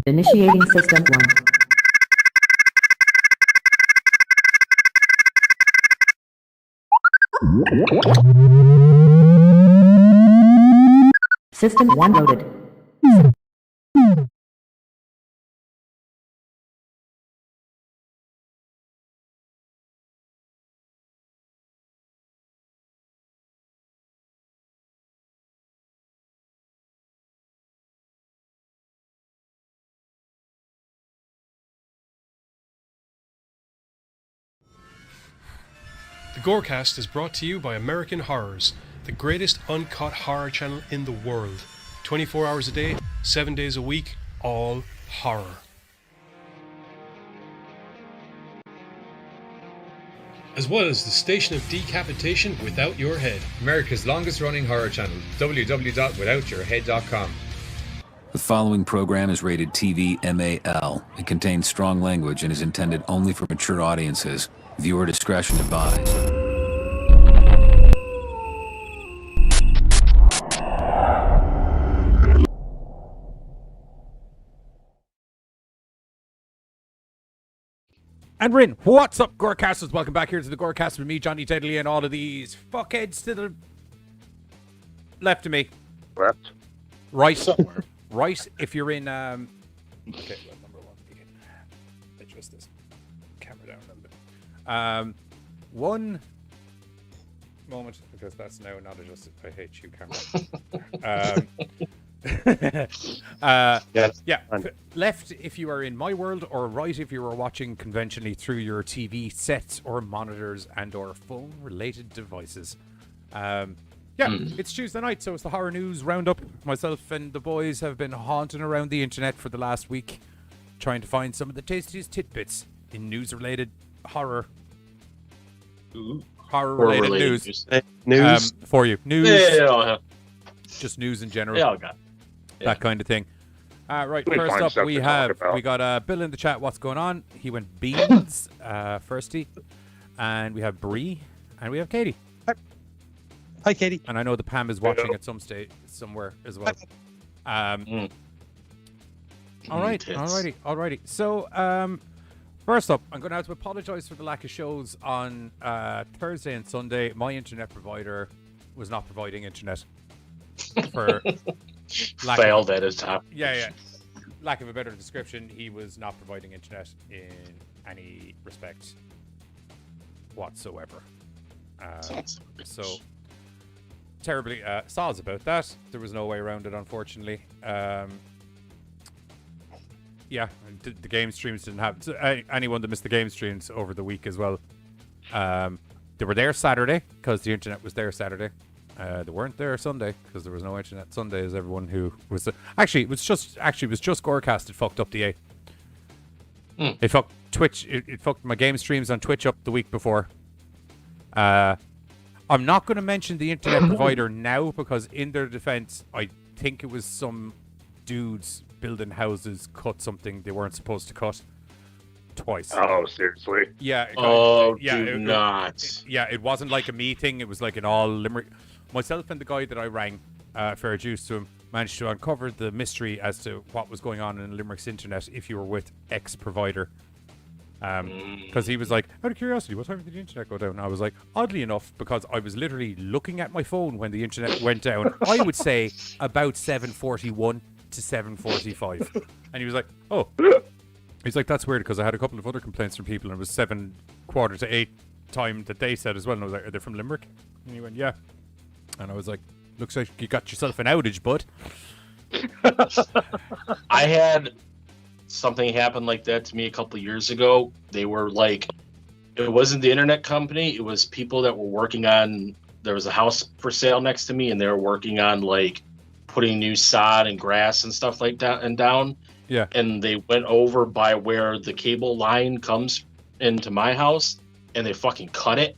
Initiating System 1. System 1 loaded. The GoreCast is brought to you by American Horrors, the greatest uncut horror channel in the world. 24 hours a day, 7 days a week, all horror. As well as the station of decapitation without your head. America's longest running horror channel, www.withoutyourhead.com. The following program is rated TV MAL. It contains strong language and is intended only for mature audiences. Viewer discretion advised. And Rin, what's up, Gorecasters? Welcome back here to the Gorecast with me, Johnny Deadly, and all of these fuckheads to the left of me. Left. Right. Somewhere. Right, if you're in, okay, well, number one, you can adjust this camera down a little bit. One moment, because that's now not adjusted. I hate you, camera. Yeah. Left if you are in my world, or right if you are watching conventionally through your TV sets or monitors and or phone-related devices. It's Tuesday night, so it's the horror news roundup. Myself and the boys have been haunting around the internet for the last week, trying to find some of the tastiest tidbits in news-related horror-related news. News for you. News. Yeah. Just news in general. Yeah, okay. That kind of thing. Right, We first find up stuff we to talk about. got Bill in the chat. What's going on? He went beans, firsty, and we have Bree, and we have Katie. Hi, Katie. And I know the Pam is watching at some stage somewhere as well. Alrighty. So, first up, I'm going to have to apologize for the lack of shows on Thursday and Sunday. My internet provider was not providing internet for failed at his top. Yeah. Lack of a better description, he was not providing internet in any respect whatsoever. So terribly soz about that. There was no way around it, unfortunately. The game streams didn't have anyone that missed the game streams over the week as well. They were there Saturday because the internet was there Saturday. They weren't there Sunday because there was no internet Sunday. As everyone who was it was just GoreCast. It fucked up the A. It fucked Twitch. It fucked my game streams on Twitch up the week before. I'm not going to mention the internet provider now because, in their defense, I think it was some dudes building houses cut something they weren't supposed to cut twice. Oh, seriously? Yeah. Do not. It wasn't like a me thing. It was like an all Limerick. Myself and the guy that I rang, fair dues to him, managed to uncover the mystery as to what was going on in Limerick's internet if you were with X provider. Because he was like, out of curiosity, what time did the internet go down? And I was like, oddly enough, because I was literally looking at my phone when the internet went down, I would say about 7:41 to 7:45. And he was like, oh. He's like, that's weird because I had a couple of other complaints from people and it was 7:45 to 8 time that they said as well. And I was like, are they from Limerick? And he went, yeah. And I was like, looks like you got yourself an outage, bud. I had something happen like that to me a couple of years ago. They were like, it wasn't the internet company, it was people that were working on, there was a house for sale next to me and they were working on like putting new sod and grass and stuff like that and down. Yeah. And they went over by where the cable line comes into my house and they fucking cut it.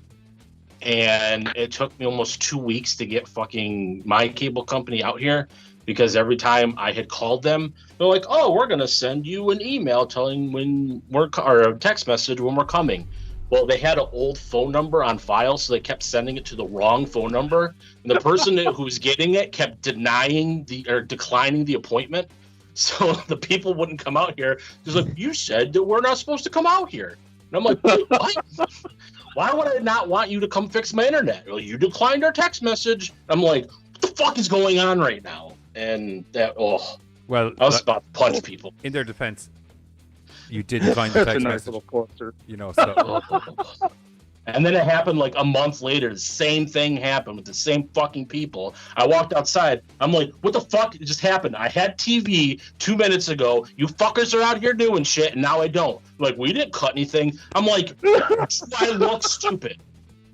And it took me almost 2 weeks to get fucking my cable company out here because every time I had called them, they're like, oh, we're going to send you an email telling when we're, or a text message when we're coming. Well, they had an old phone number on file, so they kept sending it to the wrong phone number. And the person who was getting it kept declining the appointment. so the people wouldn't come out here. He's like, you said that we're not supposed to come out here. And I'm like, wait, what? Why would I not want you to come fix my internet? Well, you declined our text message. I'm like, what the fuck is going on right now? And that, well, I was about to punch people. In their defense, you did decline the That's a text nice message. little cluster. You know, so And then it happened like a month later. The same thing happened with the same fucking people. I walked outside. I'm like, what the fuck just happened? I had TV 2 minutes ago. You fuckers are out here doing shit, and now I don't. Like, we didn't cut anything. I'm like, I look stupid.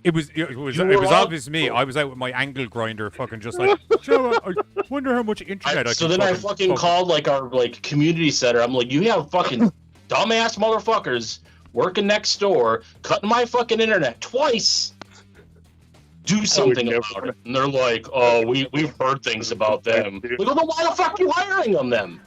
it was obvious to me. I was out with my angle grinder, fucking just like, Joe, I wonder how much internet I So can then I fucking called like our like community center. I'm like, you have fucking dumbass motherfuckers working next door, cutting my fucking internet twice. Do something about it. And they're like, oh, we've heard things about them. We go, then why the fuck are you hiring them then?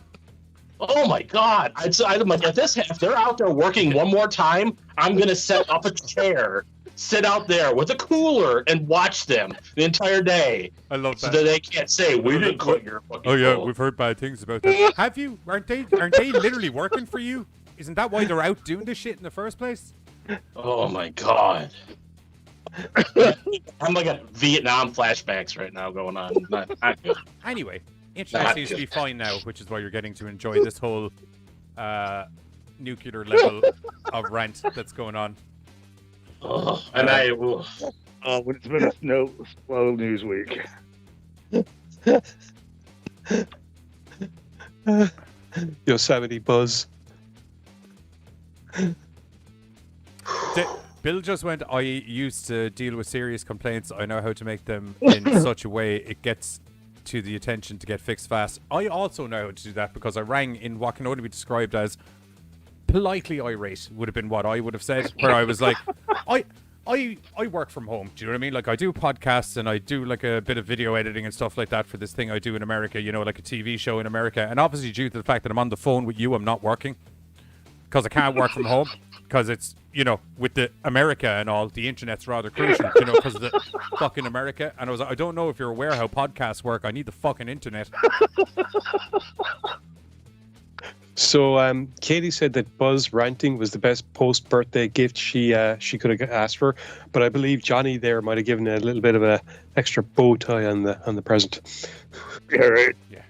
Oh my god. I'm like, if they're out there working one more time, I'm gonna set up a chair, sit out there with a cooler and watch them the entire day. I love that. So that they can't say we didn't cut your fucking Oh yeah, call." we've heard bad things about them. Have you? Aren't they literally working for you? Isn't that why they're out doing this shit in the first place? Oh my god. I'm like a Vietnam flashbacks right now going on. Not good. Anyway, internet Not seems to be good. fine now, which is why you're getting to enjoy this whole nuclear level of rant that's going on. Oh, and I When it's been a slow news week. Yosemite Buzz. Bill just went, I used to deal with serious complaints. I know how to make them in such a way it gets to the attention to get fixed fast. I also know how to do that because I rang in what can only be described as politely irate, would have been what I would have said, where I was like, I work from home. Do you know what I mean? Like, I do podcasts and I do like a bit of video editing and stuff like that for this thing I do in America, you know, like a TV show in America. And obviously due to the fact that I'm on the phone with you, I'm not working because I can't work from home because it's, you know, with the America and all, the internet's rather crucial, you know, because of the fucking America. And I was like, I don't know if you're aware how podcasts work. I need the fucking internet. So Katie said that Buzz ranting was the best post-birthday gift she could have asked for, but I believe Johnny there might have given a little bit of a extra bow tie on the present. Yeah, right. Yeah.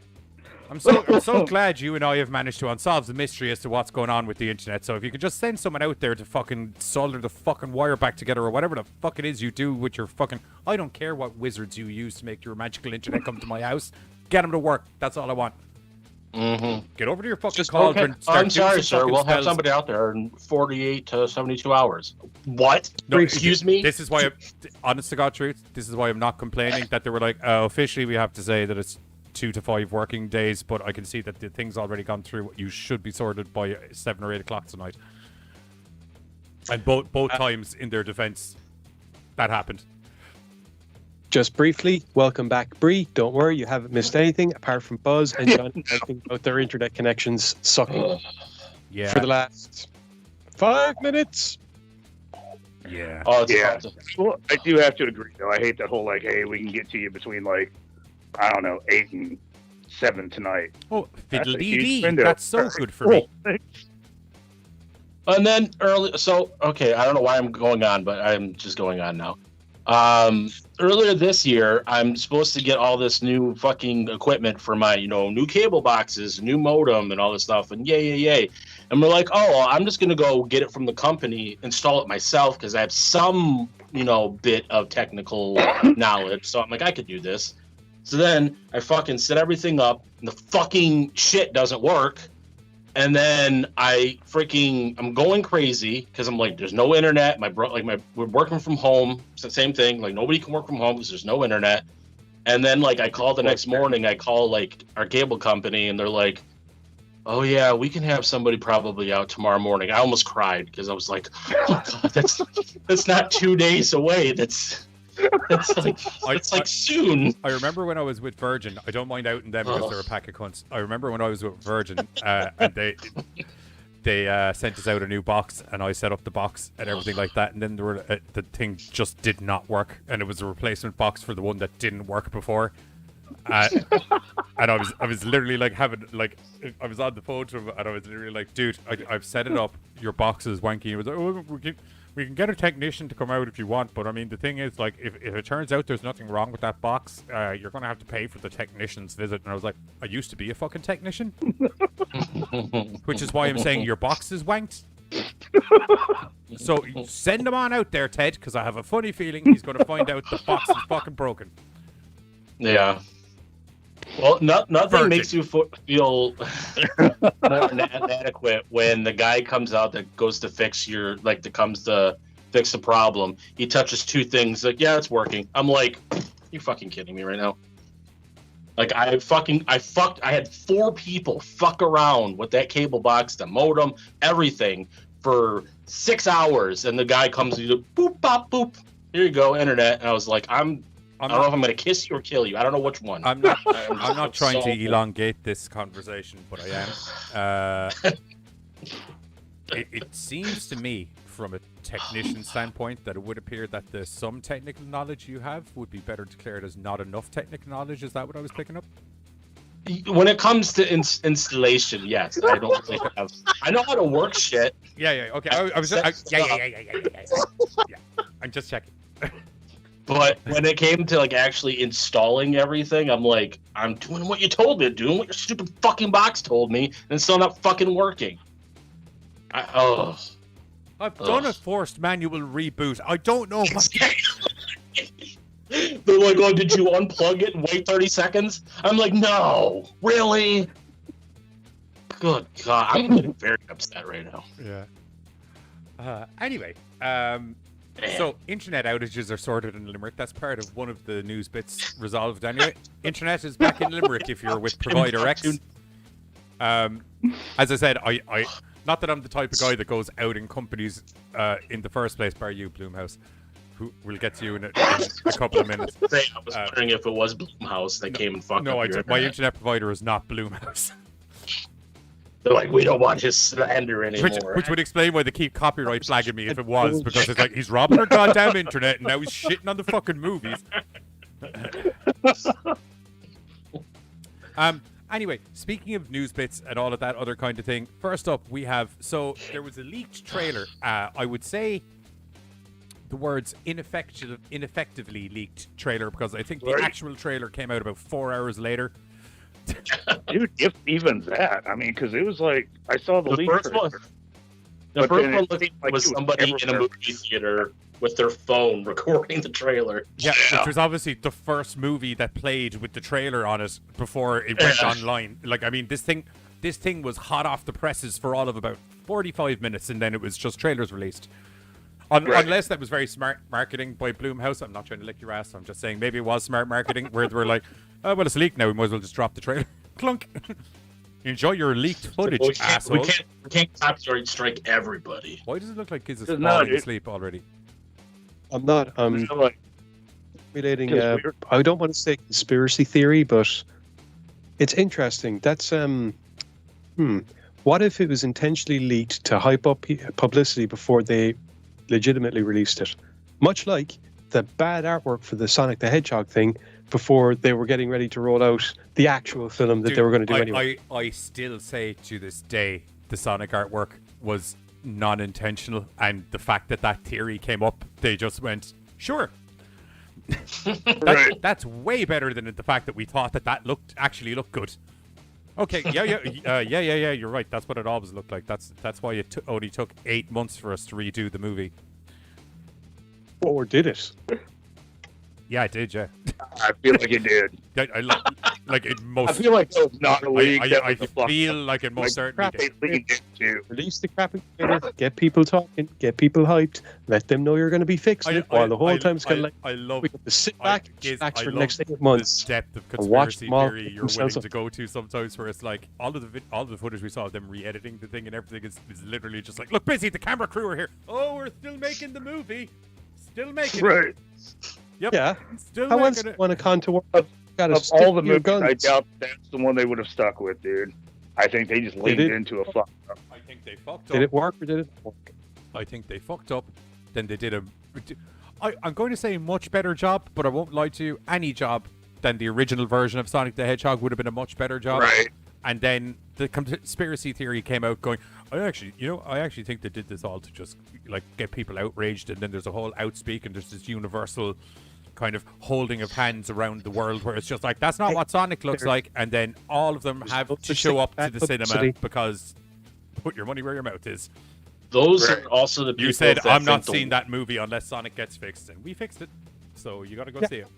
I'm so glad you and I have managed to unsolve the mystery as to what's going on with the internet. So if you could just send someone out there to fucking solder the fucking wire back together or whatever the fuck it is you do with your fucking... I don't care what wizards you use to make your magical internet come to my house. Get them to work. That's all I want. Mm-hmm. Get over to your fucking cauldron. Okay. Start I'm doing sorry, some sir. fucking We'll have spells. somebody out there in 48 to 72 hours. What? No, Excuse me? This is why, honest to God truth, this is why I'm not complaining that they were like, officially we have to say that it's 2 to 5 working days, but I can see that the thing's already gone through. You should be sorted by 7 or 8 o'clock tonight. And both times, in their defense, that happened. Just briefly, welcome back, Bree. Don't worry, you haven't missed anything apart from Buzz and John talking about their internet connections sucking Yeah. for the last 5 minutes. Yeah. Oh, it's Yeah. fun. Well, I do have to agree, though. I hate that whole, like, hey, we can get to you between, like, I don't know, 8 and 7 tonight. Oh, That's a huge fiddly-dee. window. That's so good for me. And then okay, I don't know why I'm going on, but I'm just going on now. Earlier this year, I'm supposed to get all this new fucking equipment for my, new cable boxes, new modem, and all this stuff. And yay. And we're like, oh, well, I'm just going to go get it from the company, install it myself, because I have some, bit of technical knowledge. So I'm like, I could do this. So then I fucking set everything up, and the fucking shit doesn't work. And then I'm going crazy because I'm like, there's no internet. We're working from home. It's the same thing. Like, nobody can work from home because there's no internet. And then I call the next morning. I call our cable company, and they're like, oh yeah, we can have somebody probably out tomorrow morning. I almost cried because I was like, oh God, that's not 2 days away. That's like soon. I remember when I was with Virgin. I don't mind outing them because they're a pack of cunts. I remember when I was with Virgin, and they sent us out a new box, and I set up the box and everything like that. And then the thing just did not work, and it was a replacement box for the one that didn't work before. And I was literally like I was on the phone to him and I was literally like, dude, I've set it up. Your box is wanky. He was like, oh, we can get a technician to come out if you want, but I mean the thing is, like, if it turns out there's nothing wrong with that box, you're gonna have to pay for the technician's visit. And I was like, I used to be a fucking technician, which is why I'm saying your box is wanked. So send him on out there, Ted, because I have a funny feeling he's gonna find out the box is fucking broken. Yeah. Well, nothing makes you feel more inadequate when the guy comes out that goes to fix fix the problem. He touches two things, like, yeah, it's working. I'm like, you fucking kidding me right now? Like, I had 4 people fuck around with that cable box, the modem, everything for 6 hours, and the guy comes and he's like, boop, bop, boop. Here you go, internet. And I was like, I don't know if I'm going to kiss you or kill you. I don't know which one. I'm not trying to elongate this conversation, but I am. It seems to me, from a technician standpoint, that it would appear that some technical knowledge you have would be better declared as not enough technical knowledge. Is that what I was picking up? When it comes to installation, yes. I don't think I know how to work shit. Yeah. Okay. Yeah. I'm just checking. But when it came to like actually installing everything, I'm like, I'm doing what you told me to do, what your stupid fucking box told me, and it's still not fucking working. I've done a forced manual reboot. I don't know. They're like, oh, did you unplug it and wait 30 seconds? I'm like, no, really? Good God, I'm getting very upset right now. Yeah. Anyway, so internet outages are sorted in Limerick. That's part of one of the news bits resolved anyway. Internet is back in Limerick if you're with provider X. As I said, I not that I'm the type of guy that goes out in companies in the first place, bar you, Bloomhouse, who we'll get to you in a couple of minutes. I was wondering if it was Bloomhouse that came and fucked up your internet. My internet provider is not Bloomhouse. They're like, we don't want his slander anymore. Which would explain why they keep copyright flagging me if it was, because it's like, he's robbing our goddamn internet and now he's shitting on the fucking movies. Anyway, speaking of news bits and all of that other kind of thing, first up we have, so there was a leaked trailer. I would say the words ineffectively leaked trailer, because I think the actual trailer came out about 4 hours later. Dude, if even that, I mean, because it was like, I saw the leak first one. The first one was somebody in a movie theater with their phone recording the trailer. Yeah, which was obviously the first movie that played with the trailer on it before it went online. Like, I mean, this thing was hot off the presses for all of about 45 minutes, and then it was just trailers released. Unless that was very smart marketing by Bloomhouse. I'm not trying to lick your ass. I'm just saying maybe it was smart marketing where they were like, oh, well, it's leaked now. We might as well just drop the trailer. Clunk. Enjoy your leaked footage, asshole. We can't copyright strike everybody. Why does it look like kids are falling asleep already? I'm not. Relating. I don't want to say conspiracy theory, but it's interesting. That's What if it was intentionally leaked to hype up publicity before they legitimately released it? Much like the bad artwork for the Sonic the Hedgehog thing before they were getting ready to roll out the actual film that they were going to do anyway. I still say to this day the Sonic artwork was non-intentional, and the fact that theory came up, they just went, sure. That's way better than the fact that we thought that actually looked good. Okay, yeah, you're right. That's what it always looked like. That's why it only took 8 months for us to redo the movie. Or did it? Yeah, it did, yeah. I feel like it did. Like it most. I feel like it was not a leak. I feel like it most certainly did. Release the crap together, get people talking, get people hyped, let them know you're going to be fixing it, while the whole time it's kind of like, we have to sit back and relax for the next 8 months. The depth of conspiracy theory you're willing to go to sometimes, where it's like all of the footage we saw of them re-editing the thing and everything is literally just like, look, busy, the camera crew are here. Oh, we're still making the movie. Still making it. Yep. Yeah. Still How making it. Want a con to work? Of all the movies, I doubt that's the one they would have stuck with, dude. I think they just leaned into a fuck up. I think they fucked up. Did it work or did it work? I think they fucked up. Then they did I'm going to say much better job, but I won't lie to you. Any job than the original version of Sonic the Hedgehog would have been a much better job. Right. And then the conspiracy theory came out going, I actually think they did this all to just like get people outraged, and then there's a whole outspeak, and there's this universal kind of holding of hands around the world where it's just like, that's not what Sonic looks like, and then all of them have to show up to the cinema because put your money where your mouth is. Those are also the people You said, that I'm not think seeing that movie unless Sonic gets fixed, and we fixed it. So you got to go see it.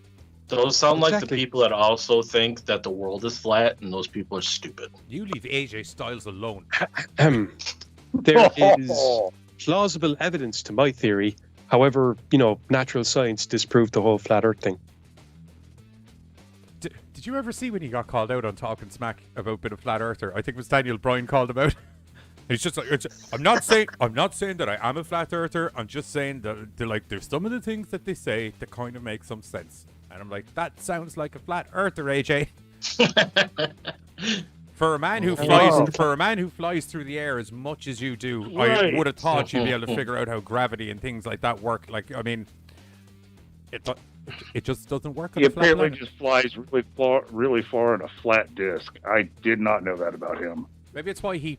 Those sound like the Exactly. people that also think that the world is flat, and those people are stupid. You leave AJ Styles alone. There is plausible evidence to my theory. However, natural science disproved the whole flat Earth thing. Did you ever see when he got called out on Talking Smack about being a flat earther? I think it was Daniel Bryan called him out. He's just like, I'm not saying that I am a flat earther. I'm just saying that there's some of the things that they say that kind of make some sense. And I'm like, that sounds like a flat earther, AJ. For a man who flies through the air as much as you do, Right. I would have thought you'd be able to figure out how gravity and things like that work. Like, I mean, it just doesn't work on He a flat apparently planet. just flies really far on a flat disc. I did not know that about him. Maybe it's why he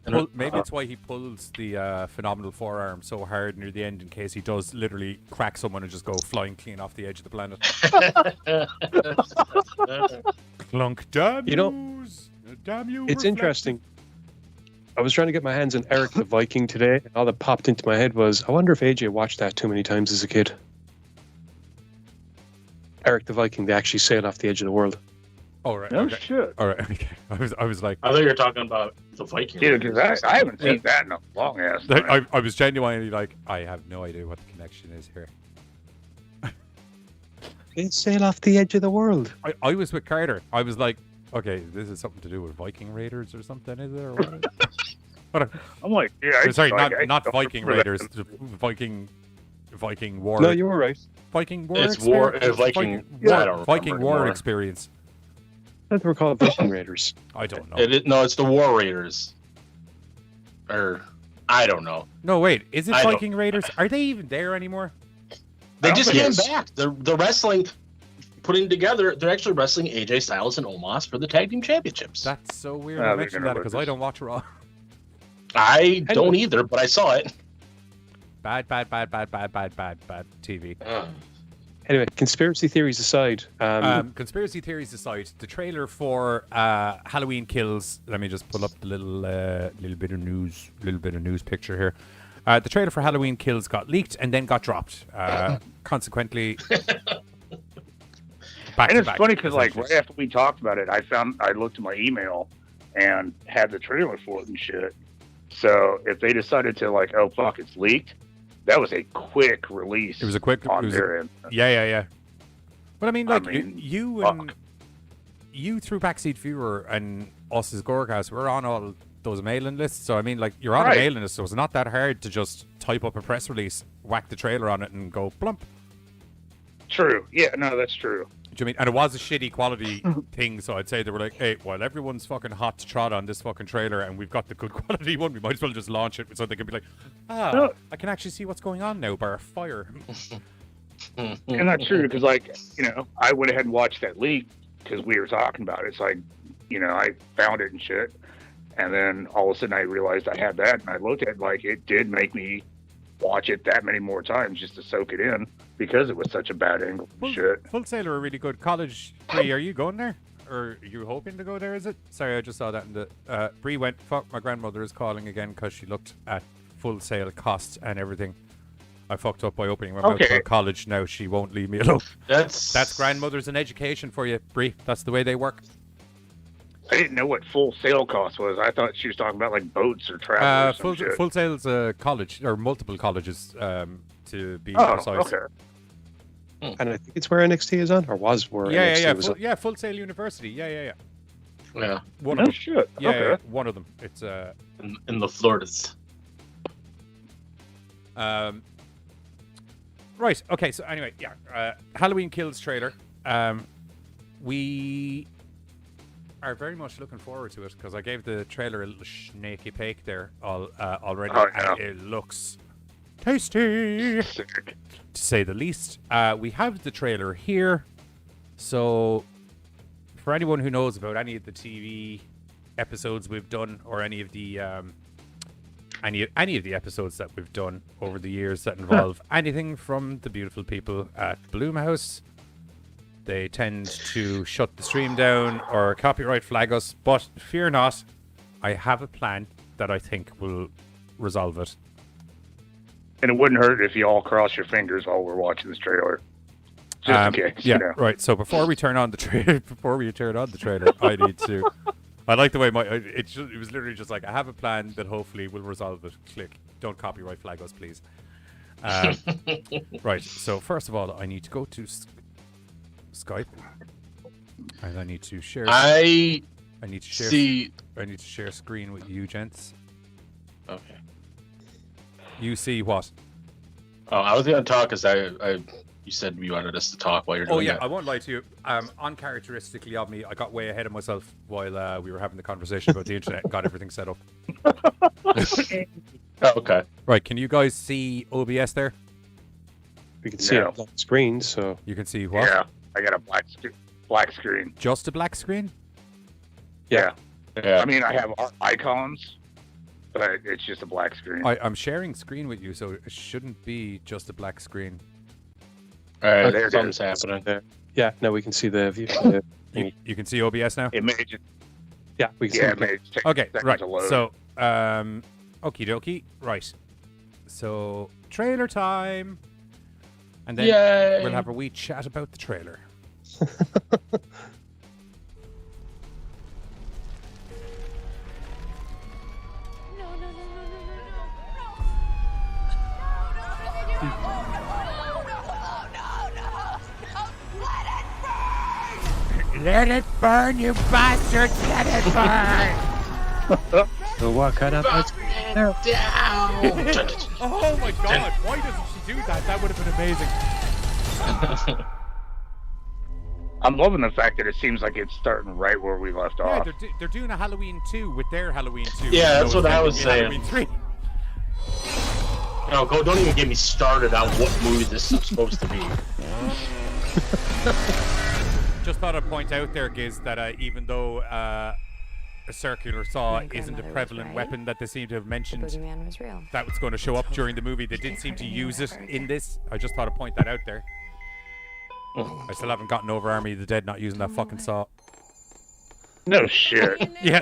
pulls the phenomenal forearm so hard near the end in case he does literally crack someone and just go flying clean off the edge of the planet. Clunk, damn yous! Damn you! It's interesting. I was trying to get my hands on Eric the Viking today, and all that popped into my head was, I wonder if AJ watched that too many times as a kid. Eric the Viking, they actually sail off the edge of the world. Oh, right. No Okay. shit. All right. Okay. I was like, I thought you were talking about the Viking. Dude, because I haven't seen that in a long ass time. I was genuinely like, I have no idea what the connection is here. They sail off the edge of the world. I was with Carter. I was like, okay, this is something to do with Viking Raiders or something, is it? Or what? I'm like, yeah. Sorry, I not don't Viking remember Raiders. that. Viking War. No, you were right. Viking War. It's war. experience? Viking. I don't Viking remember War anymore. experience. I thought they were called Viking Raiders. I don't know. It's the War Raiders. Or I don't know. No, wait. Is it I don't- Viking Raiders? Are they even there anymore? They don't just think came it's- back. They're wrestling, putting together. They're actually wrestling AJ Styles and Omos for the tag team championships. That's so weird. Ah, I they're mentioned gonna that because lose. I don't watch Raw. I don't either, but I saw it. Bad TV. Anyway, conspiracy theories aside, Conspiracy theories aside, the trailer for Halloween Kills. Let me just pull up the little bit of news picture here. The trailer for Halloween Kills got leaked and then got dropped. Consequently, back And to it's back, funny because, like, essentially. right after we talked about it, I looked at my email and had the trailer for it and shit. So if they decided to, like, oh, fuck, it's leaked, that was a quick release. It was a quick. on their end. Yeah. But I mean, like, mean, you fuck. and you through Backseat Viewer and us as GoreCast, we're on all those mailing lists. So I mean, like, you're on Right. a mailing list, so it's not that hard to just type up a press release, whack the trailer on it, and go plump. True. Yeah, no, that's true. Do you mean? And it was a shitty quality thing, so I'd say they were like, hey, while everyone's fucking hot to trot on this fucking trailer and we've got the good quality one, we might as well just launch it so they can be like, No. I can actually see what's going on now, bar fire. And that's true because, like, I went ahead and watched that leak because we were talking about it. So I found it and shit. And then all of a sudden I realized I had that and I looked at it, like, it did make me watch it that many more times just to soak it in because it was such a bad angle and shit. Full Sail are a really good. College, Bree, are you going there? Or are you hoping to go there, is it? Sorry, I just saw that in the... Bree went, fuck, my grandmother is calling again because she looked at Full Sail costs and everything. I fucked up by opening my mouth Okay. about college. Now she won't leave me alone. That's grandmothers and education for you, Bree. That's the way they work. I didn't know what full sail cost was. I thought she was talking about, like, boats or travel or some shit. Full Sail's college, or multiple colleges, to be Oh, precise. okay. and I think it's where NXT is on, or was where NXT was on. Full Sail University. Yeah. yeah, One No of them. shit. Yeah, Okay. yeah, one of them. It's in the Floridas. Right. Okay. So anyway, yeah. Halloween Kills trailer. We are very much looking forward to it because I gave the trailer a little snaky peek there already, Oh, yeah. and it looks tasty, Sick. to say the least. We have the trailer here, so for anyone who knows about any of the TV episodes we've done, or any of the episodes that we've done over the years that involve anything from the beautiful people at Bloomhouse, they tend to shut the stream down or copyright flag us. But fear not, I have a plan that I think will resolve it. And it wouldn't hurt if you all cross your fingers while we're watching this trailer. Just in case. Yeah, you know. right. So before we turn on the trailer, I need to. I like the way it was literally just like, I have a plan that hopefully will resolve it. Click. Don't copyright flag us, please. Right. So first of all, I need to go to Skype, and I need to share. I need to share screen with you, gents. Okay. You see what? Oh, I was gonna talk because you said you wanted us to talk while you're doing yeah, that. I won't lie to you. Uncharacteristically of me, I got way ahead of myself while we were having the conversation about the internet and got everything set up. Okay. Right, can you guys see OBS there? We can see it on the screen, so... You can see what? Yeah, I got a black screen. Just a black screen? Yeah. Yeah. I mean, I have icons, but it's just a black screen. I'm sharing screen with you, so it shouldn't be just a black screen. Alright, there it something's is. happening. Yeah, now we can see the view. You can see OBS now? It may just, Yeah, we can yeah, see it may just take Okay, seconds right. to load. So, okie dokie. Right. So, trailer time. And then Yay. we'll have a wee chat about the trailer. Let it burn, you bastards! Let it burn! So what kind of... Down. Oh my god, why doesn't she do that? That would have been amazing. I'm loving the fact that it seems like it's starting right where we left Yeah, off. they're doing a Halloween 2 with their Halloween 2. Yeah, that's so what it's I gonna was be saying. Halloween 3. No, don't even get me started on what movie this is supposed to be. Just thought I'd point out there, Giz, that even though a circular saw My isn't a grandmother was prevalent right. weapon that they seem to have The mentioned, boogeyman was real. that was going to show up during the movie. They did seem to use it in this. I just thought I'd point that out there. I still haven't gotten over Army of the Dead not using that fucking saw. No shit. Yeah.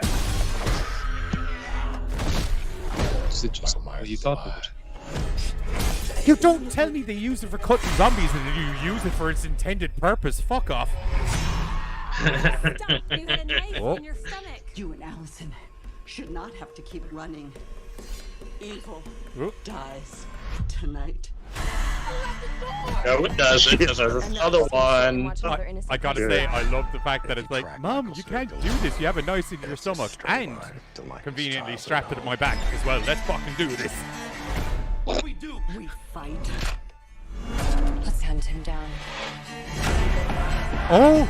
Is it just what you thought of it? You don't tell me they use it for cutting zombies and then you use it for its intended purpose. Fuck off. You had a knife Oh. in your stomach. You and Allison should not have to keep running. Evil Oop. dies tonight. No, it doesn't, because there's another one. I gotta say, I love the fact that it's like, Mom, you can't do this. You have a knife in your stomach and conveniently strapped it to my back as well. Let's fucking do this. What do we do? We fight. Let's hunt him down. Oh,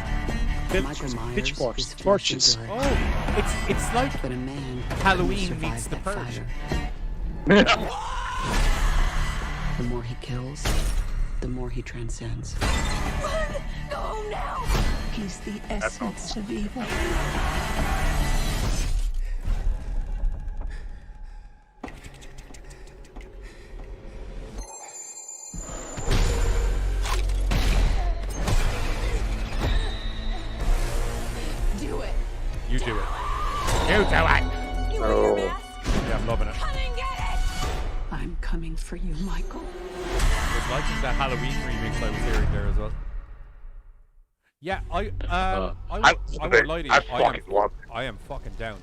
Michael Myers pitchforks, is torches. flesh and oh, it's like blood, but a man Halloween survived meets The that Purge. fire. The more he kills, the more he transcends. Go now. He's the essence of evil. Do it. You do it. You do it. You wear your mask. Yeah, I'm loving it. Come and get it. I'm coming for you, Michael. I was liking that Halloween remix I was hearing there as well. Yeah, I won't lie to you. I fucking love it. I am fucking down.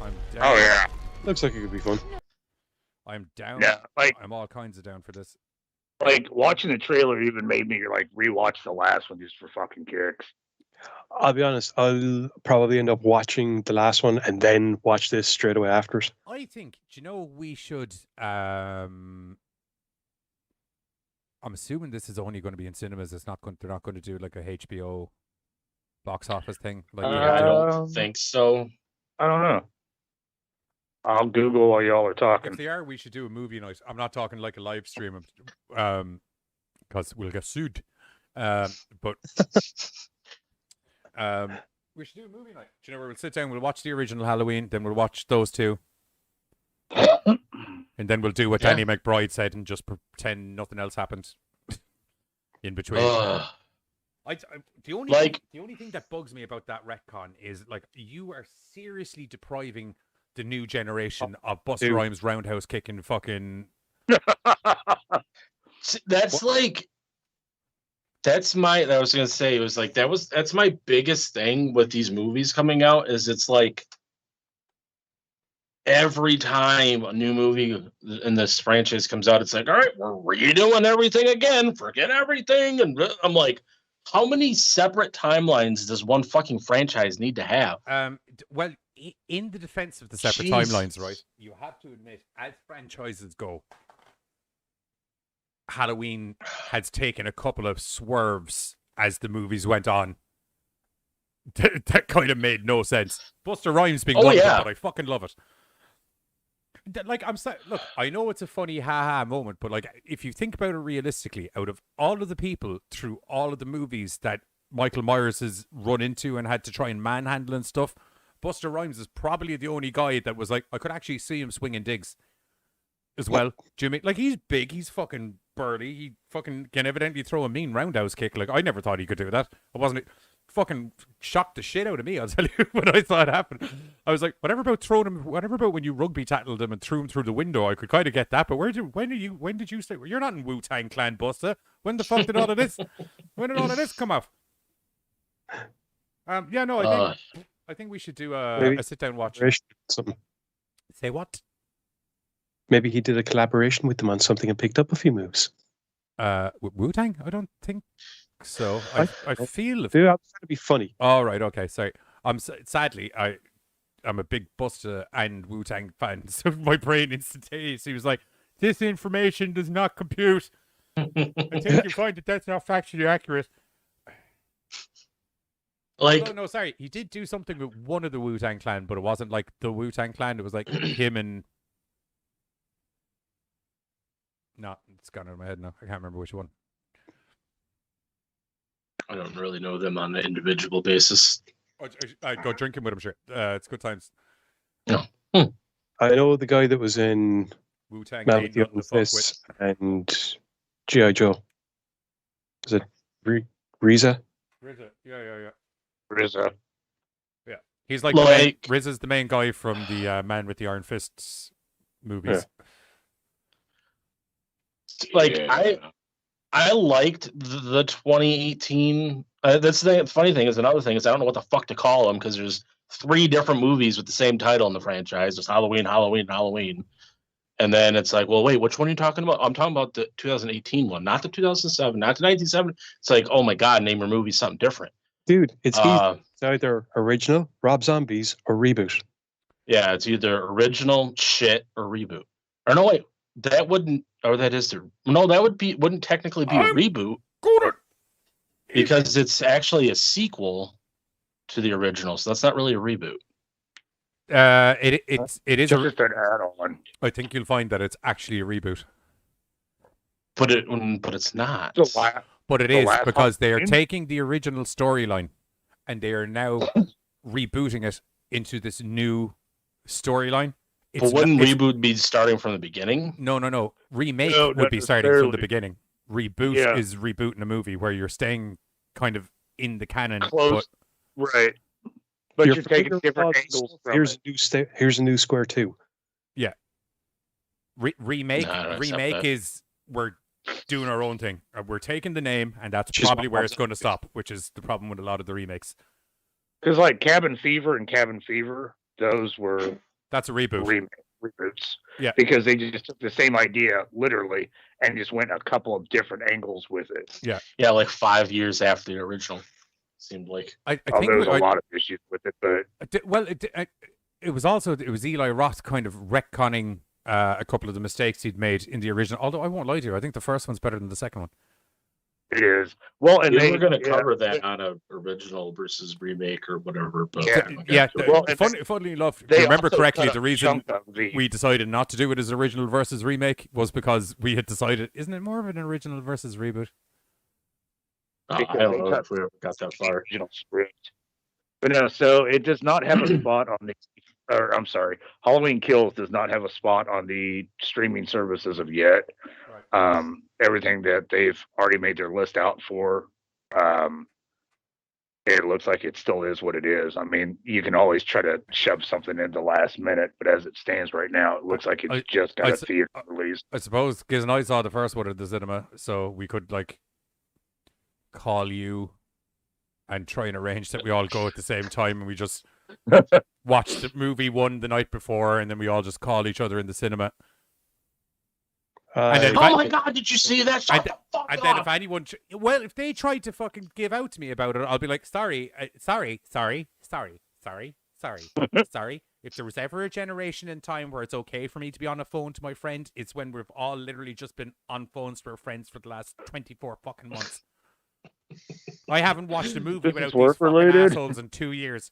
I'm down. Oh yeah. Looks like it could be fun. I'm down. Yeah, like I'm all kinds of down for this. watching the trailer even made me like rewatch the last one just for fucking kicks. I'll be honest, I'll probably end up watching the last one and then watch this straight away after it. I think, do you know, we should I'm assuming this is only going to be in cinemas. They're not going to do like a HBO box office thing like we I had to. don't think so. I don't know. I'll Google while y'all are If talking. they are, we should do a movie night. I'm not talking like a live stream, because we'll get sued. But We should do a movie night. Do you know where we'll sit down, we'll watch the original Halloween, then we'll watch those two. And then we'll do what Danny McBride said and just pretend nothing else happened in between. The only thing that bugs me about that retcon is like you are seriously depriving the new generation of Busta Rhymes roundhouse kicking fucking. That's like. That's I was gonna say, it was like that's my biggest thing with these movies coming out is it's like every time a new movie in this franchise comes out, it's like, all right, we're redoing everything again, forget everything. And I'm like, how many separate timelines does one fucking franchise need to have? Well, in the defense of the separate timelines, right, you have to admit, as franchises go, Halloween has taken a couple of swerves as the movies went on. That kind of made no sense. Busta Rhymes being one of them, but I fucking love it. Like, look, I know it's a funny ha-ha moment, but like, if you think about it realistically, out of all of the people through all of the movies that Michael Myers has run into and had to try and manhandle and stuff, Busta Rhymes is probably the only guy that was like, I could actually see him swinging digs as well. Jimmy, like, he's big, he's fucking burly, he fucking can evidently throw a mean roundhouse kick. Like, I never thought he could do that. I wasn't. Fucking shocked the shit out of me, I'll tell you, when I saw it happen. I was like, whatever about when you rugby tackled him and threw him through the window, I could kind of get that, but when did you say, you're not in Wu-Tang Clan, Busta? When the fuck did all of this come off? I think we should do a sit-down watch. Say what? Maybe he did a collaboration with them on something and picked up a few moves. Wu-Tang? I don't think so. I feel that's going to be funny. All right, okay, sorry. Sadly, I'm a big Busta and Wu-Tang fan, so my brain instantaneously was like, this information does not compute. I think you find that that's not factually accurate. Like, no, sorry, he did do something with one of the Wu-Tang Clan, but it wasn't like the Wu-Tang Clan. It was like him and. No, it's gone out of my head now. I can't remember which one. I don't really know them on an individual basis. I'd go drinking with him, sure. It's good times. No. I know the guy that was in Wu-Tang Man with the Iron Fist and G.I. Joe. Is it Reza? RZA, yeah. RZA. Yeah. He's like RZA's the main guy from the Man with the Iron Fists movies. Yeah. Like, I liked the 2018. That's the funny thing is, another thing is, I don't know what the fuck to call them because there's 3 different movies with the same title in the franchise. There's Halloween. And then it's like, well, wait, which one are you talking about? I'm talking about the 2018 one, not the 2007, not the 1970. It's like, oh my God, name your movie something different. Dude, it's easy. It's either original, Rob Zombies, or reboot. Yeah, it's either original, shit, or reboot. Or no, wait, that wouldn't. Or that is wouldn't technically be a reboot because it's actually a sequel to the original, so that's not really a reboot. It is just an add-on. I think you'll find that it's actually a reboot, but it's not. But it is because they are taking the original storyline and they are now rebooting it into this new storyline. But wouldn't reboot be starting from the beginning? No. Remake would be starting from the beginning. Reboot is rebooting a movie where you're staying kind of in the canon. Close. Right. But you're taking different angles from it. Here's a new square too. Yeah. Remake is we're doing our own thing. We're taking the name, and that's probably where it's going to stop, which is the problem with a lot of the remakes. Because like Cabin Fever and Cabin Fever, those were... That's a reboot. Reboots. Yeah. Because they just took the same idea, literally, and just went a couple of different angles with it. Yeah. Yeah, like 5 years after the original, seemed like. I think there was a lot of issues with it, but... It was Eli Roth kind of retconning a couple of the mistakes he'd made in the original. Although I won't lie to you, I think the first one's better than the second one. It is. Well, and we're going to cover that on a original versus remake or whatever. But funnily enough, if you remember correctly, the reason we decided not to do it as original versus remake was because we had decided, isn't it more of an original versus reboot? I don't know if we ever got that far. Original script. But no, so it does not have a spot on the. Or I'm sorry, Halloween Kills does not have a spot on the streaming services of yet. Everything that they've already made their list out for, it looks like it still is what it is. I mean, you can always try to shove something in the last minute, but as it stands right now, it looks like it's just got a theater release. I suppose because I saw the first one at the cinema, so we could like call you and try and arrange that we all go at the same time, and we just watch the movie one the night before, and then we all just call each other in the cinema. And then my God, did you see that? Shut the fuck and up. then if anyone, if they try to fucking give out to me about it, I'll be like, sorry. If there was ever a generation in time where it's okay for me to be on a phone to my friend, it's when we've all literally just been on phones to our friends for the last 24 fucking months. I haven't watched a movie without these fucking assholes in 2 years.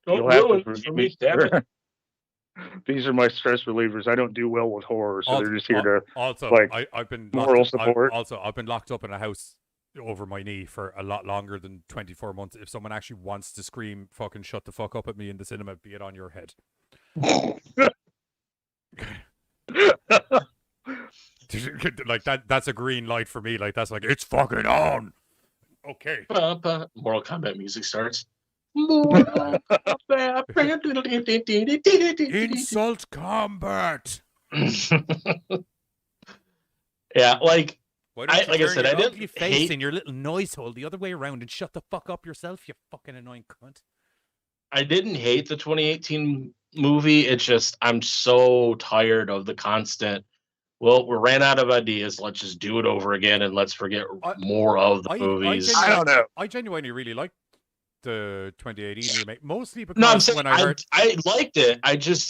You'll have to forgive me, damn it. These are my stress relievers. I don't do well with horror, so they're just here to I've been moral support. I've been locked up in a house over my knee for a lot longer than 24 months. If someone actually wants to scream fucking shut the fuck up at me in the cinema, be it on your head. Like that's a green light for me. Like that's like it's fucking on. Okay. Mortal Kombat music starts. Mortal Kombat. Insult combat. Yeah, like Why don't you like I turn said, your I didn't ugly face hate. in your little noise hole the other way around and shut the fuck up yourself, you fucking annoying cunt. I didn't hate the 2018 movie. It's just I'm so tired of the constant. Well, we ran out of ideas. Let's just do it over again and let's forget more of the movies. I don't know. I genuinely really liked the 2018 remake, mostly because No, I'm saying when I heard I liked it.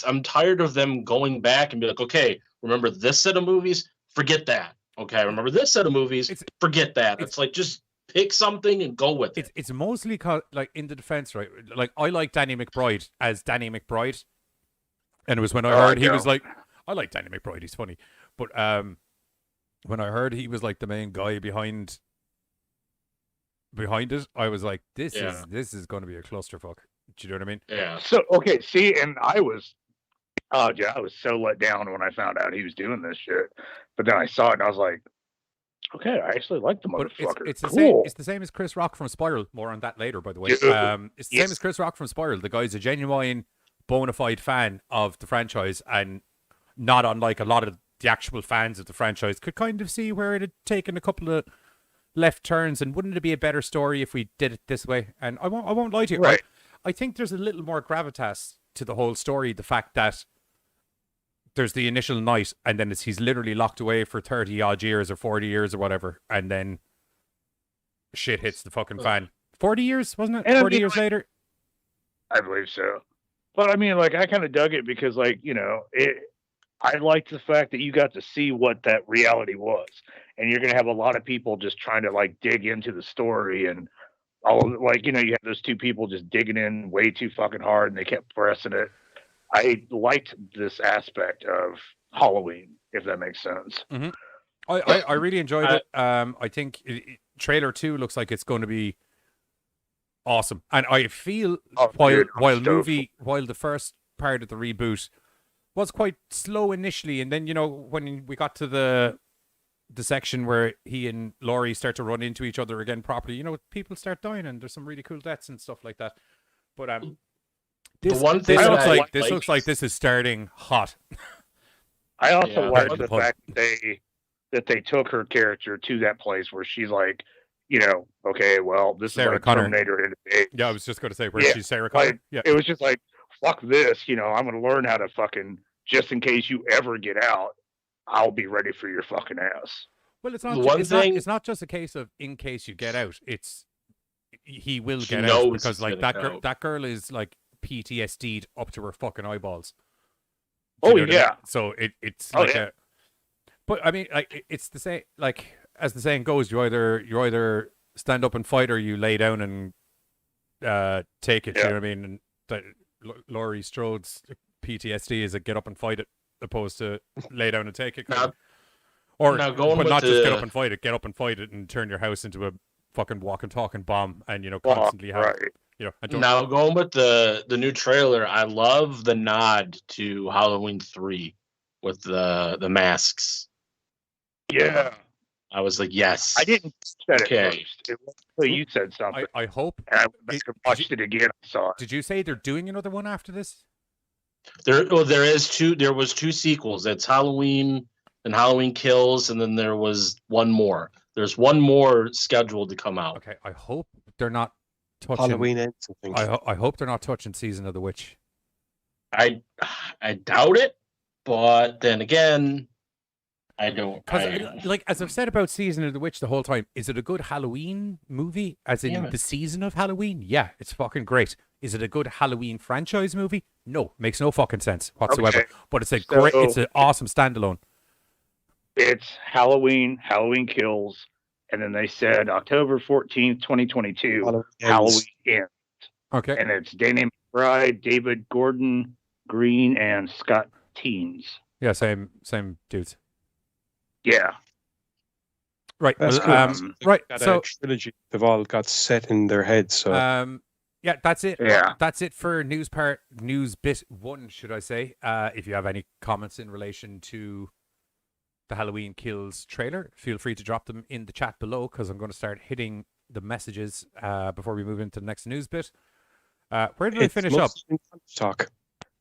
I'm tired of them going back and be like, okay, remember this set of movies? Forget that. Okay, remember this set of movies? Forget that. It's like just pick something and go with it. It's mostly like in the defense, right? Like I like Danny McBride as Danny McBride, and it was when I heard he was like, I like Danny McBride. He's funny, but when I heard he was like the main guy behind it, I was like, this is going to be a clusterfuck. Do you know what I mean? Yeah. So okay, see, and I was so let down when I found out he was doing this shit. But then I saw it and I was like, okay, I actually like the motherfucker. It's the cool. same. It's the same as Chris Rock from Spiral. More on that later, by the way. It's the same as Chris Rock from Spiral. The guy's a genuine, bona fide fan of the franchise, and not unlike a lot of the actual fans of the franchise, could kind of see where it had taken a couple of left turns, and wouldn't it be a better story if we did it this way? And I won't lie to you. Right. I think there's a little more gravitas to the whole story. The fact that there's the initial night, and then he's literally locked away for 30 odd years or 40 years or whatever, and then shit hits the fucking fan. 40 years, wasn't it? And 40 years later? I believe so. But I mean, like, I kind of dug it because, like, you know, I liked the fact that you got to see what that reality was. And you're going to have a lot of people just trying to, like, dig into the story. And, all like, you know, you have those two people just digging in way too fucking hard, and they kept pressing it. I liked this aspect of Halloween, if that makes sense. Mm-hmm. I really enjoyed it. I think trailer 2 looks like it's going to be awesome, and I feel while the first part of the reboot was quite slow initially, and then, you know, when we got to the section where he and Laurie start to run into each other again properly, you know, people start dying, and there's some really cool deaths and stuff like that. But this looks like this is starting hot. I also like the fact that they took her character to that place where she's like, you know, okay, well, this Sarah is like Connor. Terminator in a Yeah, I was just going to say, where she's Sarah Connor. Like, it was just like, fuck this, you know, I'm going to learn how to fucking, just in case you ever get out, I'll be ready for your fucking ass. Well, it's not just a case of in case you get out. It's he will get out, because like that girl is like PTSD'd up to her fucking eyeballs. Oh yeah. So it's like a. But I mean, like, it's the same. Like, as the saying goes, you either stand up and fight, or you lay down and take it. You know what I mean? And that Laurie Strode's PTSD is a get up and fight it, opposed to lay down and take it. But not just get up and fight it. Get up and fight it and turn your house into a fucking walk and talk and bomb, and constantly have right. I don't. Now going with the new trailer, I love the nod to Halloween 3 with the masks. Yeah. I was like, yes. I didn't say Okay. it first. It wasn't until you said something. I hope. And I went back and watched it again. I saw it. Did you say they're doing another one after this? There was two sequels. It's Halloween and Halloween Kills, and then there was one more. There's one more scheduled to come out. Okay, I hope they're not touching Halloween ends, I think. I hope they're not touching Season of the Witch. I doubt it, but then again, I don't. Because, as I've said about Season of the Witch the whole time, is it a good Halloween movie? As in the season of Halloween? Yeah, it's fucking great. Is it a good Halloween franchise movie? No, makes no fucking sense whatsoever. Okay. But it's an awesome standalone. It's Halloween Kills, and then they said October 14th, 2022, Halloween Ends. Okay. And it's Danny McBride, David Gordon Green, and Scott Teens. Yeah, same dudes. Yeah. Right. That's well, cool. Right. That So trilogy they've all got set in their heads. So yeah, that's it. Yeah. That's it for news bit 1, should I say. If you have any comments in relation to the Halloween Kills trailer, feel free to drop them in the chat below, because I'm going to start hitting the messages before we move into the next news bit. Where did I finish up? Talk.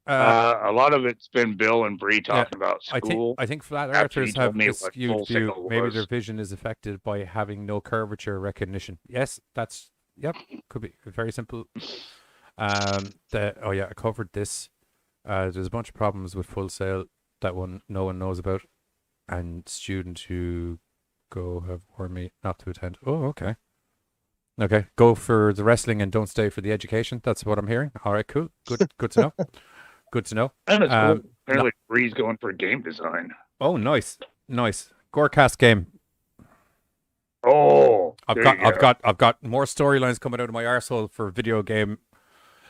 A lot of it's been Bill and Bree talking about school. I think flat after earthers he told have me a what skewed Full view. Sail Maybe was. their vision is affected by having no curvature recognition. Yes, could be very simple. I covered this. There's a bunch of problems with Full Sail that no one knows about, and students who go have warned me not to attend. Oh, okay. Okay, go for the wrestling and don't stay for the education. That's what I'm hearing. All right, cool. Good to know. Good to know. And it's cool. Apparently, Bree's going for game design. Oh, nice. GoreCast game. Oh, I've got more storylines coming out of my arsehole for a video game.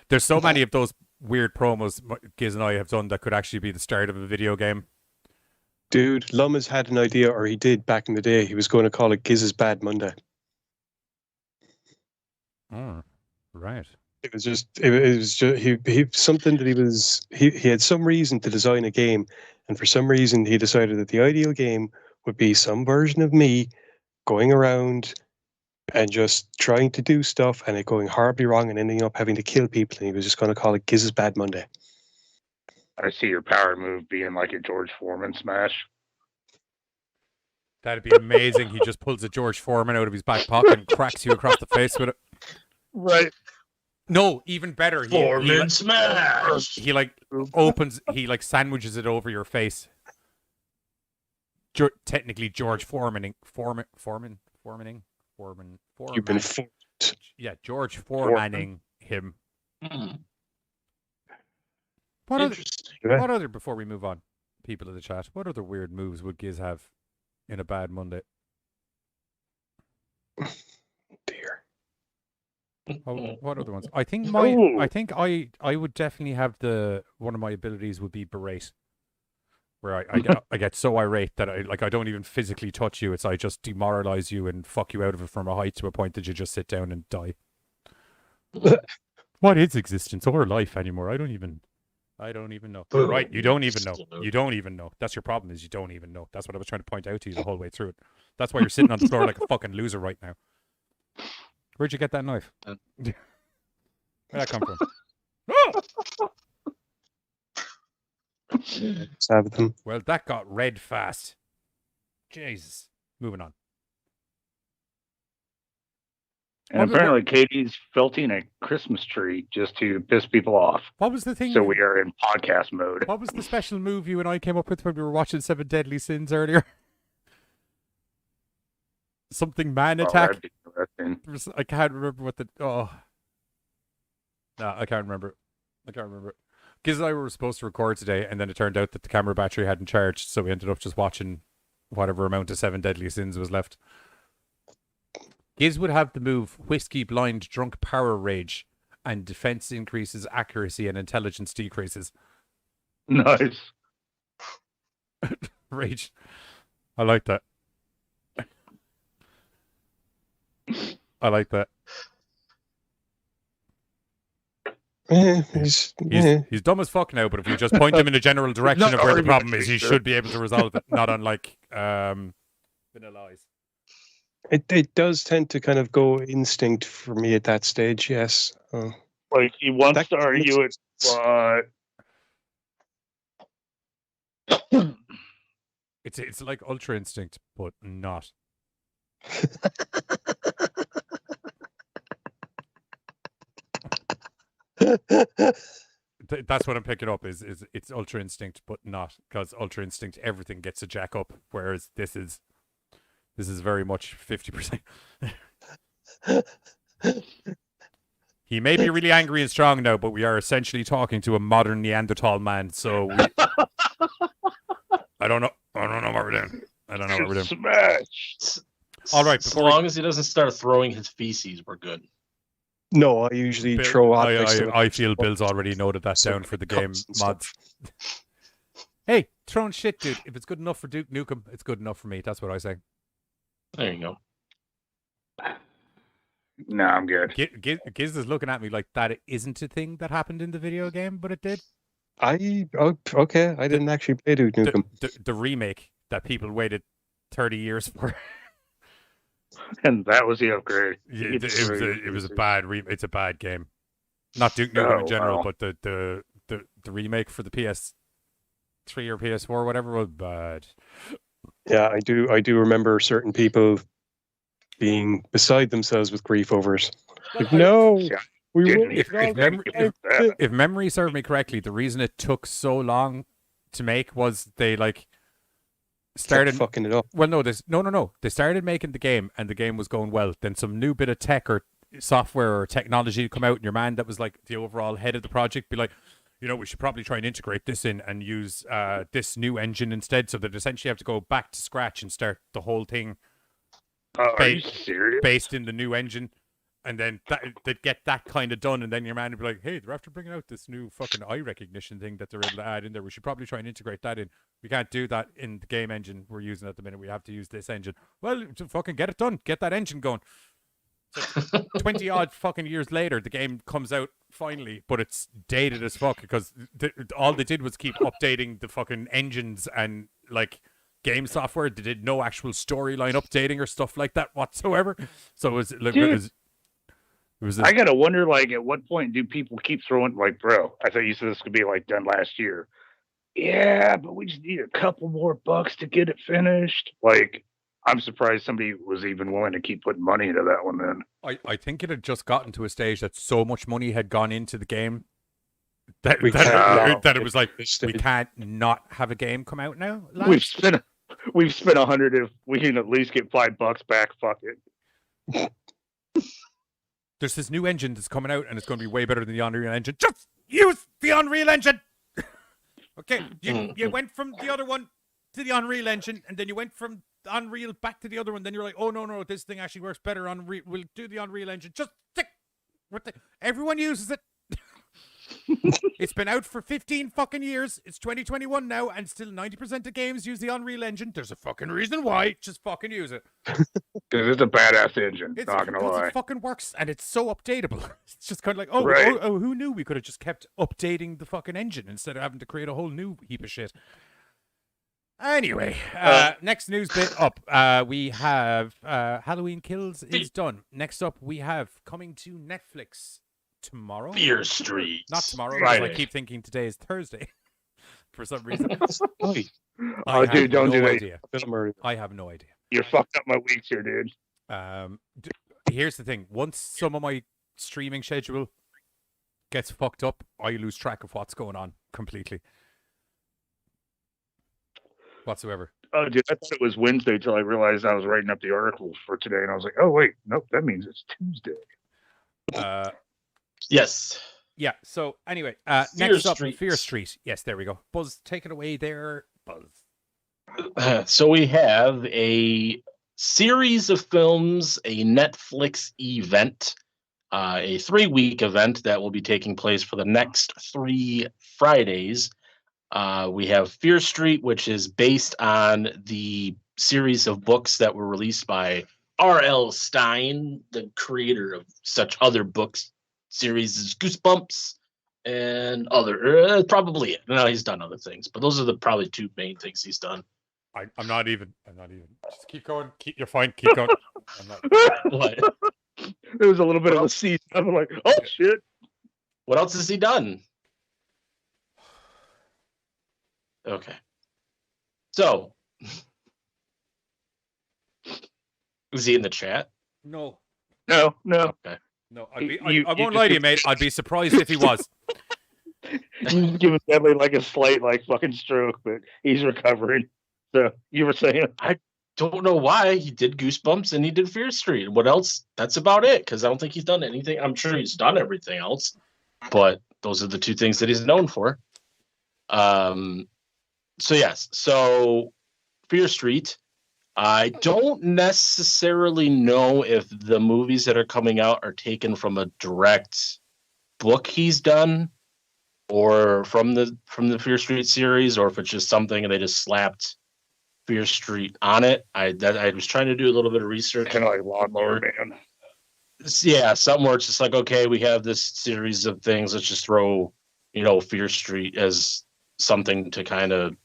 There's so many of those weird promos Giz and I have done that could actually be the start of a video game. Dude, Lum has had an idea, or he did back in the day. He was going to call it Giz's Bad Monday. Oh, right. It was just he something that he had some reason to design a game, and for some reason he decided that the ideal game would be some version of me going around and just trying to do stuff and it going horribly wrong and ending up having to kill people, and he was just going to call it Giz's Bad Monday. I see your power move being like a George Foreman smash. That'd be amazing. He just pulls a George Foreman out of his back pocket and cracks you across the face with it. Right. No, even better. Foreman smash. He sandwiches it over your face. Technically, George Foreman. You've been formed. Yeah, George Foremaning him. What other, before we move on, people in the chat, what other weird moves would Giz have in a bad Monday? Dear. What other ones? I think I would definitely have one of my abilities would be berate, where I get so irate that I don't even physically touch you. It's I just demoralize you and fuck you out of it from a height to a point that you just sit down and die. What is existence or life anymore? I don't even know. Right, you don't even know. You don't even know. That's your problem, is you don't even know. That's what I was trying to point out to you the whole way through it. That's why you're sitting on the floor like a fucking loser right now. Where'd you get that knife? Where'd that come from? Oh! Well, that got red fast. Jesus. Moving on. And apparently Katie's felting a Christmas tree just to piss people off. What was the thing? So we are in podcast mode. What was the special move you and I came up with when we were watching 7 Deadly Sins earlier? Something man attack? I can't remember what No, I can't remember. Giz and I were supposed to record today, and then it turned out that the camera battery hadn't charged, so we ended up just watching whatever amount of 7 Deadly Sins was left. Giz would have the move Whiskey Blind Drunk Power Rage, and defense increases, accuracy, and intelligence decreases. Nice. Rage. I like that. I like that. He's dumb as fuck now, but if we just point him in the general direction Not of where the arguing, problem is, he sure. should be able to resolve it. Not unlike Vanilla Ice. It does tend to kind of go instinct for me at that stage. Yes. Like he wants That to argue it, makes but It's like Ultra Instinct, but not. That's what I'm picking up. Is it's Ultra Instinct, but not, because Ultra Instinct everything gets a jack up, whereas this is very much 50%. He may be really angry and strong now, but we are essentially talking to a modern Neanderthal man. So I don't know what we're doing. I don't know what we're doing. smash. All right, As long as he doesn't start throwing his feces, we're good. No, I usually throw objects. I feel Bill's already noted that down for the game mods. Hey, throwing shit, dude. If it's good enough for Duke Nukem, it's good enough for me. That's what I say. There you go. No, I'm good. Giz is looking at me like that isn't a thing that happened in the video game, but it did. Okay. I didn't actually play Duke Nukem. The remake that people waited 30 years for. And that was the upgrade. Yeah, it was a bad it's a bad game. Not Duke Nukem in general, but the remake for the PS3 or PS4 or whatever was bad. Yeah, I do remember certain people being beside themselves with grief over it. Like, no, we won't. If memory served me correctly, the reason it took so long to make was they started fucking it up. Well, no. They started making the game, and the game was going well. Then some new bit of tech or software or technology come out, and your man that was like the overall head of the project be like, we should probably try and integrate this in and use this new engine instead. So that essentially have to go back to scratch and start the whole thing. Are you serious? Based in the new engine, and then they'd get that kind of done, and then your man would be like, "Hey, they're after bringing out this new fucking eye recognition thing that they're able to add in there. We should probably try and integrate that in. We can't do that in the game engine we're using at the minute. We have to use this engine. Well, to fucking get it done. Get that engine going." So 20 odd fucking years later, the game comes out finally, but it's dated as fuck because all they did was keep updating the fucking engines and game software. They did no actual storyline updating or stuff like that whatsoever. So it was I gotta wonder, at what point do people keep throwing, bro, I thought you said this could be done last year. Yeah, but we just need a couple more bucks to get it finished. I'm surprised somebody was even willing to keep putting money into that one then. I think it had just gotten to a stage that so much money had gone into the game that it was like, we can't not have a game come out now. We've spent 100. If we can at least get $5 back, fuck it. There's this new engine that's coming out, and it's going to be way better than the Unreal Engine. Just use the Unreal Engine. Okay, you went from the other one to the Unreal Engine, and then you went from Unreal back to the other one. Then you're like, oh no, this thing actually works better on we'll do the Unreal Engine. Just stick with it. Everyone uses it. It's been out for 15 fucking years. It's 2021 now, and still 90% of games use the Unreal Engine. There's a fucking reason why. Just fucking use it. Because it's a badass engine. Not gonna lie. It fucking works, and it's so updatable. It's just kind of like, right. oh, who knew we could have just kept updating the fucking engine instead of having to create a whole new heap of shit. Anyway, next news bit up. We have Halloween Kills is done. Next up, we have coming to Netflix tomorrow. Fear Street. Not tomorrow. Friday. I keep thinking today is Thursday for some reason. Oh, dude, don't do that. I have no idea. You're fucked up my weeks here, dude. Here's the thing. Once some of my streaming schedule gets fucked up, I lose track of what's going on completely. Whatsoever. Oh, dude, I thought it was Wednesday till I realized I was writing up the article for today, and I was like, oh, wait, nope, that means it's Tuesday. Yes. Yeah, so anyway, next up, Street. Fear Street. Yes, there we go. Buzz, take it away there, Buzz. So we have a series of films, a Netflix event, a 3-week event that will be taking place for the next 3 Fridays. We have Fear Street, which is based on the series of books that were released by R.L. Stein, the creator of such other books series as Goosebumps and other, probably it. No, he's done other things, but those are the probably two main things he's done. I'm not even. Just keep going. You're fine. Keep going. I'm not. What? There was a little bit of a seed. I'm like, oh shit. What else has he done? Okay. So, is he in the chat? No. No. Okay. No. I won't lie to you, mate. I'd be surprised if he was. He's giving Deadly like a slight like fucking stroke, but he's recovering. So you were saying? I don't know why he did Goosebumps and he did Fear Street. What else? That's about it, because I don't think he's done anything. I'm sure he's done everything else, but those are the two things that he's known for. So yes, so Fear Street. I don't necessarily know if the movies that are coming out are taken from a direct book he's done, or from the Fear Street series, or if it's just something and they just slapped Fear Street on it. I was trying to do a little bit of research. Kind of like Lawnmower Man. Yeah, something where it's just like, okay, we have this series of things. Let's just throw, Fear Street as something to kind of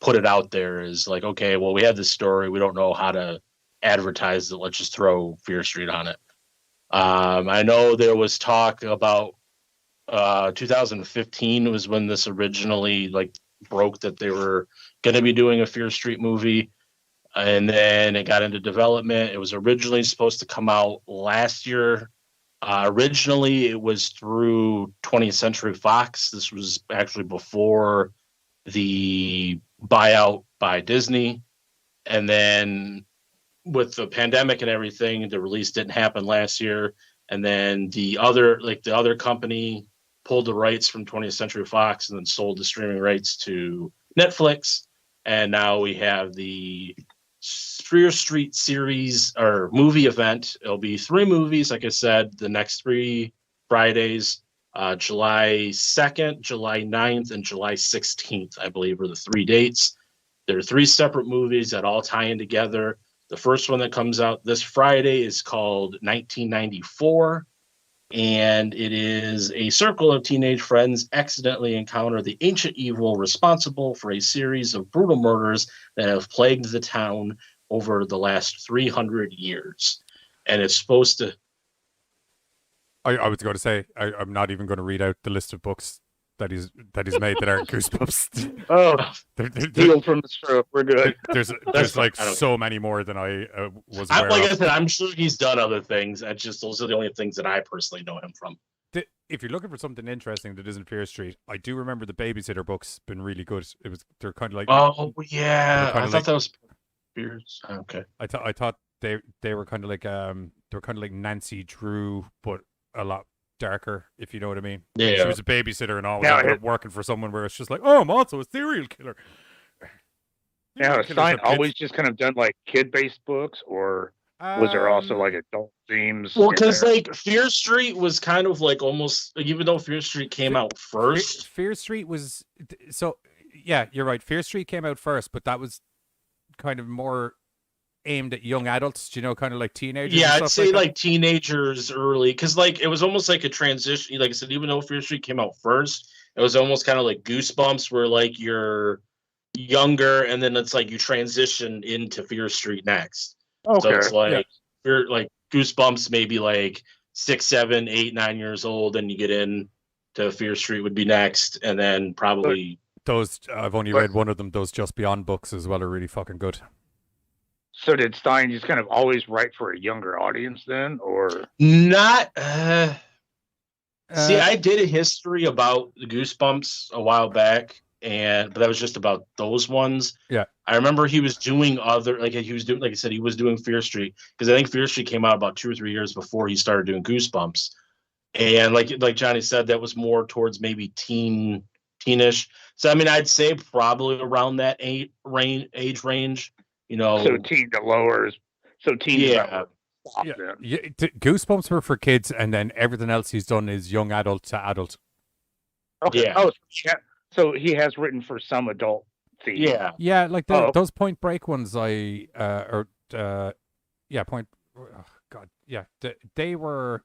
put it out there. Is like, okay, well, we have this story. We don't know how to advertise it. Let's just throw Fear Street on it. I know there was talk about 2015 was when this originally broke that they were going to be doing a Fear Street movie, and then it got into development. It was originally supposed to come out last year. Originally, it was through 20th Century Fox. This was actually before the buyout by Disney. And then with the pandemic and everything, the release didn't happen last year. And then the other company pulled the rights from 20th Century Fox and then sold the streaming rights to Netflix. And now we have the Fear Street series or movie event. It'll be 3 movies, like I said, the next 3 Fridays, July 2nd, July 9th, and July 16th, I believe, are the 3 dates. There are 3 separate movies that all tie in together. The first one that comes out this Friday is called 1994, and it is a circle of teenage friends accidentally encounter the ancient evil responsible for a series of brutal murders that have plagued the town over the last 300 years. And it's supposed to... I was going to say, I'm not even going to read out the list of books that he's made that aren't Goosebumps. Oh, healed from the stroke. We're good. There's so many more than I was aware like of. I said, I'm sure he's done other things. That's just those are the only things that I personally know him from. If you're looking for something interesting that isn't Fear Street, I do remember the Babysitter books been really good. They're kind of like I thought that was Fears. Okay, I thought they were kind of like Nancy Drew, but a lot darker, if you know what I mean. Yeah, she was a babysitter and all, working for someone where it's just like, oh, I'm also a serial killer. Now, has Stein always just kind of done like kid-based books, or was there also like adult themes? Well, because Fear Street was kind of like almost, even though Fear Street came out first. Fear Street was yeah, you're right. Fear Street came out first, but that was kind of more aimed at young adults, kind of like teenagers. Yeah, I'd say like teenagers early, because it was almost like a transition. Like I said, even though Fear Street came out first, it was almost kind of like Goosebumps, where you're younger, and then it's you transition into Fear Street next. Okay. So it's Goosebumps, maybe 6, 7, 8, 9 years old, and you get in to Fear Street would be next, and then probably those. I've only read one of them. Those Just Beyond books as well are really fucking good. So did Stein just kind of always write for a younger audience then, or not? See, I did a history about the Goosebumps a while back, but that was just about those ones. Yeah, I remember he was doing other, he was doing, like I said, he was doing Fear Street, because I think Fear Street came out about 2 or 3 years before he started doing Goosebumps, and like Johnny said, that was more towards maybe teenish. So I mean, I'd say probably around that age range. So teen to lowers. So teen. Yeah. Goosebumps were for kids, and then everything else he's done is young adult to adult. Okay. Yeah. Oh, yeah. So he has written for some adult themes. Yeah. Yeah, like those Point Break ones. yeah, point. Oh, God, yeah, they were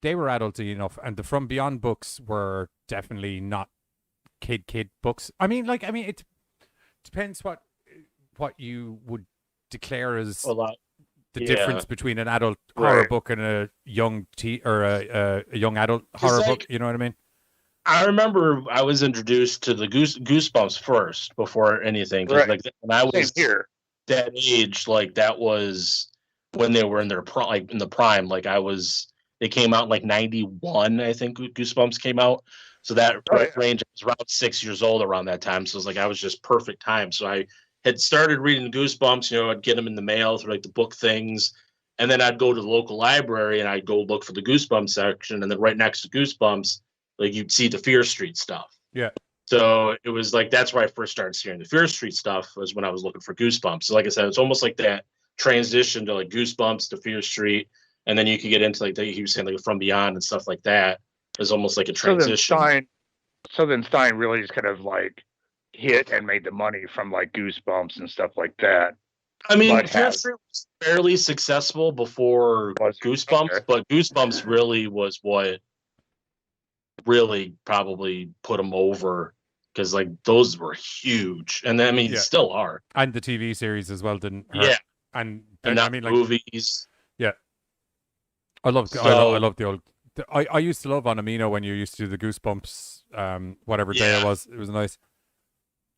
adulty enough, and the From Beyond books were definitely not kid books. It depends what you would declare as the difference between an adult horror book and a young a young adult horror book. You know what I mean? I remember I was introduced to the Goosebumps first before anything. Because like when I was that age, like that was when they were in their in the prime. Like they came out in like 91, I think Goosebumps came out. So that range, I was around 6 years old around that time. So it was like I was just perfect time. So I had started reading Goosebumps. I'd get them in the mail through like the book things, and then I'd go to the local library and I'd go look for the Goosebumps section, and then right next to Goosebumps, like you'd see the Fear Street stuff. Yeah. So it was like that's where I first started seeing the Fear Street stuff, was when I was looking for Goosebumps. So like I said, it's almost like that transition to like Goosebumps to Fear Street, and then you could get into like he was saying like From Beyond and stuff like that. It was almost like a transition. So then Stein really just kind of like hit and made the money from like Goosebumps and stuff like that. I mean, Fear Street was fairly successful before Goosebumps, but Goosebumps really was what really probably put them over, because like those were huge, and then, I mean, still are. And the TV series as well didn't hurt. Yeah, and I mean, like movies. Yeah, I love the old. I used to love on Amino when you used to do the Goosebumps, whatever day it was. It was nice.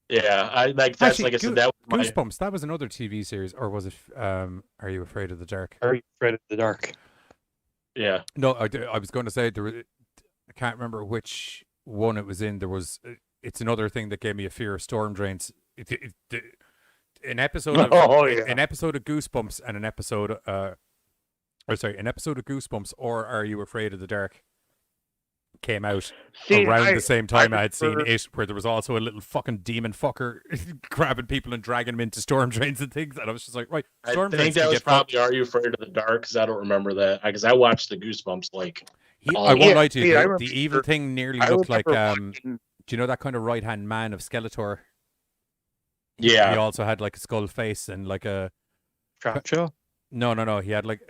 Yeah, I like that's actually, like I said, that was Goosebumps. That was another TV series, or was it? Are You Afraid of the Dark? Are You Afraid of the Dark? Yeah. No, I was going to say I can't remember which one it was in. There was. It's another thing that gave me a fear of storm drains. An episode of an episode of Goosebumps and an episode an episode of Goosebumps or Are You Afraid of the Dark came out around the same time I had seen it, where there was also a little fucking demon fucker grabbing people and dragging them into storm drains and things, and I was just like, right, storm drains. I think that was probably Are You Afraid of the Dark, because I don't remember that, because I watched the Goosebumps like. I won't lie to you. The evil thing nearly looked like do you know that kind of right hand man of Skeletor? Yeah. He also had like a skull face and like a trap jaw. No. He had like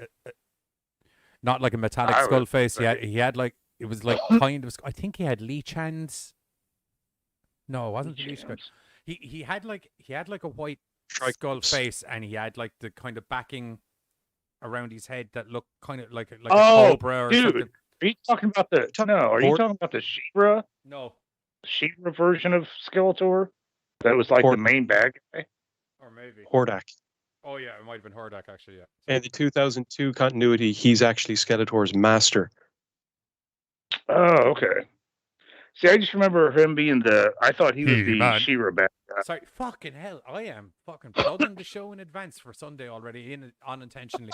not like a metallic skull face. He had like, it was like kind of. I think he had leech hands. No, it wasn't leech hands. He had like a white skull face, and he had like the kind of backing around his head that looked kind of like a cobra or something. Are you talking about the Are you talking about the She-Ra? No. She-Ra version of Skeletor? That was like the main bad guy? Or maybe. Hordak. Oh yeah, it might have been Hordak actually, yeah. In the 2002 continuity, he's actually Skeletor's master. Oh, okay. See, I just remember him being I thought he was the She-Ra bad guy. Sorry, fucking hell, I am fucking plugging the show in advance for Sunday already, unintentionally.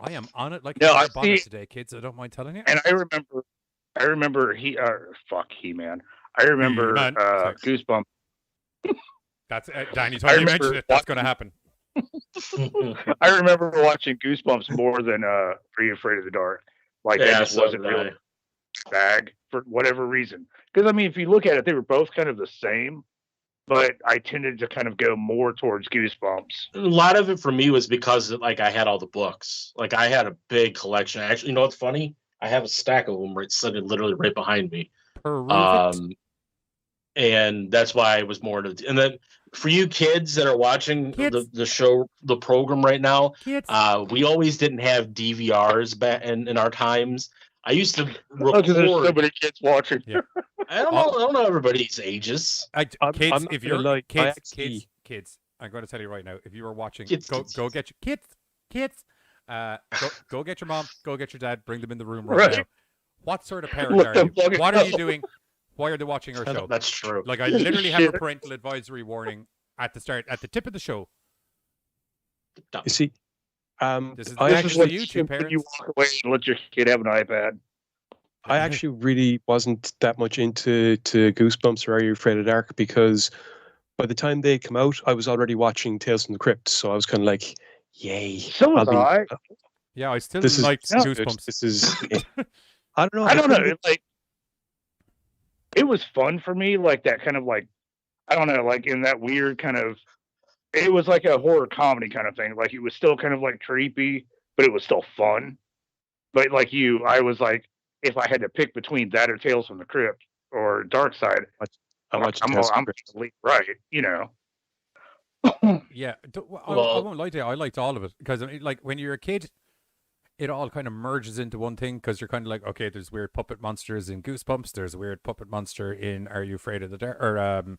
I am on it like a bonus today, kids. I don't mind telling you. And I remember He-Man. I remember Goosebumps. That's Danny. Time you mentioned it, that's going to happen. I remember watching Goosebumps more than Are You Afraid of the Dark? Like that just wasn't really bag for whatever reason. Because I mean, if you look at it, they were both kind of the same. But I tended to kind of go more towards Goosebumps. A lot of it for me was because like I had all the books. Like I had a big collection. Actually, you know what's funny? I have a stack of them sitting literally right behind me. And that's why I was more into. And then for you kids that are watching the show, the program right now, we always didn't have DVRs back in our times. I used to record. Because there's so many kids watching. Yeah. I don't know everybody's ages. Kids, if you're like kids, I'm going to tell you right now. If you were watching, go get your kids. Go get your mom. Go get your dad. Bring them in the room right now. What sort of parent are you? What are you doing? Why are they watching our show? That's true. Like I literally have a parental advisory warning at the start, at the tip of the show. You see, this is YouTube parents. You walk away and let your kid have an iPad. I actually really wasn't that much into Goosebumps or Are You Afraid of the Dark, because by the time they come out, I was already watching Tales from the Crypt, so I was kind of like, "Yay!" So was I. Yeah, I still like Goosebumps. This is. I don't know. I don't know. Like, it was fun for me, like that kind of like, I don't know, like in that weird kind of it was like a horror comedy kind of thing. Like it was still kind of like creepy, but it was still fun. But like you, I was like, if I had to pick between that or Tales from the Crypt or Dark Side, I'm right. You know. Yeah, I won't lie to you. I liked all of it because like when you're a kid, it all kind of merges into one thing because you're kind of like, okay, there's weird puppet monsters in Goosebumps. There's a weird puppet monster in Are You Afraid of the Dark or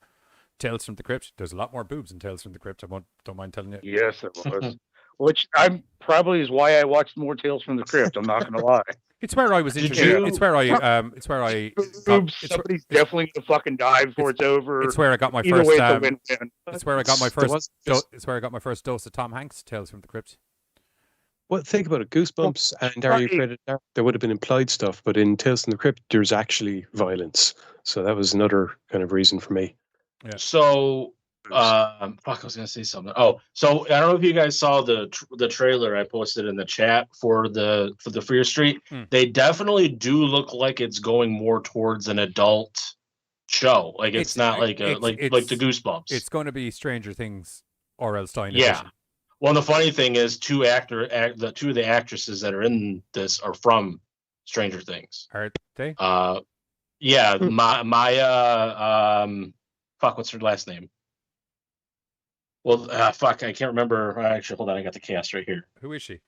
Tales from the Crypt. There's a lot more boobs in Tales from the Crypt. Don't mind telling you. Yes, it was. Which I'm probably is why I watched more Tales from the Crypt. I'm not gonna lie. It's where I was introduced. It's where I. Somebody's definitely gonna fucking die before it's over. It's where I got my Either first. way, it's a win-win. It's where I got my first. It's where I got my first dose of Tom Hanks' Tales from the Crypt. Well, think about it. Goosebumps and Are You Afraid of the Dark? There would have been implied stuff, but in Tales from the Crypt, there's actually violence. So that was another kind of reason for me. Yeah. So, I was gonna say something. Oh, so I don't know if you guys saw the trailer I posted in the chat for the Fear Street. They definitely do look like it's going more towards an adult show. Like it's not like the Goosebumps. It's going to be Stranger Things or else Dying. Yeah. Edition. Well, the funny thing is, two of the actresses that are in this are from Stranger Things. Are they? Yeah, Maya. What's her last name? Well, I can't remember. Actually, hold on, I got the cast right here. Who is she?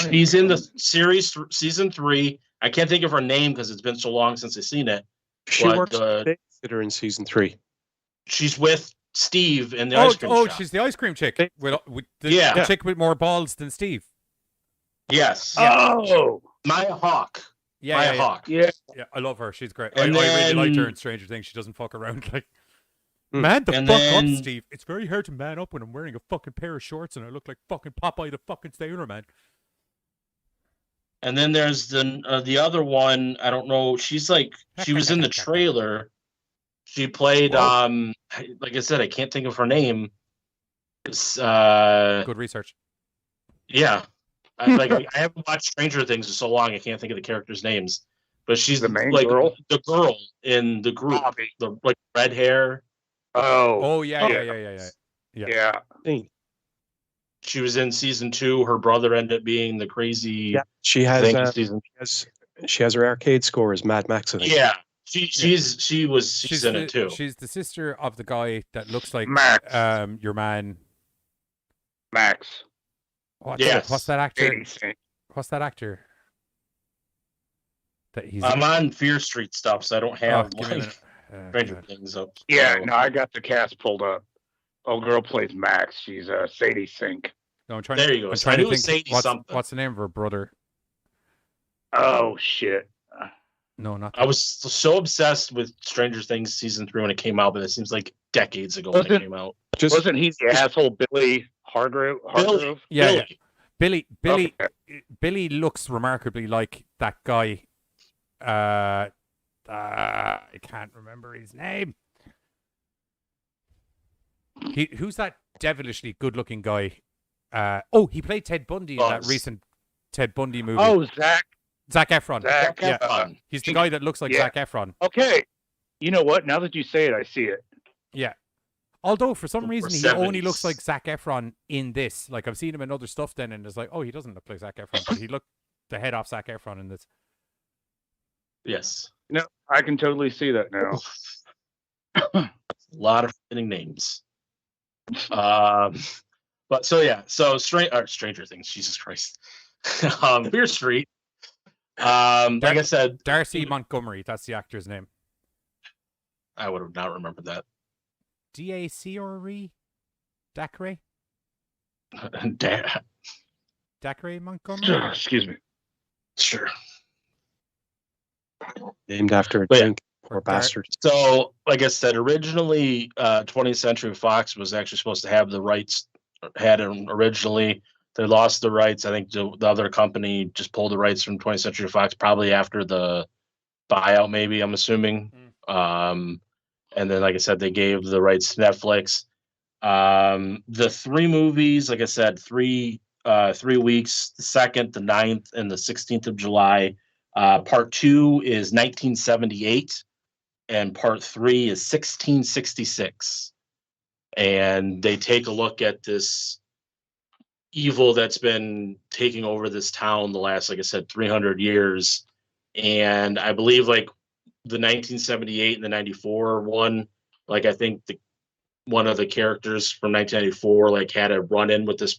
She's in the series season 3. I can't think of her name because it's been so long since I've seen it. She works with the babysitter in season 3. She's with Steve in the ice cream shop. She's the ice cream chick. The Yeah. chick with more balls than Steve. Yes. Oh, Maya Hawke. Yeah, Maya Hawke. Yeah, I love her. She's great. And I really then- liked her in Stranger Things. She doesn't fuck around. Like, man the And fuck then- up, Steve. It's very hard to man up when I'm wearing a fucking pair of shorts and I look like fucking Popeye the fucking Sailor Man. And then there's the other one. I don't know. She's like she was in the trailer. She played like I said, I can't think of her name. It's Good research. yeah. I haven't watched Stranger Things in so long I can't think of the characters' names. But she's The main like girl? the girl in the group. The like red hair. Oh yeah. Hey, She was in season 2. Her brother ended up being the crazy yeah, she has, thing in season. she has her arcade score as Mad Max, I think. Yeah. She's in it too. She's the sister of the guy that looks like Max. Your man. Max. What's that actor? 80 What's that actor? That he's. I'm on Fear Street stuff, so I don't have give me a like minute. Stranger Things up. Yeah, so- no, I got the cast pulled up. Old girl plays Max. She's Sadie Sink. No, I'm trying. There you go. I'm So trying I to knew it was think. Sadie something. What's the name of her brother? Oh shit. No, not. I was so obsessed with Stranger Things season 3 when it came out, but it seems like decades ago when it came out. Wasn't he the asshole Billy Hargrove? Yeah. Billy. Okay. Billy looks remarkably like that guy. I can't remember his name. Who's that devilishly good-looking guy? He played Ted Bundy in that recent Ted Bundy movie. Oh, Zac Efron. Zac Yeah. Efron. He's the guy that looks like Zac Efron. Okay. You know what? Now that you say it, I see it. Yeah. Although for some reason he only 70s. looks like Zac Efron in this. Like I've seen him in other stuff then, and it's like, oh, he doesn't look like Zac Efron, but he looked the head off Zac Efron in this. Yes. No, I can totally see that now. A lot of fitting names. But so yeah, so Stranger Things, Jesus Christ. Fear Street. Like I said, Darcy Montgomery, that's the actor's name. I would have not remembered that. D-A-C-R-E? Dacre? Dacre Montgomery? Excuse me. Sure. Named after a But yeah. drink or bastard. So, like I said, originally 20th Century Fox was actually supposed to have the rights, had it originally. They lost the rights. I think the other company just pulled the rights from 20th Century Fox probably after the buyout, maybe, I'm assuming. And then, like I said, they gave the rights to Netflix. The 3 movies, like I said, 3 weeks, the 2nd, the 9th, and the 16th of July. Part 2 is 1978, and part 3 is 1666. and they take a look at this evil that's been taking over this town the last, like I said, 300 years. And I believe like the 1978 and the 94 one, like I think one of the characters from 1994 like had a run-in with this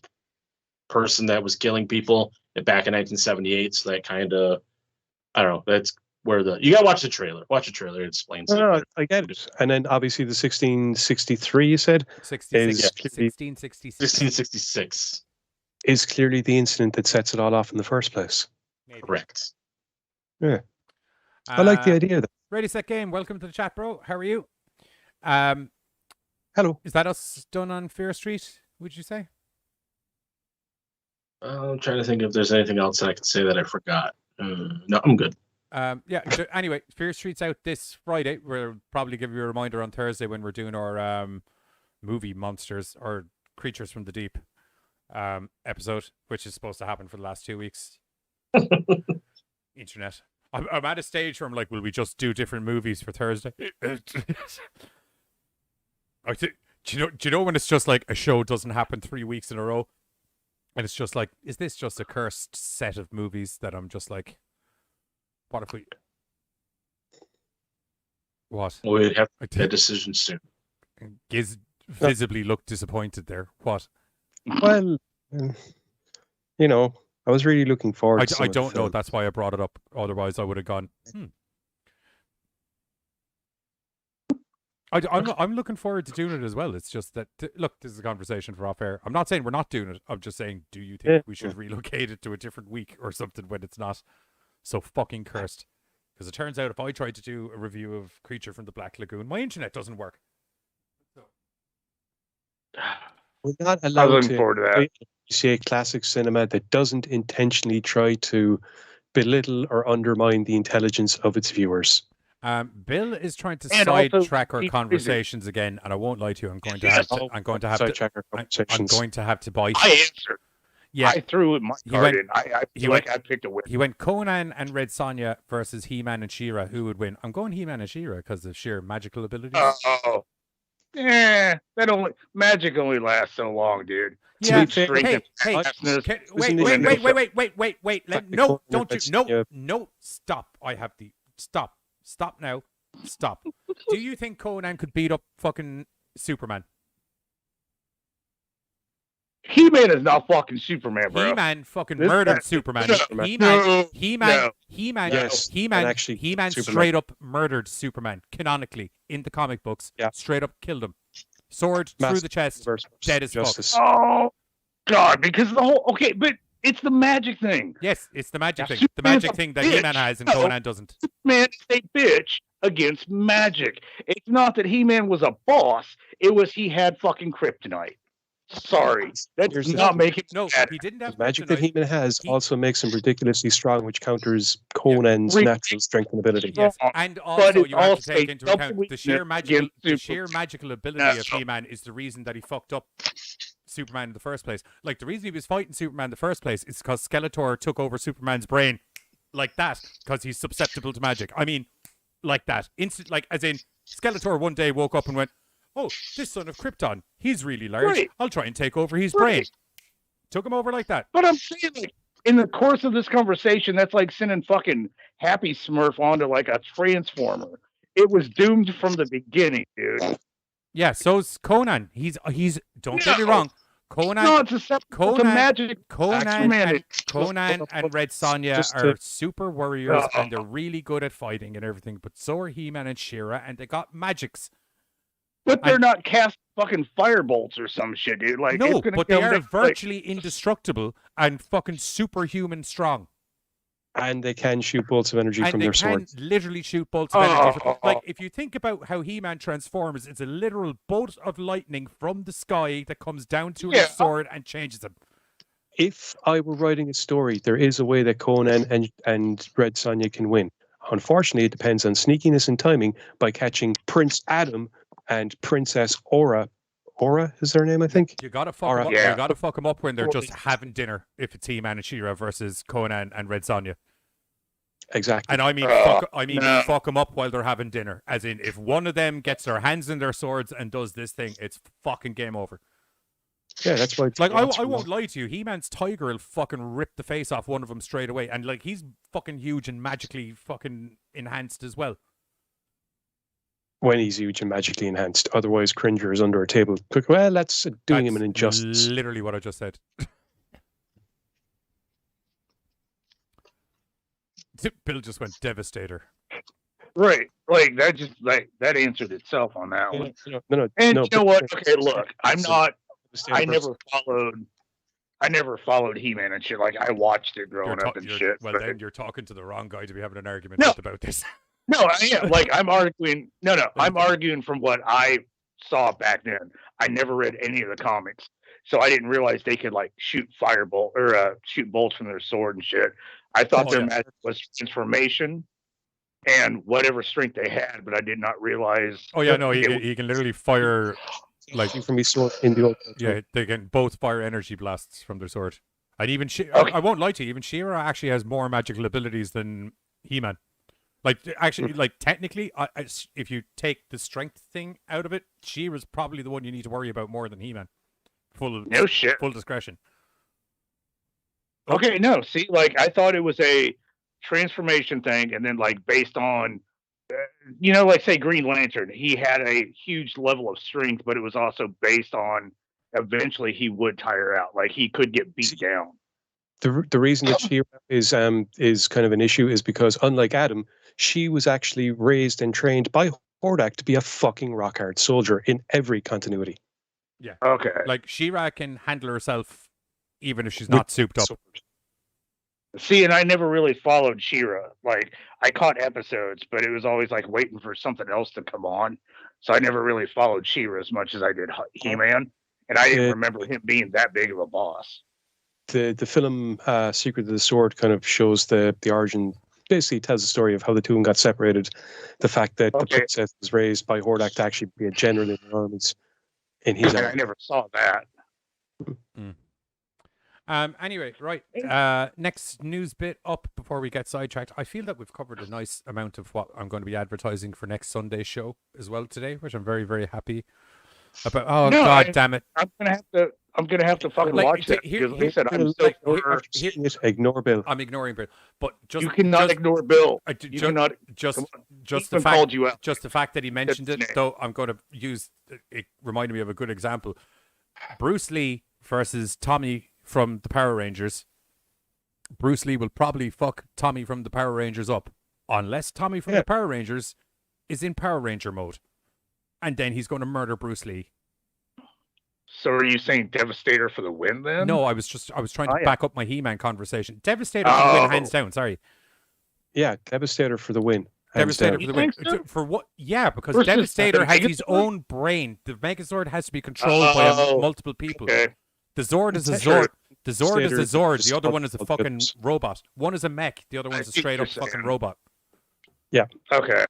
person that was killing people back in 1978. So that kind of, I don't know, that's where you gotta watch the trailer. Watch the trailer. It explains it. No, I get it. And then obviously the 1663 you said 1666. Is clearly the incident that sets it all off in the first place. Maybe. Correct. Yeah. I like the idea of that. Ready, set, game. Welcome to the chat, bro. How are you? Hello. Is that us done on Fear Street, would you say? I'm trying to think if there's anything else I can say that I forgot. No, I'm good. Yeah. Anyway, Fear Street's out this Friday. We'll probably give you a reminder on Thursday when we're doing our movie monsters or creatures from the deep episode, which is supposed to happen for the last 2 weeks. Internet. I'm at a stage where I'm like, will we just do different movies for Thursday? Do you know when it's just like a show doesn't happen 3 weeks in a row, and it's just like, is this just a cursed set of movies that I'm just like, what if we? What? Well, we'd have a decision soon. Giz visibly looked disappointed there. What? Well, you know, I was really looking forward to I don't know. That's why I brought it up. Otherwise, I would have gone, I'm looking forward to doing it as well. It's just that, look, this is a conversation for off air. I'm not saying we're not doing it. I'm just saying, do you think we should relocate it to a different week or something when it's not so fucking cursed? Because it turns out if I tried to do a review of Creature from the Black Lagoon, my internet doesn't work. We're not allowed looking forward to that. See classic cinema that doesn't intentionally try to belittle or undermine the intelligence of its viewers. Bill is trying to And also, sidetrack our conversations again, and I won't lie to you. I'm going to have to bite. I answered. Yeah, I threw my card in. I picked a win. He went Conan and Red Sonja versus He-Man and She-Ra. Who would win? I'm going He-Man and She-Ra because of sheer magical abilities. Magic only lasts so long, dude. Yeah. Hey, wait. No, don't you? No, stop. Stop now. Stop. Do you think Conan could beat up fucking Superman? He-Man is not fucking Superman, bro. He-Man fucking murdered Superman. He-Man straight up murdered Superman, canonically, in the comic books. Yeah. Straight up killed him. Sword through the chest, dead as fuck. Oh, God, because the whole... Okay, but it's the magic thing. Yes, it's the magic thing. The magic thing that He-Man has and Conan doesn't. Superman is a bitch against magic. It's not that He-Man was a boss. It was he had fucking kryptonite. Sorry, that does not make it. No, he didn't have the magic that He-Man has also makes him ridiculously strong, which counters Conan's natural strength and ability. Yes, and also you have to take into account the sheer magical ability of He-Man is the reason that he fucked up Superman in the first place. Like, the reason he was fighting Superman in the first place is because Skeletor took over Superman's brain like that because he's susceptible to magic. I mean, like that. As in, Skeletor one day woke up and went, oh, this son of Krypton, he's really large. Right. I'll try and take over his brain. Took him over like that. But I'm saying, like, in the course of this conversation, that's like sending fucking Happy Smurf onto like a transformer. It was doomed from the beginning, dude. Yeah, so's Conan. He's. Don't get me wrong. Conan. No, it's susceptible to magic. Conan and Red Sonja are super warriors, and they're really good at fighting and everything. But so are He-Man and She-Ra, and they got magics. But they're not cast fucking firebolts or some shit, dude. Like, no, it's gonna but they are virtually indestructible and fucking superhuman strong. And they can shoot bolts of energy from their swords. And they can literally shoot bolts of energy. Like, if you think about how He-Man transforms, it's a literal bolt of lightning from the sky that comes down to his sword and changes him. If I were writing a story, there is a way that Conan and Red Sonja can win. Unfortunately, it depends on sneakiness and timing by catching Prince Adam and Princess Aura. Aura is their name, I think. You gotta fuck them up. You gotta fuck them up when they're just having dinner. If it's He-Man and She-Ra versus Conan and Red Sonja. Exactly. And I mean, fuck them up while they're having dinner. As in, if one of them gets their hands in their swords and does this thing, it's fucking game over. Yeah, that's why. Like, I won't lie to you. He-Man's tiger will fucking rip the face off one of them straight away. And, like, he's fucking huge and magically fucking enhanced as well. When he's huge and magically enhanced. Otherwise, Cringer is under a table. Well, that's doing him an injustice. Literally what I just said. Bill just went Devastator. Right, like that answered itself on that one. No, and you know what? Okay, look, I never followed He-Man and shit. Like I watched it growing up and shit. Well, then you're talking to the wrong guy to be having an argument about this. No, I am. Like I'm arguing. No, I'm arguing from what I saw back then. I never read any of the comics, so I didn't realize they could like shoot firebolt or shoot bolts from their sword and shit. I thought their magic was transformation and whatever strength they had, but I did not realize. Oh yeah, no, he can literally fire like from his sword in the old. Yeah, they can both fire energy blasts from their sword. And even I won't lie to you, even She-Ra actually has more magical abilities than He-Man. Like actually, like technically, if you take the strength thing out of it, She-Ra's probably the one you need to worry about more than He-Man. Full discretion. Okay, no, see, like I thought it was a transformation thing, and then like based on, like say Green Lantern, he had a huge level of strength, but it was also based on eventually he would tire out, like he could get beat down. The reason that she is kind of an issue is because unlike Adam, she was actually raised and trained by Hordak to be a fucking rock hard soldier in every continuity. Yeah. Okay. Like She-Ra can handle herself even if she's not souped up. See, and I never really followed She-Ra. Like, I caught episodes, but it was always like waiting for something else to come on. So I never really followed She-Ra as much as I did He-Man. And I didn't remember him being that big of a boss. The film Secret of the Sword kind of shows the origin, basically tells the story of how the two of them got separated. The fact that the princess was raised by Hordak to actually be a general in the armies. In his I never saw that. Anyway, right. Next news bit up before we get sidetracked. I feel that we've covered a nice amount of what I'm going to be advertising for next Sunday's show as well today, which I'm very, very happy about. Oh God damn it! I'm gonna have to fucking watch that because like I said, I'm so ignore Bill. I'm ignoring Bill, but you cannot ignore Bill. You cannot just the fact just the fact that he mentioned it. Though I'm going to use it. Reminded me of a good example: Bruce Lee versus Tommy from the Power Rangers. Bruce Lee will probably fuck Tommy from the Power Rangers up unless Tommy from the Power Rangers is in Power Ranger mode, and then he's going to murder Bruce Lee. So are you saying Devastator for the win then? No, I was trying to back up my He-Man conversation. Devastator for the win, hands down. Sorry. Yeah, Devastator for the win. Devastator for the win. So? For what? Yeah, because Devastator has his own brain. The Megazord has to be controlled by multiple people. Okay. The Zord is a Zord. The Zord is a Zord. The other one is a fucking robot. One is a mech. The other one is a straight up fucking robot. Yeah. Okay.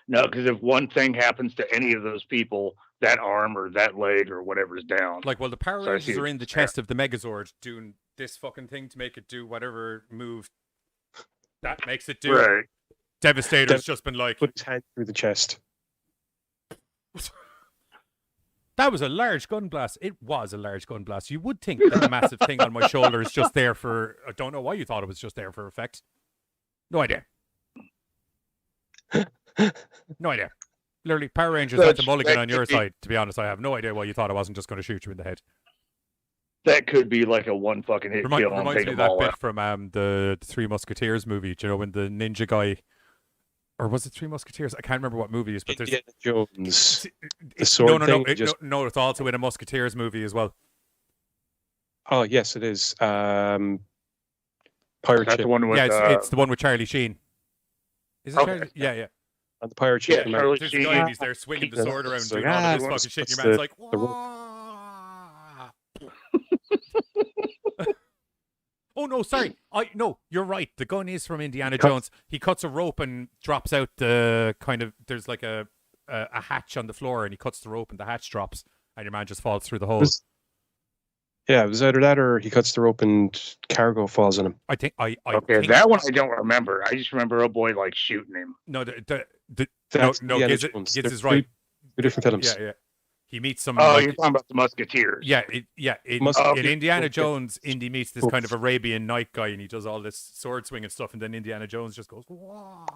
No, because if one thing happens to any of those people, that arm or that leg or whatever's down. Like, well, the Power Rangers are in the chest of the Megazord doing this fucking thing to make it do whatever move that makes it do. Right. Devastator's just been like... Put his hand through the chest. That was a large gun blast. It was a large gun blast. You would think that the massive thing on my shoulder is just there for... I don't know why you thought it was just there for effect. No idea. No idea. Literally, Power Rangers had the mulligan on your side. To be honest, I have no idea why you thought I wasn't just going to shoot you in the head. That could be like a one fucking hit kill. Reminds me of that bit from the Three Musketeers movie. Do you know when the ninja guy... Or was it Three Musketeers? I can't remember what movie it is, but there's... Indiana Jones. The sword thing. No, it's also in a Musketeers movie as well. Oh, yes, it is. Pirate Ship. The one with, it's the one with Charlie Sheen. Is it Charlie? Yeah. On the Pirate Ship. Yeah, there's a guy and he's there swinging the sword around doing all of this fucking shit. Your man's like, oh no, sorry. No, you're right. The gun is from Indiana Jones. He cuts a rope and drops out the kind of... There's like a hatch on the floor and he cuts the rope and the hatch drops and your man just falls through the hole. Yeah, it was either that or he cuts the rope and cargo falls on him. I think I Okay, think, that one I don't remember. I just remember a boy like shooting him. no, That's no, Indiana Giz Jones. Giz They're is right. Two different films. Yeah. He meets some. Oh, like- you're talking about the Musketeers. Yeah, Musketeers. in Indiana Okay. Jones, Indy meets this kind of Arabian night guy, and he does all this sword swing and stuff, and then Indiana Jones just goes, "Wah."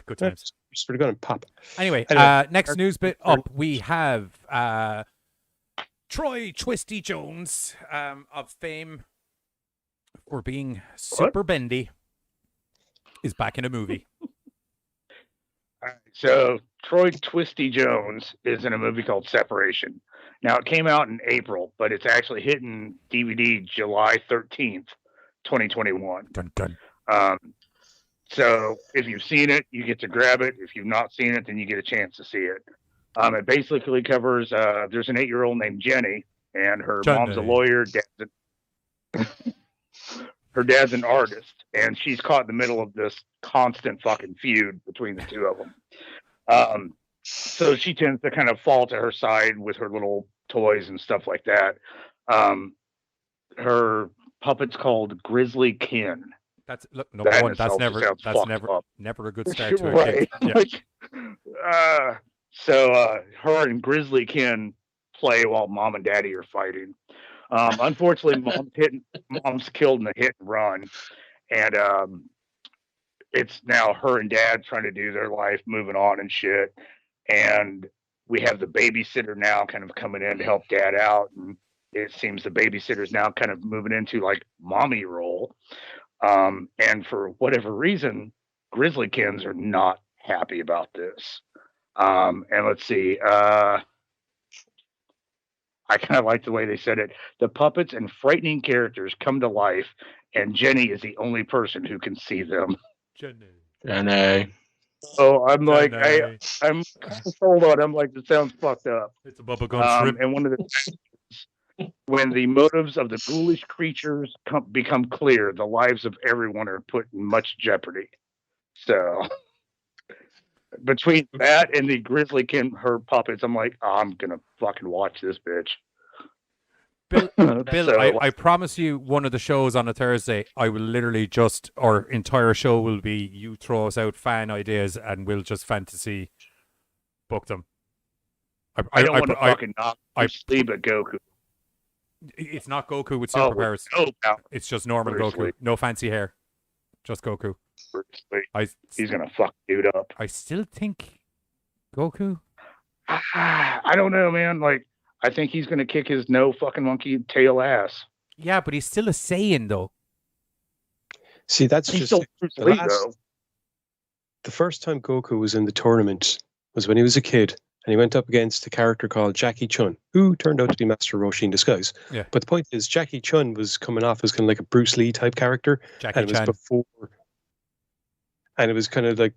Good times. It's pretty good and pop. Anyway, next news bit up, we have Troy Twisty Jones of fame for being super bendy is back in a movie. All right, so Troy Twisty Jones is in a movie called Separation. Now it came out in April, but it's actually hitting DVD July 13th, 2021. Dun dun. So if you've seen it, you get to grab it. If you've not seen it, then you get a chance to see it. It basically covers there's an 8-year-old named Jenny, and her mom's a lawyer, her dad's an artist, and she's caught in the middle of this constant fucking feud between the two of them. So she tends to kind of fall to her side with her little toys and stuff like that. Her puppet's called Grizzly Kin. That's number one. That's never a good start to a right. kid. Yeah. So her and Grizzly Kin play while mom and daddy are fighting. Unfortunately, mom's killed in a hit and run, and it's now her and dad trying to do their life, moving on and shit. And we have the babysitter now kind of coming in to help dad out, and it seems the babysitter's now kind of moving into like mommy role. And for whatever reason, Grizzly Kins are not happy about this. And let's see. I kind of like the way they said it. The puppets and frightening characters come to life, and Jenny is the only person who can see them. Jenny. So I'm like, I'm kind of sold on. I'm like, it sounds fucked up. It's a bubblegum shrimp. And one of the when the motives of the ghoulish creatures become clear, the lives of everyone are put in much jeopardy. So between that and the Grizzly Kin, her puppets, I'm like, I'm gonna fucking watch this bitch. Bill, So- I promise you, one of the shows on a Thursday, I will literally our entire show will be you throw us out fan ideas, and we'll just fantasy book them. I don't want to fucking knock sleep at Goku. It's not Goku with superpowers. No, it's just normal Bruce Goku. Lee. No fancy hair. Just Goku. He's gonna fuck dude up. I still think Goku. I don't know, man. Like, I think he's gonna kick his no fucking monkey tail ass. Yeah, but he's still a Saiyan, though. See, that's He's just still Bruce the Lee, last- though. The first time Goku was in the tournament was when he was a kid, and he went up against a character called Jackie Chun, who turned out to be Master Roshi in disguise. Yeah. But the point is, Jackie Chun was coming off as kind of like a Bruce Lee type character, Jackie and it was Chan. before. And it was kind of like,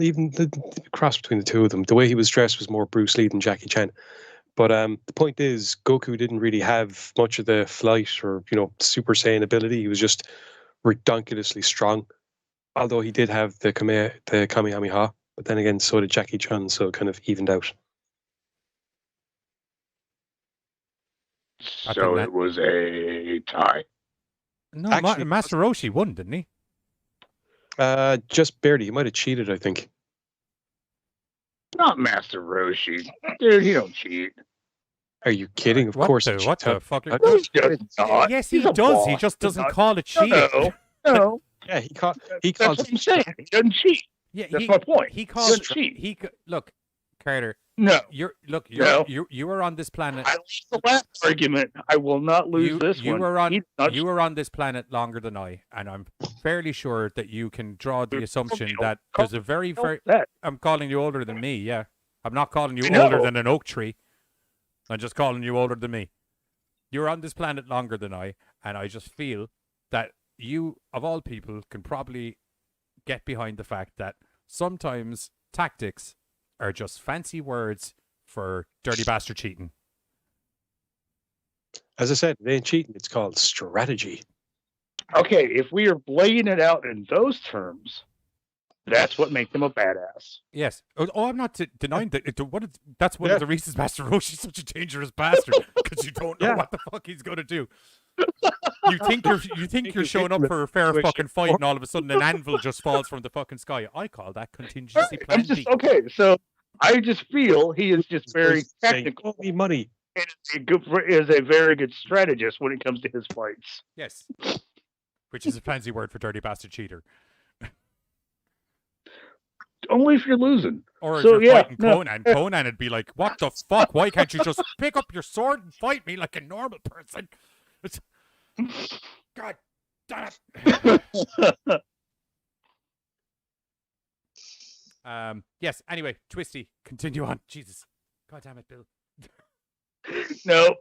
even the cross between the two of them, the way he was dressed was more Bruce Lee than Jackie Chan. But the point is, Goku didn't really have much of the flight or, Super Saiyan ability. He was just ridiculously strong. Although he did have the Kamehameha, but then again, so did Jackie Chun, so it kind of evened out. So it was a tie. No, Actually, Master Roshi won, didn't he? Just barely. He might have cheated, I think. Not Master Roshi. Dude, he don't cheat. Are you kidding? Of course. he What cheated. the fuck? No, he does not. Yes, he He's a does. He boss. just doesn't Not- call it cheating. No. Yeah, he calls. That's what I'm saying. He doesn't cheat. Yeah, That's my point. He He calls doesn't cheat. Look, Carter. No. You are on this planet. I lost the last argument. I will not lose this you one. Were on He's not- you were on this planet longer than I, and I'm fairly sure that you can draw the assumption that there's a very. I'm calling you older than me. Yeah, I'm not calling you older than an oak tree. I'm just calling you older than me. You're on this planet longer than I, and I just feel that you, of all people, can probably get behind the fact that sometimes tactics are just fancy words for dirty bastard cheating. As I said, it ain't cheating. It's called strategy. Okay, if we are laying it out in those terms, That's what makes him a badass. Yes. Oh, I'm not denying that. That's one of the reasons Master Roshi's such a dangerous bastard, because you don't know what the fuck he's gonna do. You think you're showing up for a fair fucking fight, and all of a sudden an anvil just falls from the fucking sky. I call that contingency plan B. Okay, so I just feel he is just very technical. Me money. And is a very good strategist when it comes to his fights. Yes. Which is a fancy word for dirty bastard cheater. Only if you're losing. Or if you're fighting Conan, Conan would be like, "What the fuck? Why can't you just pick up your sword and fight me like a normal person?" God damn it. Yes. Anyway, Twisty, continue on. Jesus, God damn it, Bill. No.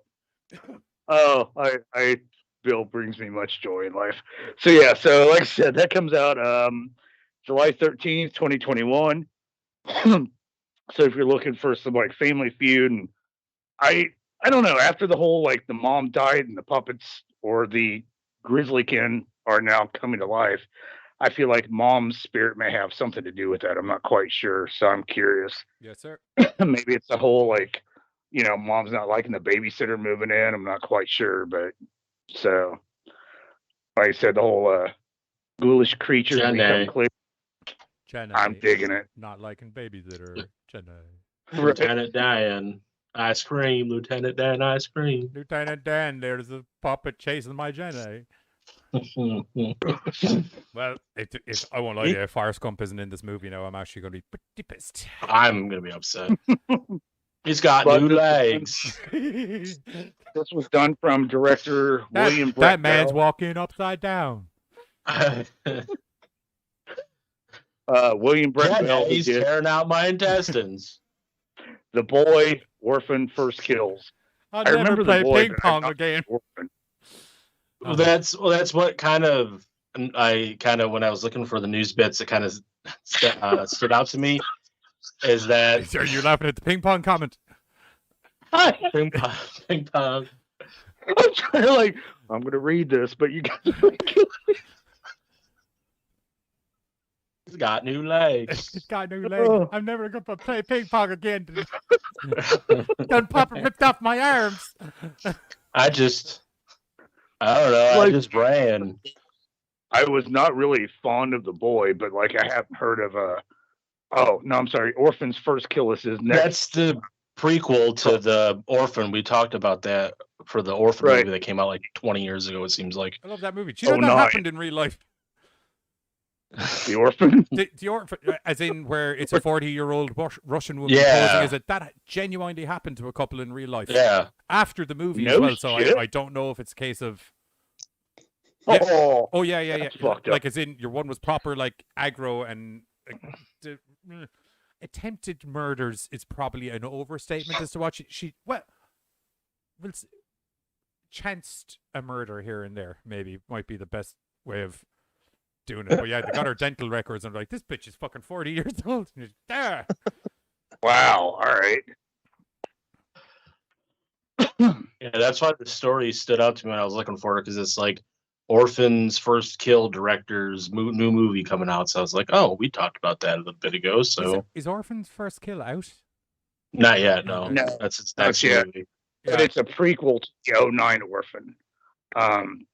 Oh, Bill brings me much joy in life. So yeah, so like I said, that comes out July 13th, 2021. So if you're looking for some like Family Feud, and I don't know, after the whole like the mom died and the puppets or the Grizzlykin are now coming to life, I feel like mom's spirit may have something to do with that. I'm not quite sure, so I'm curious. Yes, sir. Maybe it's the whole like, you know, mom's not liking the babysitter moving in. I'm not quite sure, but so like I said, the whole ghoulish creatures become clear. Jenny, I'm digging it. Not liking babysitter. Jenny. Lieutenant Dan, ice cream. Lieutenant Dan, ice cream. Lieutenant Dan, there's a puppet chasing my Jenny. Well, if I won't lie to you, if Fire Scump isn't in this movie now, I'm actually going to be pretty pissed. I'm going to be upset. He's got new legs. This was done from director William Brett. That man's walking upside down. William Brett Bell. He's tearing out my intestines. The Boy, Orphan, First Kills. I remember the Boy, ping pong again. Well, that's what kind of when I was looking for the news bits, it kind of stood out to me. Is that? Are you laughing at the ping pong comment? Ping pong. I'm trying to like. I'm going to read this, but you guys. He's got new legs. He's got new legs. I'm never going to play ping pong again. Done Papa ripped off my arms. I don't know. Like, I just ran. I was not really fond of The Boy, but like I haven't heard of oh no, I'm sorry. Orphan's First Kill is his next. That's the prequel to the Orphan. We talked about that for the Orphan movie that came out like 20 years ago. It seems like. I love that movie. Do you know that happened in real life? The Orphan? The Orphan, as in where it's a 40-year-old Russian woman posing as it. That genuinely happened to a couple in real life. Yeah. After the movie as well, so I don't know if it's a case of... Yeah. Oh, yeah. Like, as in, your one was proper, like, aggro and... attempted murders is probably an overstatement as to what she chanced a murder here and there, maybe, might be the best way of doing it. But yeah, they got her dental records and like, this bitch is fucking 40 years old. There. Wow. All right. Yeah, that's why the story stood out to me when I was looking for it, because it's like Orphan's First Kill director's new movie coming out. So I was like, oh, we talked about that a little bit ago. So is Orphan's First Kill out? Not yet. No. That's its next movie. But it's a prequel to the 2009 Orphan.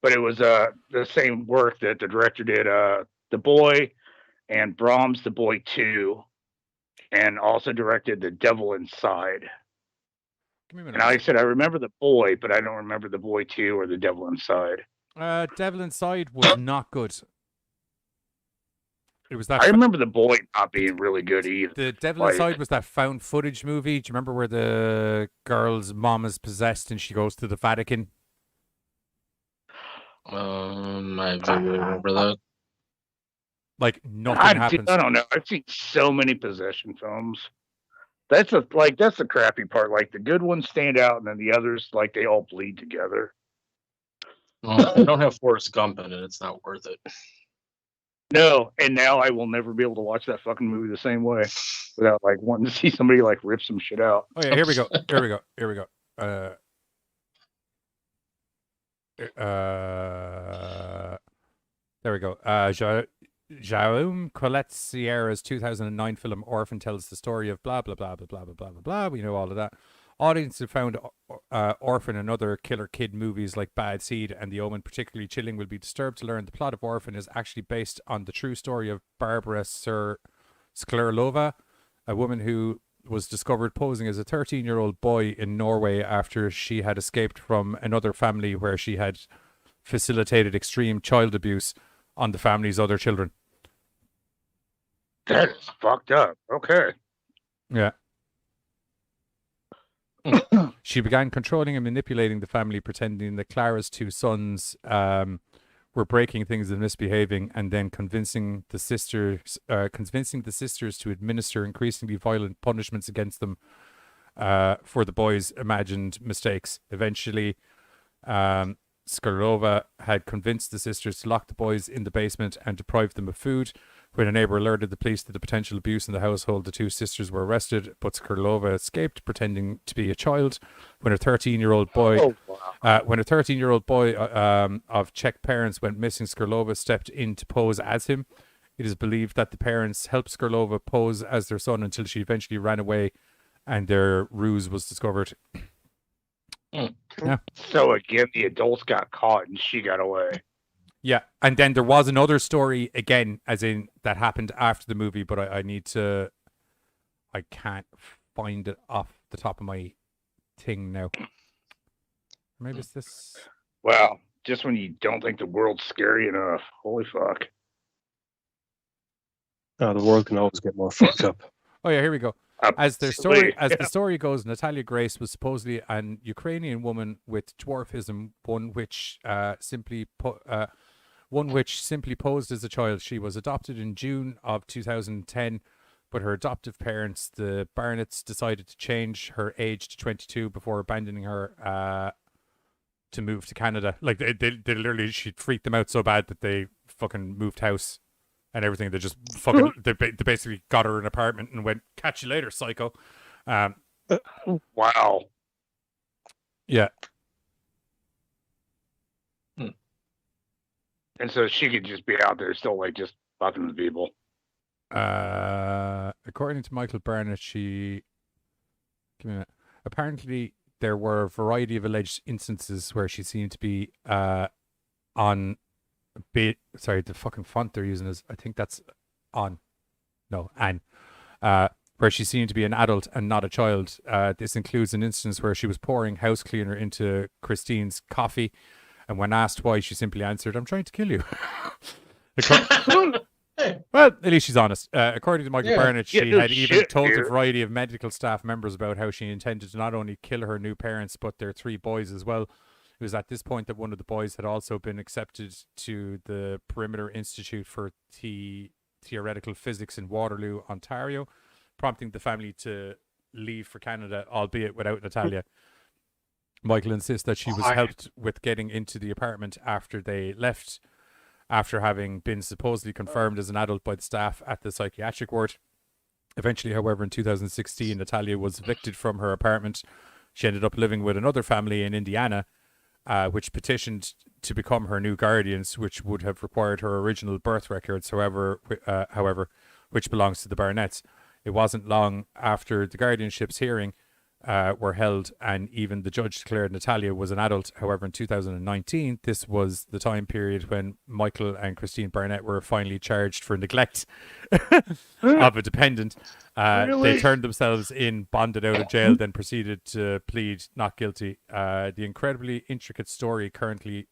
But it was the same work that the director did, The Boy and Brahms' The Boy 2, and also directed The Devil Inside. And like I said, I remember The Boy, but I don't remember The Boy 2 or The Devil Inside. Devil Inside was not good. It was that. I remember The Boy not being really good either. The Devil Inside was that found footage movie. Do you remember where the girl's mom is possessed and she goes to the Vatican? I vaguely remember that. Like nothing happens. I don't know. I've seen so many possession films. That's the crappy part. Like the good ones stand out, and then the others, like they all bleed together. Well, I don't have Forrest Gump in it. It's not worth it. No, and now I will never be able to watch that fucking movie the same way without like wanting to see somebody like rip some shit out. Oh yeah, here we go. There we go. Jaume Colette Sierra's 2009 film Orphan tells the story of blah, blah, blah, blah, blah, blah, blah, blah, blah. We know all of that. Audiences have found Orphan and other killer kid movies like Bad Seed and The Omen particularly chilling. Will be disturbed to learn the plot of Orphan is actually based on the true story of Barbara Sklerlova, a woman who was discovered posing as a 13-year-old boy in Norway after she had escaped from another family where she had facilitated extreme child abuse on the family's other children. That's fucked up. Okay. Yeah. She began controlling and manipulating the family, pretending that Clara's two sons were breaking things and misbehaving, and then convincing the sisters to administer increasingly violent punishments against them for the boys' imagined mistakes. Eventually, Skarlova had convinced the sisters to lock the boys in the basement and deprive them of food. When a neighbor alerted the police to the potential abuse in the household, the two sisters were arrested, but Skarlova escaped, pretending to be a child. When a 13-year-old boy, of Czech parents went missing, Skarlova stepped in to pose as him. It is believed that the parents helped Skarlova pose as their son until she eventually ran away, and their ruse was discovered. Yeah. So again, the adults got caught and she got away. Yeah, and then there was another story again, as in that happened after the movie, but I can't find it off the top of my thing now. Maybe it's this. Well, just when you don't think the world's scary enough. Holy fuck. Oh, the world can always get more fucked up. Oh yeah, here we go. As the story goes, Natalia Grace was supposedly an Ukrainian woman with dwarfism, one which simply posed as a child. She was adopted in June of 2010, but her adoptive parents, the Barnetts, decided to change her age to 22 before abandoning her to move to Canada. Like they literally, she freaked them out so bad that they fucking moved house and everything. They just fucking they basically got her an apartment and went, "Catch you later, psycho." Wow. Yeah. And so she could just be out there still like just fucking with people. According to Michael Barnett, apparently there were a variety of alleged instances where she seemed to be on sorry, the fucking font they're using is, I think that's where she seemed to be an adult and not a child. This includes an instance where she was pouring house cleaner into Christine's coffee, and when asked why, she simply answered, "I'm trying to kill you." Well, at least she's honest. According to Michael Barnett, she had even told a variety of medical staff members about how she intended to not only kill her new parents, but their 3 boys as well. It was at this point that one of the boys had also been accepted to the Perimeter Institute for Theoretical Physics in Waterloo, Ontario, prompting the family to leave for Canada, albeit without Natalia. Michael insists that she was helped with getting into the apartment after they left, after having been supposedly confirmed as an adult by the staff at the psychiatric ward. Eventually, however, in 2016, Natalia was evicted from her apartment. She ended up living with another family in Indiana, which petitioned to become her new guardians, which would have required her original birth records, however, which belongs to the Barnetts. It wasn't long after the guardianships hearing were held, and even the judge declared Natalia was an adult. However, in 2019, this was the time period when Michael and Christine Barnett were finally charged for neglect of a dependent. They turned themselves in, bonded out of jail, then proceeded to plead not guilty. The incredibly intricate story currently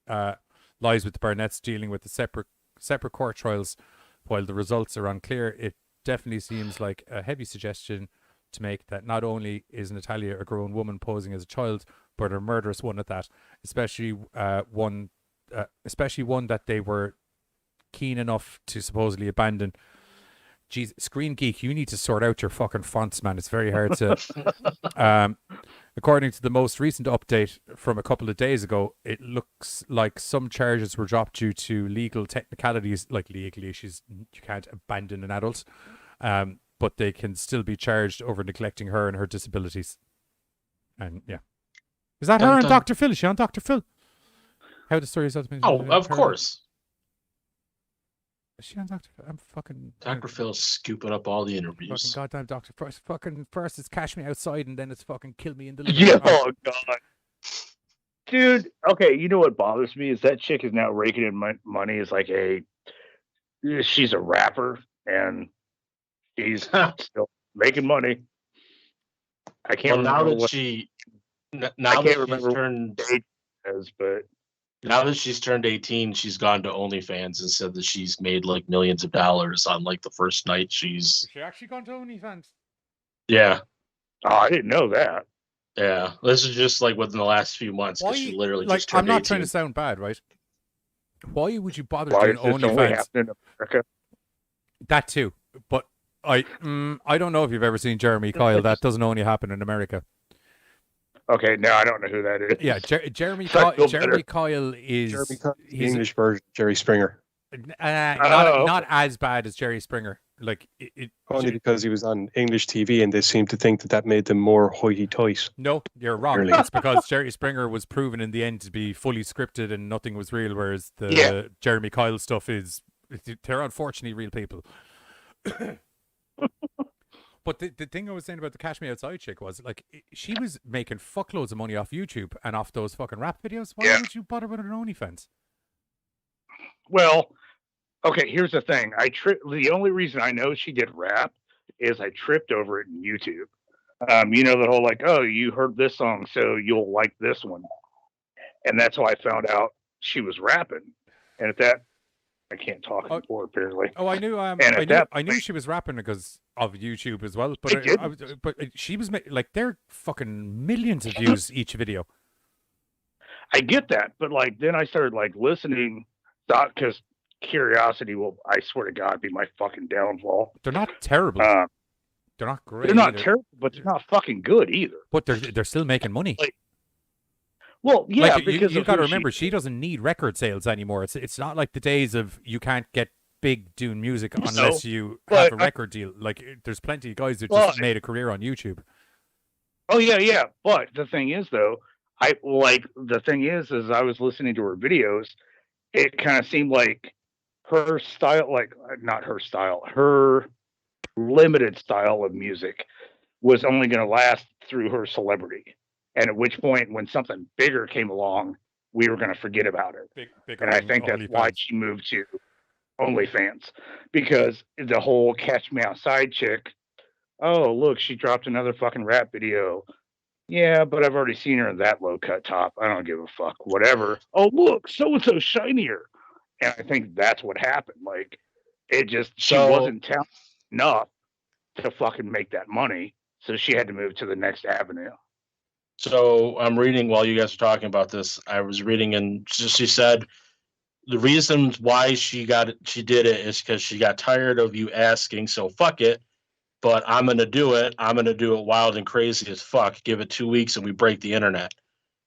lies with the Barnetts dealing with the separate court trials. While the results are unclear, it definitely seems like a heavy suggestion to make that not only is Natalia a grown woman posing as a child, but a murderous one at that, especially one that they were keen enough to supposedly abandon. Jeez, Screen Geek, you need to sort out your fucking fonts, man. It's very hard to... According to the most recent update from a couple of days ago, it looks like some charges were dropped due to legal technicalities, like legal issues. You can't abandon an adult. But they can still be charged over neglecting her and her disabilities. And yeah. Is that her on Dr. Phil? Is she on Dr. Phil? How the story is... Oh, of course. Is she on Dr. I'm fucking... Dr. Phil's scooping up all the Fucking interviews. goddamn Dr. First it's cash me outside, and then it's fucking kill me in the Yeah, living room. oh god, dude. Okay, you know what bothers me is that chick is now raking in money as like she's a rapper and she's still making money. I can't Well, remember now that she's turned 18, she's gone to OnlyFans and said that she's made like millions of dollars on like the first night she's. Is she actually gone to OnlyFans? Yeah. Oh, I didn't know that. Yeah, this is just like within the last few months because she literally just turned 18. I'm not trying to sound bad, right? Why would you bother Why doing is this only OnlyFans? happening in America? That too, but I don't know if you've ever seen Jeremy Kyle. That doesn't only happen in America. Okay, now I don't as who that is. Yeah, Jeremy I feel Kyle better. is The English version, Jerry Springer. not as bad as Jerry Springer. Like Only because he was on English TV and they seemed to think that made them more hoity-toity. No, you're wrong. Really? It's because Jerry Springer was proven in the end to be fully scripted and nothing was real, whereas the Jeremy Kyle stuff they're unfortunately real people. But the thing I was saying about the Cash Me Outside chick was, like, she was making fuckloads of money off YouTube and off those fucking rap videos. Why would you bother with an OnlyFans? Well, okay, here's the thing. The only reason I know she did rap is I tripped over it in YouTube. You know, the whole like, oh, you heard this song, so you'll like this one. And that's how I found out she was rapping. And at that, I can't talk anymore, apparently. Oh, I knew. I knew she was rapping because of YouTube as well. But she was like, they're fucking millions of views each video. I get that, but like then I started like listening, because curiosity will, I swear to God, be my fucking downfall. They're not terrible. They're not great. They're not either. terrible, but they're not fucking good either. But they're still making money. Well, yeah, like, because you got to remember, she doesn't need record sales anymore. It's not like the days of you can't get big doing music unless you have a record deal. Like, there's plenty of guys that just made a career on YouTube. Oh yeah. But the thing is, though, I was listening to her videos. It kind of seemed like her style, like not her style, her limited style of music was only going to last through her celebrity. And at which point, when something bigger came along, we were going to forget about it. And I think that's why she moved to OnlyFans, because the whole Catch Me Outside chick, oh, look, she dropped another fucking rap video. Yeah, but I've already seen her in that low cut top. I don't give a fuck. Whatever. Oh, look, so-and-so shinier. And I think that's what happened. Like, she wasn't talented enough to fucking make that money. So she had to move to the next avenue. So I'm reading while you guys are talking about this. I was reading, and she said the reasons why she did it is because she got tired of you asking. So fuck it, but I'm gonna do it. I'm gonna do it wild and crazy as fuck. Give it 2 weeks and we break the internet.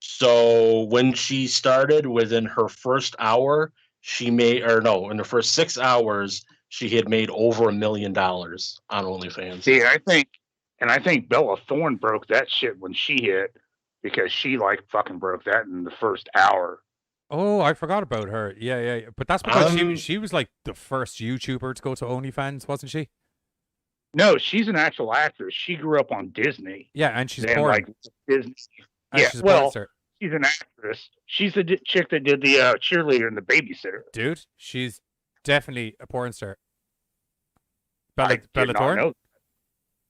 So when she started, within her first hour, in the first 6 hours, she had made over $1 million on OnlyFans. See, I think Bella Thorne broke that shit when she hit, because she like fucking broke that in the first hour. Oh, I forgot about her. Yeah. But that's because she was like the first YouTuber to go to OnlyFans, wasn't she? No, she's an actual actress. She grew up on Disney. Yeah, and she's born. Like Disney. And yeah, she's she's an actress. She's the chick that did the cheerleader and the babysitter. Dude, she's definitely a porn star. Bella Thorne?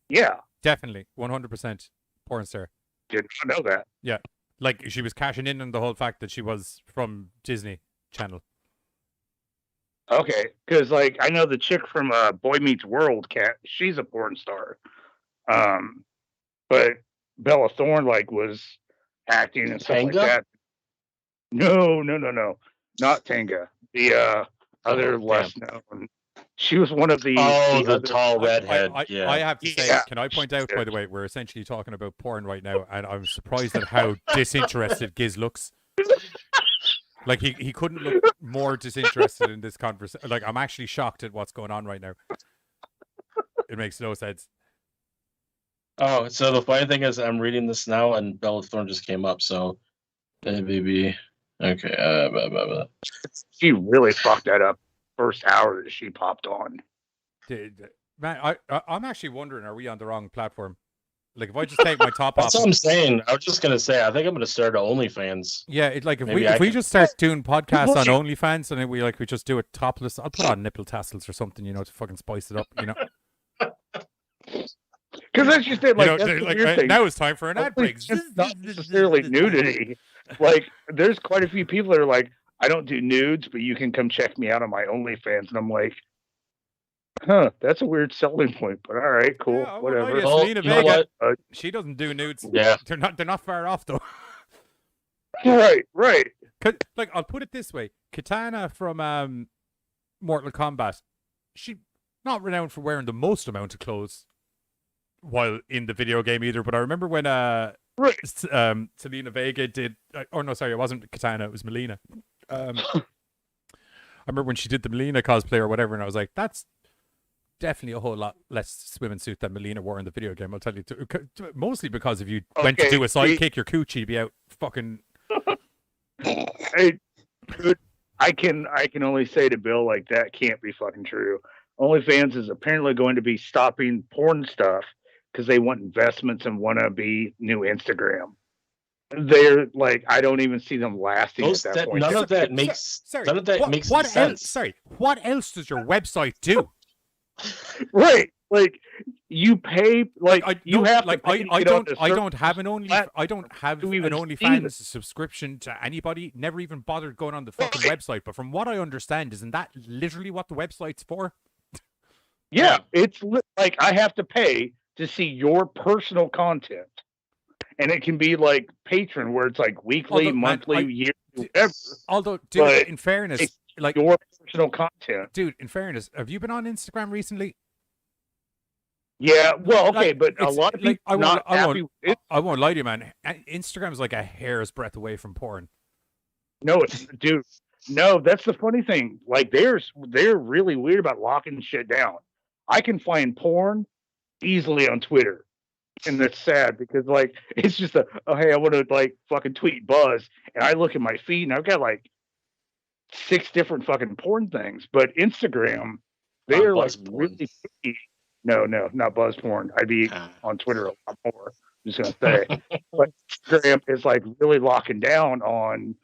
Yeah. Definitely, 100% porn star. Did not know that. Yeah, like she was cashing in on the whole fact that she was from Disney Channel. Okay, because like I know the chick from Boy Meets World, she's a porn star. But Bella Thorne like was acting and stuff like that. No, not Tanga. The other less known. She was one of the tall redhead. I have to say, can I point out, by the way, we're essentially talking about porn right now, and I'm surprised at how disinterested Giz looks. Like, he couldn't look more disinterested in this conversation. Like, I'm actually shocked at what's going on right now. It makes no sense. Oh, so the funny thing is, I'm reading this now, and Bella Thorne just came up, so maybe. Okay. She really fucked that up first hour that she popped on. Dude, man, I'm actually wondering, are we on the wrong platform? Like, if I just take my top off. That's what I'm saying. I was just gonna say, I think I'm gonna start an OnlyFans. Yeah, if Maybe we just start doing podcasts on Bullshit. OnlyFans and then we just do it topless, I'll put on nipple tassels or something, to fucking spice it up, Because that's just it. Like, that's the weird thing. Now it's time for an ad break. It's not necessarily nudity. Like, there's quite a few people that are like, I don't do nudes, but you can come check me out on my OnlyFans. And I'm like, huh, that's a weird selling point. But all right, cool, Yeah, I won't whatever. lie to you, Well, Selena you know Vega, what? she doesn't do nudes. Yeah. They're not far off though. Right. Like, I'll put it this way: Katana from Mortal Kombat, she not renowned for wearing the most amount of clothes while in the video game either. But I remember when Selena Vega did, oh no, sorry, it wasn't Katana, it was Melina. I remember when she did the Melina cosplay or whatever, and I was like, that's definitely a whole lot less swimming suit than Melina wore in the video game. I'll tell you, mostly because if you went to do a sidekick, your coochie be out fucking. Hey, dude, I can only say to Bill, like, that can't be fucking true. OnlyFans is apparently going to be stopping porn stuff because they want investments and want to be new Instagram. They're like, I don't even see them lasting at that point. None of that makes sense. Sorry, what else does your website do? Right, like, you pay, like, I you have to pay I to get on don't have an even OnlyFans see subscription to anybody. Never even bothered going on the fucking website. But from what I understand, isn't that literally what the website's for? Yeah, it's like I have to pay to see your personal content, and it can be like Patreon, where it's like weekly, monthly, yearly, whatever. Although, dude, in fairness, it's like your personal content. Dude, in fairness, have you been on Instagram recently? Yeah, well, okay, Like, but a it's- lot of like, people not happy with it. I won't lie to you, man. Instagram's like a hair's breadth away from porn. No, it's dude. No, that's the funny thing. Like, they're really weird about locking shit down. I can find porn easily on Twitter, and that's sad because, like, it's just oh, hey, I want to, like, fucking tweet Buzz, and I look at my feed and I've got like 6 different fucking porn things. But Instagram, they're like really picky. No, not Buzz porn. I'd be on Twitter a lot more. I'm just gonna say, but Instagram is like really locking down on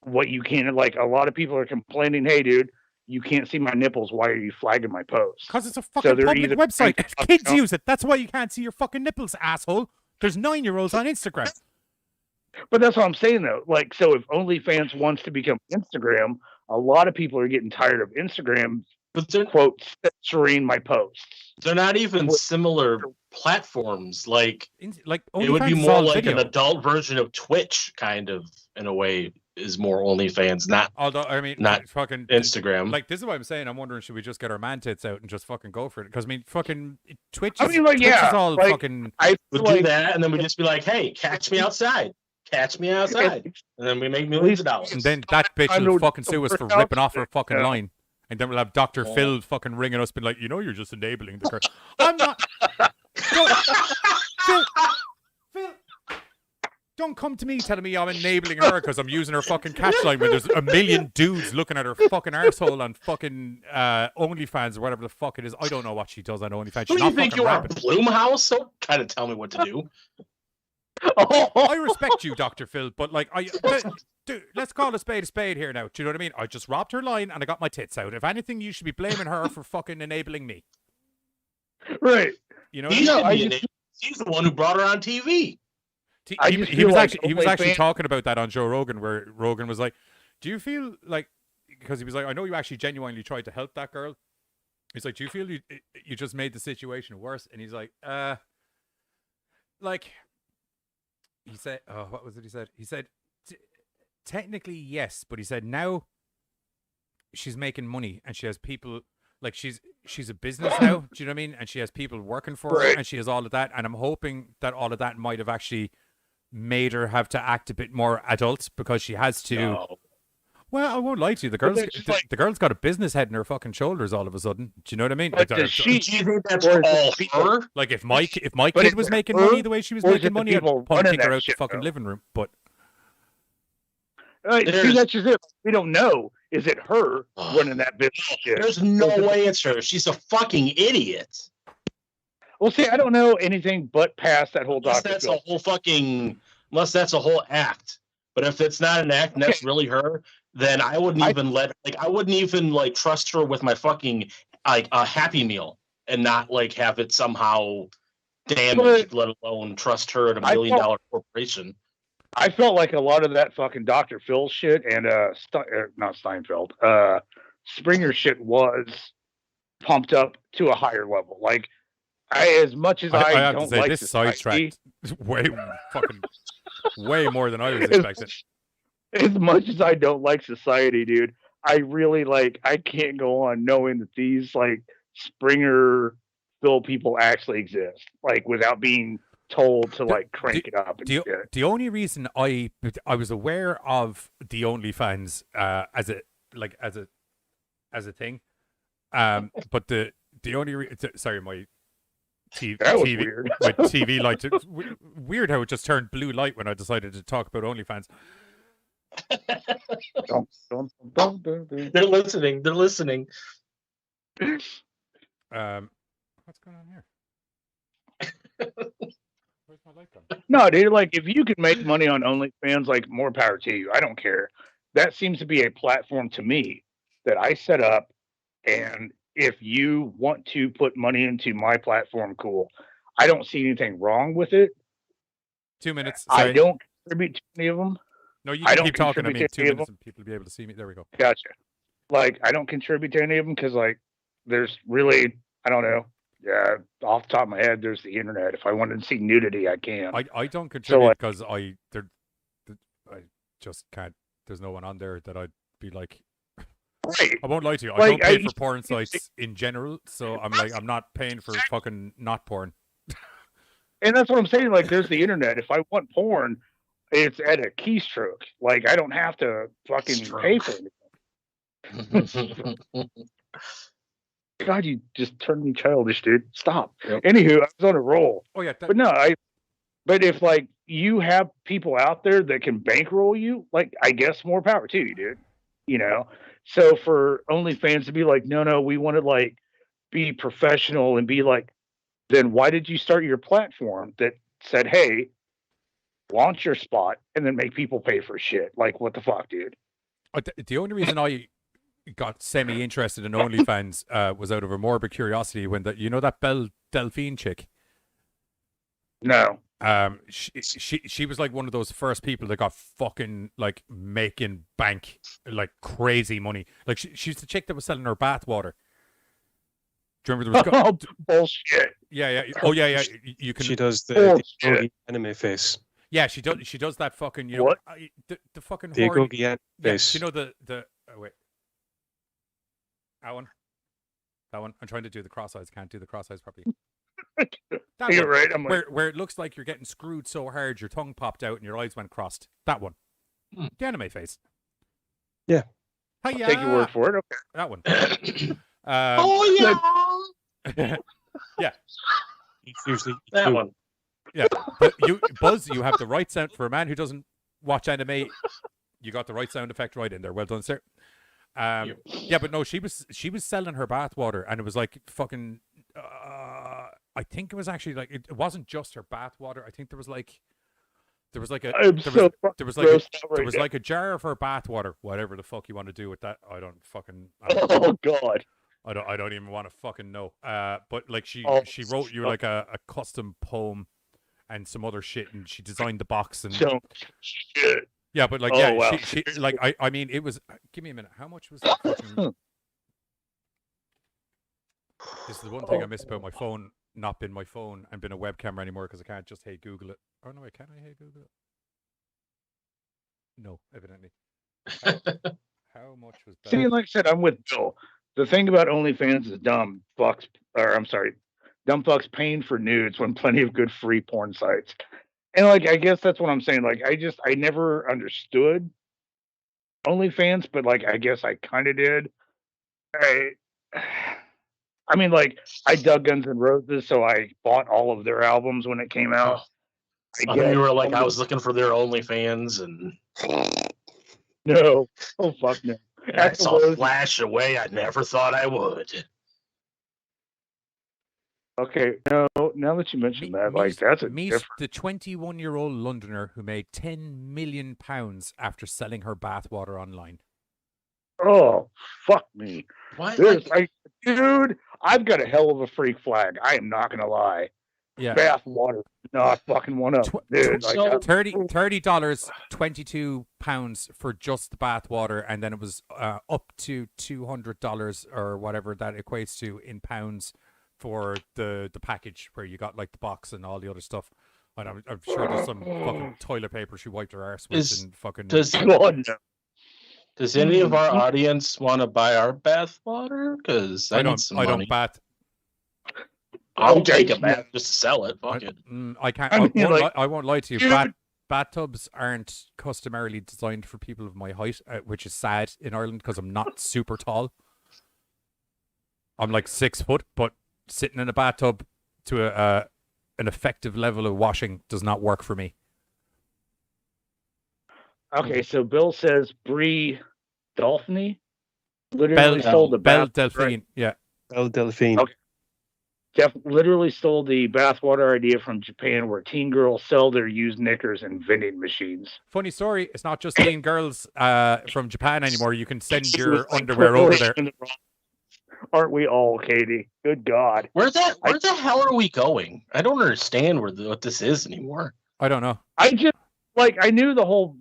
what you can. Like, a lot of people are complaining, "Hey, dude, you can't see my nipples. Why are you flagging my posts?" Because it's a fucking public website. Kids use it. That's why you can't see your fucking nipples, asshole. There's 9-year-olds on Instagram. But that's what I'm saying, though. Like, so if OnlyFans wants to become Instagram, a lot of people are getting tired of Instagram, but they're, quote, censoring my posts. They're not even similar platforms. Like it would be OnlyFans is more all like video. an adult version of Twitch, kind of, in a way, is more OnlyFans, not Although, I mean, not fucking Instagram. Like, this is what I'm saying. I'm wondering, should we just get our man tits out and just fucking go for it? Because, I mean, fucking Twitch is, I mean, like, Twitch yeah, is all like, fucking... We'd do that, and then we'd just be like, hey, catch me outside. Catch me outside. And then we make millions of dollars. And then that bitch will fucking sue us for ripping off her fucking line. And then we'll have Dr. Phil fucking ringing us, being like, you're just enabling the curse. I'm not... Phil, don't come to me telling me I'm enabling her because I'm using her fucking catch line when there's a million dudes looking at her fucking arsehole on fucking OnlyFans or whatever the fuck it is. I don't know what she does on OnlyFans. Who She's do you not think fucking you are, rapping. Bloomhouse? Don't try to tell me what to do. I respect you, Dr. Phil, but like, dude, let's call a spade here now. Do you know what I mean? I just robbed her line and I got my tits out. If anything, you should be blaming her for fucking enabling me. Right. You know, He's the one who brought her on TV. He was actually talking about that on Joe Rogan, where Rogan was like, "Do you feel like?" Because he was like, "I know you actually genuinely tried to help that girl." He's like, "Do you feel you just made the situation worse?" And he's like, like." He said, "Oh, what was it?" He said, "He said, technically yes, but he said now she's making money and she has people like she's a business now. Do you know what I mean? And she has people working for her, and she has all of that. And I'm hoping that all of that might have actually made her have to act a bit more adult because she has to." No. Well, I won't lie to you. The girl's got a business head in her fucking shoulders all of a sudden. Do you know what I mean? But Like, does she? Do you think that's all her? like if my But kid is was it making her, money the way she was or is making it the money, I'd people probably running kick her that out the shit, fucking though? living room. But See, that's just it. We don't know is it her running that business? There's no way it's her. She's a fucking idiot. Well, see, I don't know anything but past that whole Unless Dr. that's Phil. a whole fucking. Unless that's a whole act. But if it's not an act and that's really her, then I wouldn't even I wouldn't even like trust her with my fucking like a Happy Meal and not like have it somehow damaged, let alone trust her at $1 million corporation. I felt like a lot of that fucking Dr. Phil shit and not Steinfeld, Springer shit was pumped up to a higher level. Like as much as I have don't to say, like this society, sidetracked way more than I was expecting. As much as I don't like society, dude, I really I can't go on knowing that these like Springer Phil people actually exist, like without being told to like crank it up and shit. The only reason I was aware of the OnlyFans as a thing, but the only sorry, my TV weird. My TV light weird how it just turned blue light when I decided to talk about OnlyFans. They're listening. They're listening. What's going on here? Where's my light gone? No, dude, like if you can make money on OnlyFans, like more power to you. I don't care. That seems to be a platform to me that I set up, and if you want to put money into my platform, cool. I don't see anything wrong with it. 2 minutes. Sorry. I don't contribute to any of them. No, you can keep talking. I mean, 2 minutes and people will be able to see me. There we go. Gotcha. Like, I don't contribute to any of them because, like, there's really, I don't know. Yeah, off the top of my head, there's the internet. If I wanted to see nudity, I can. I don't contribute because I just can't. There's no one on there that I'd be like. Right. I won't lie to you. I don't pay for porn sites in general, so I'm not paying for fucking not porn. And that's what I'm saying. Like, there's the internet. If I want porn, it's at a keystroke. Like, I don't have to fucking pay for it. God, you just turned me childish, dude. Stop. Yep. Anywho, I was on a roll. Oh yeah, but no, But if like you have people out there that can bankroll you, like I guess more power to you, dude. You know. So for OnlyFans to be like, no, we want to like be professional and be like, then why did you start your platform that said, hey, launch your spot and then make people pay for shit? Like, what the fuck, dude? The only reason I got semi-interested in OnlyFans was out of a morbid curiosity when that Belle Delphine chick. No. She was like one of those first people that got fucking like making bank, like crazy money. Like she's the chick that was selling her bath water. Do you remember there was bullshit? Yeah. Oh yeah. You can. She does the anime face. Yeah, she does that fucking what? The fucking the hoard. anime face. You know the oh wait. That one. I'm trying to do the cross eyes. Can't do the cross eyes properly. You're right. I'm where it looks like you're getting screwed so hard your tongue popped out and your eyes went crossed. That one. The anime face. Yeah. I'll take your word for it. Okay. That one. Yeah. Yeah. Usually that one. Yeah. But Buzz, you have the right sound for a man who doesn't watch anime. You got the right sound effect right in there. Well done, sir. Yeah, but no, she was selling her bath water, and it was like fucking. I think it was actually like it wasn't just her bath water. I think there was like a jar of her bath water. Whatever the fuck you want to do with that, I don't. Oh God. I don't even want to fucking know. But like she wrote you like a custom poem and some other shit, and she designed the box and shit. Yeah, but like wow. she like I mean it was. Give me a minute. How much was that? Fucking... This is the one thing I miss about my phone not being my phone and being a web camera anymore because I can't just Google it. Oh no, can I Google it? No, evidently. How much was that? See, like I said, I'm with Bill. The thing about OnlyFans is dumb fucks paying for nudes when plenty of good free porn sites. And like, I guess that's what I'm saying. Like, I never understood OnlyFans, but like, I guess I kind of did. I mean, like, I dug Guns N' Roses, so I bought all of their albums when it came out. You were like, I was looking for their OnlyFans, and no, oh fuck no. I saw a flash away I never thought I would. Okay, now that you mentioned that, like that's a meet different. the 21-year-old Londoner who made £10 million after selling her bathwater online. Oh, fuck me. What? This, dude, I've got a hell of a freak flag. I am not gonna lie. Yeah. Bath water, not fucking one up. Dude, like, $30, £22 for just the bath water, and then it was up to $200 or whatever that equates to in pounds for the package where you got like the box and all the other stuff. And I'm sure there's some fucking toilet paper she wiped her arse with and fucking. Does any of our audience want to buy our bath water? Because I don't bath. I'll take a bath just to sell it. Fuck it. I can't. I won't lie to you. Bathtubs aren't customarily designed for people of my height, which is sad in Ireland because I'm not super tall. I'm like 6 foot, but sitting in a bathtub to an effective level of washing does not work for me. Okay, so Bill says Brie Dolphiny literally stole the Belle bath. Delphine, Right? yeah. Belle Delphine. Okay. Jeff literally stole the bathwater idea from Japan, where teen girls sell their used knickers in vending machines. Funny story. It's not just teen girls from Japan anymore. You can send your underwear over there. Aren't we all, Katie? Good God. Where the hell are we going? I don't understand what this is anymore. I don't know. I just I knew the whole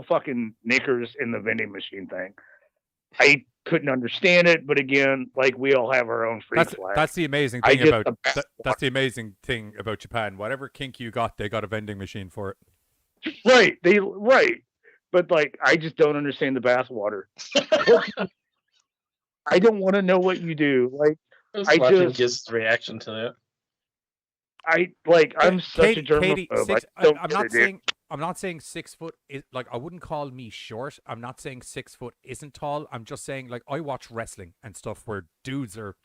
fucking knickers in the vending machine thing. I couldn't understand it, but again, like we all have our own freak flag. That's the amazing thing about that's the amazing thing about Japan. Whatever kink you got, they got a vending machine for it. Right. But like I just don't understand the bathwater. I don't want to know what you do. Like I just reaction to that. I'm such a germaphobe. I'm not saying 6 foot is like I wouldn't call me short. I'm not saying 6 foot isn't tall. I'm just saying like I watch wrestling and stuff where dudes are.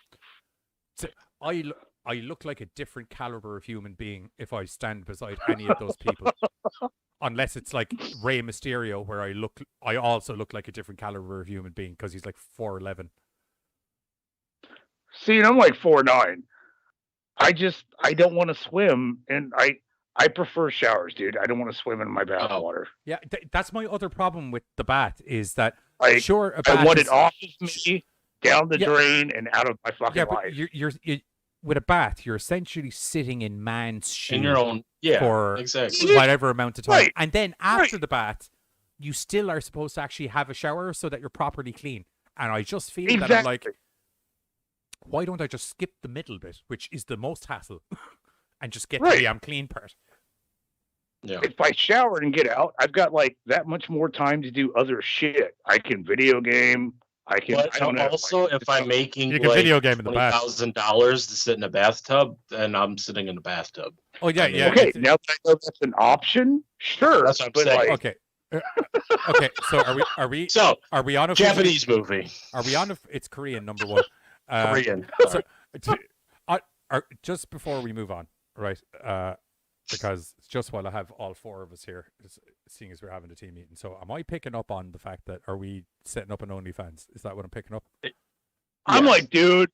I look like a different caliber of human being if I stand beside any of those people. Unless it's like Rey Mysterio, where I also look like a different caliber of human being because he's like 4'11". See, and I'm like 4'9". I don't want to swim, and I prefer showers, dude. I don't want to swim in my bath water. Yeah, that's my other problem with the bath is that I want it off of me, down the drain, and out of my fucking life. You're with a bath, you're essentially sitting in man's shoes in your own for exactly whatever amount of time, Right. and then after the bath, you still are supposed to actually have a shower so that you're properly clean. And I just feel that I'm like, why don't I just skip the middle bit, which is the most hassle, and just get to the I'm clean part? Yeah. If I shower and get out, I've got like that much more time to do other shit. I can video game. I can. But I don't know. also, if I'm making you can video game in the bath. $20,000 to sit in a bathtub, then I'm sitting in the bathtub. Oh yeah, yeah. Okay, now that I know that's an option, sure. That's what I'm saying. Okay. Okay, so are we So are we on a Japanese movie? Are we on a? It's Korean, number one. Korean. So, just before we move on, right? Because just while I have all four of us here, seeing as we're having a team meeting, so am I picking up on the fact that are we setting up an OnlyFans? Is that what I'm picking up? I'm like, dude,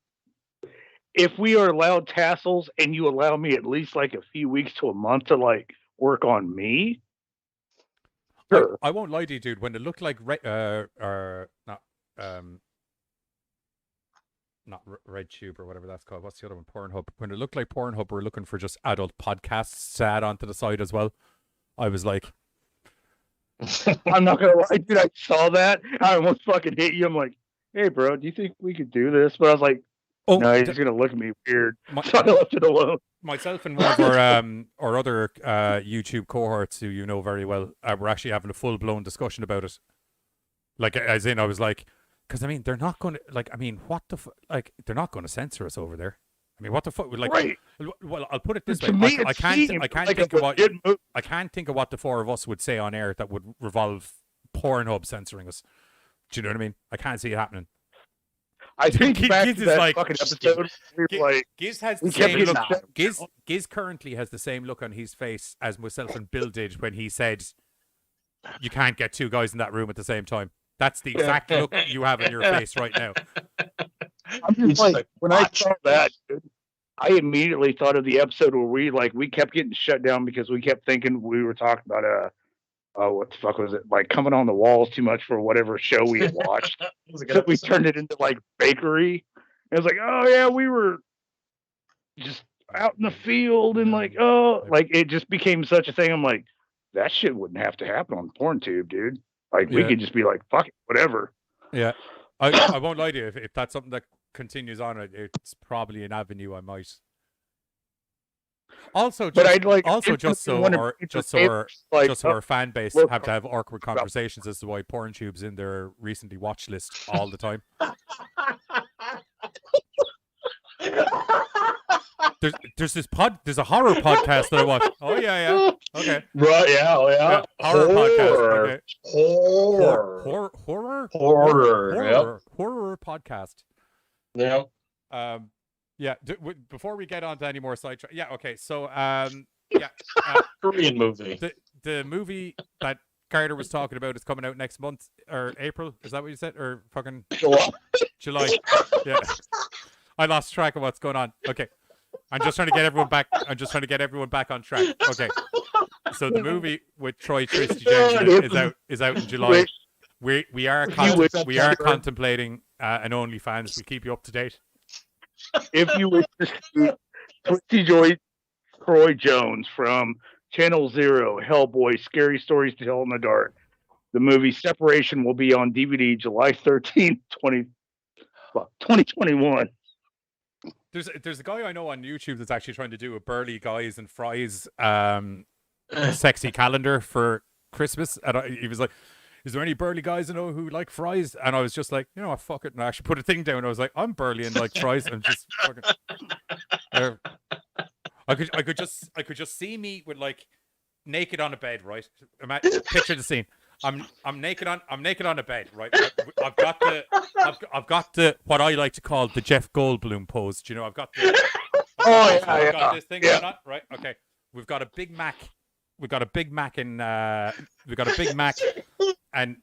if we are allowed tassels and you allow me at least like a few weeks to a month to like work on me, sure. I won't lie to you, dude. When it looked like not RedTube or whatever that's called. What's the other one? Pornhub. When it looked like Pornhub were looking for just adult podcasts to add onto the side as well, I was like, I'm not gonna lie, dude. I saw that. I almost fucking hit you. I'm like, hey, bro, do you think we could do this? But I was like, oh, no, he's gonna look at me weird. So I left it alone. Myself and one of our other YouTube cohorts who you know very well, we're actually having a full blown discussion about it. Like, as in, I was like, because I mean, they're not going to what the they're not going to censor us over there. I mean, what the fuck? Like, right. Well, I'll put it this To way: me, I can't think of what the four of us would say on air that would revolve Pornhub censoring us. Do you know what I mean? I can't see it happening. I think back Giz to is that like, fucking episode. We were like, Giz has the same look. Giz currently has the same look on his face as myself and Bill did when he said, "You can't get two guys in that room at the same time." That's the exact look you have in your face right now. I'm just like, when I saw that, dude, I immediately thought of the episode where we kept getting shut down because we kept thinking we were talking about what the fuck was it? Like coming on the walls too much for whatever show we had watched. So we turned it into like bakery. It was like, oh yeah, we were just out in the field and like, oh, like it just became such a thing. I'm like, that shit wouldn't have to happen on PornTube, dude. Like we could just be like, fuck it, whatever. Yeah. I won't lie to you. If that's something that continues on, it's probably an avenue I might. Also, just so our fan base have to have awkward conversations as to why PornTube's in their recently watched list all the time. There's a horror podcast that I watch. Oh yeah, okay. Right, yeah. Horror podcast. Okay. Horror podcast. Yeah. Yeah. Before we get on to any more sidetrack, okay. So, Korean movie. The movie that Carter was talking about is coming out next month or April. Is that what you said? Or fucking July? Yeah. I lost track of what's going on. Okay. I'm just trying to get everyone back on track. Okay. So the movie with Troy Twisty James is out in July. We are contemplating an OnlyFans. We'll keep you up to date. If you wish to see Twisty Troy Jones from Channel Zero, Hellboy, Scary Stories to Tell in the Dark, the movie Seprartion will be on DVD July 13th, 2021. There's a guy I know on YouTube that's actually trying to do a Burly Guys and Fries sexy calendar for Christmas, and he was like, "Is there any burly guys I know who like fries?" And I was just like, you know what, fuck it, and I actually put a thing down. I was like, I'm burly and like fries, and just fucking. I could just see me with like naked on a bed, right? Picture the scene. I'm naked on a bed, right? I've got the what I like to call the Jeff Goldblum pose. Do you know? I've got this thing going on, right? Okay, we've got a Big Mac. We've got a Big Mac and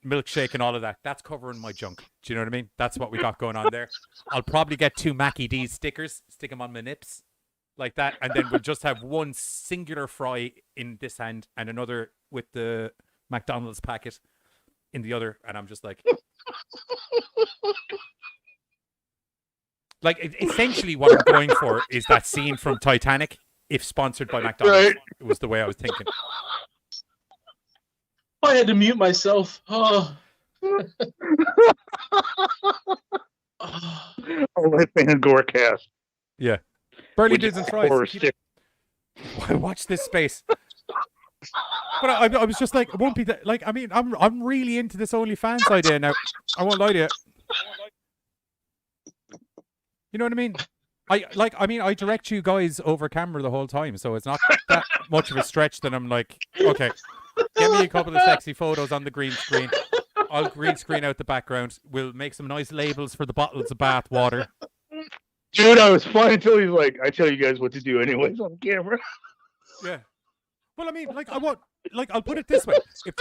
milkshake and all of that. That's covering my junk. Do you know what I mean? That's what we got going on there. I'll probably get 2 Mackie D's stickers, stick them on my nips like that, and then we'll just have one singular fry in this hand and another with the McDonald's packet in the other, and I'm just like essentially what I'm going for is that scene from Titanic, if sponsored by McDonald's. Right. It was the way I was thinking. I had to mute myself. Oh. Only fan GoreCast. Yeah. Burly Dudes and Fries. Watch this space. But I was just like, it won't be that. Like, I mean, I'm really into this OnlyFans idea now. I won't lie to you. You know what I mean? I direct you guys over camera the whole time, so it's not that much of a stretch that I'm like, okay, get me a couple of sexy photos on the green screen. I'll green screen out the background. We'll make some nice labels for the bottles of bath water. Dude, I was fine until he's like, I tell you guys what to do anyways on camera. Yeah. Well, I mean, like, I want, like, I'll put it this way: if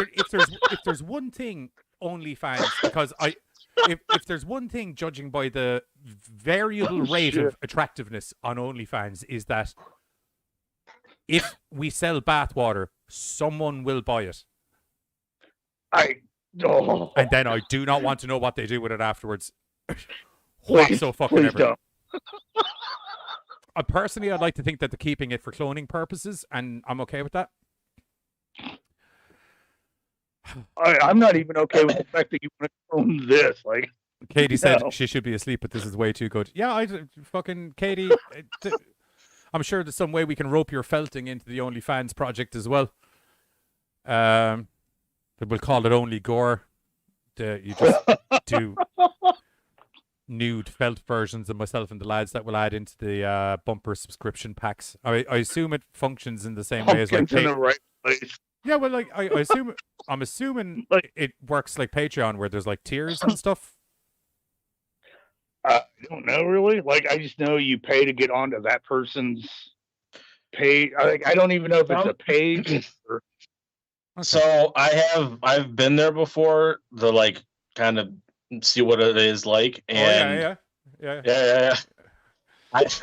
there's one thing OnlyFans, because if there's one thing, judging by the variable rate of attractiveness on OnlyFans, is that if we sell bathwater, someone will buy it. And then I do not want to know what they do with it afterwards. So fucking ever. Personally, I'd like to think that they're keeping it for cloning purposes, and I'm okay with that. I'm not even okay with the fact that you want to clone this. Like, Katie said she should be asleep, but this is way too good. Yeah, fucking Katie. I'm sure there's some way we can rope your felting into the OnlyFans project as well. But we'll call it Only Gore. You just do nude felt versions of myself and the lads that will add into the bumper subscription packs. I assume it functions in the same way as like in the right place. Yeah, well, like I'm assuming like, it works like Patreon, where there's like tiers and stuff. I don't know really. Like, I just know you pay to get onto that person's page. I don't even know if it's a page. Or... So I've been there before. The like kind of see what it is like. And yeah. I've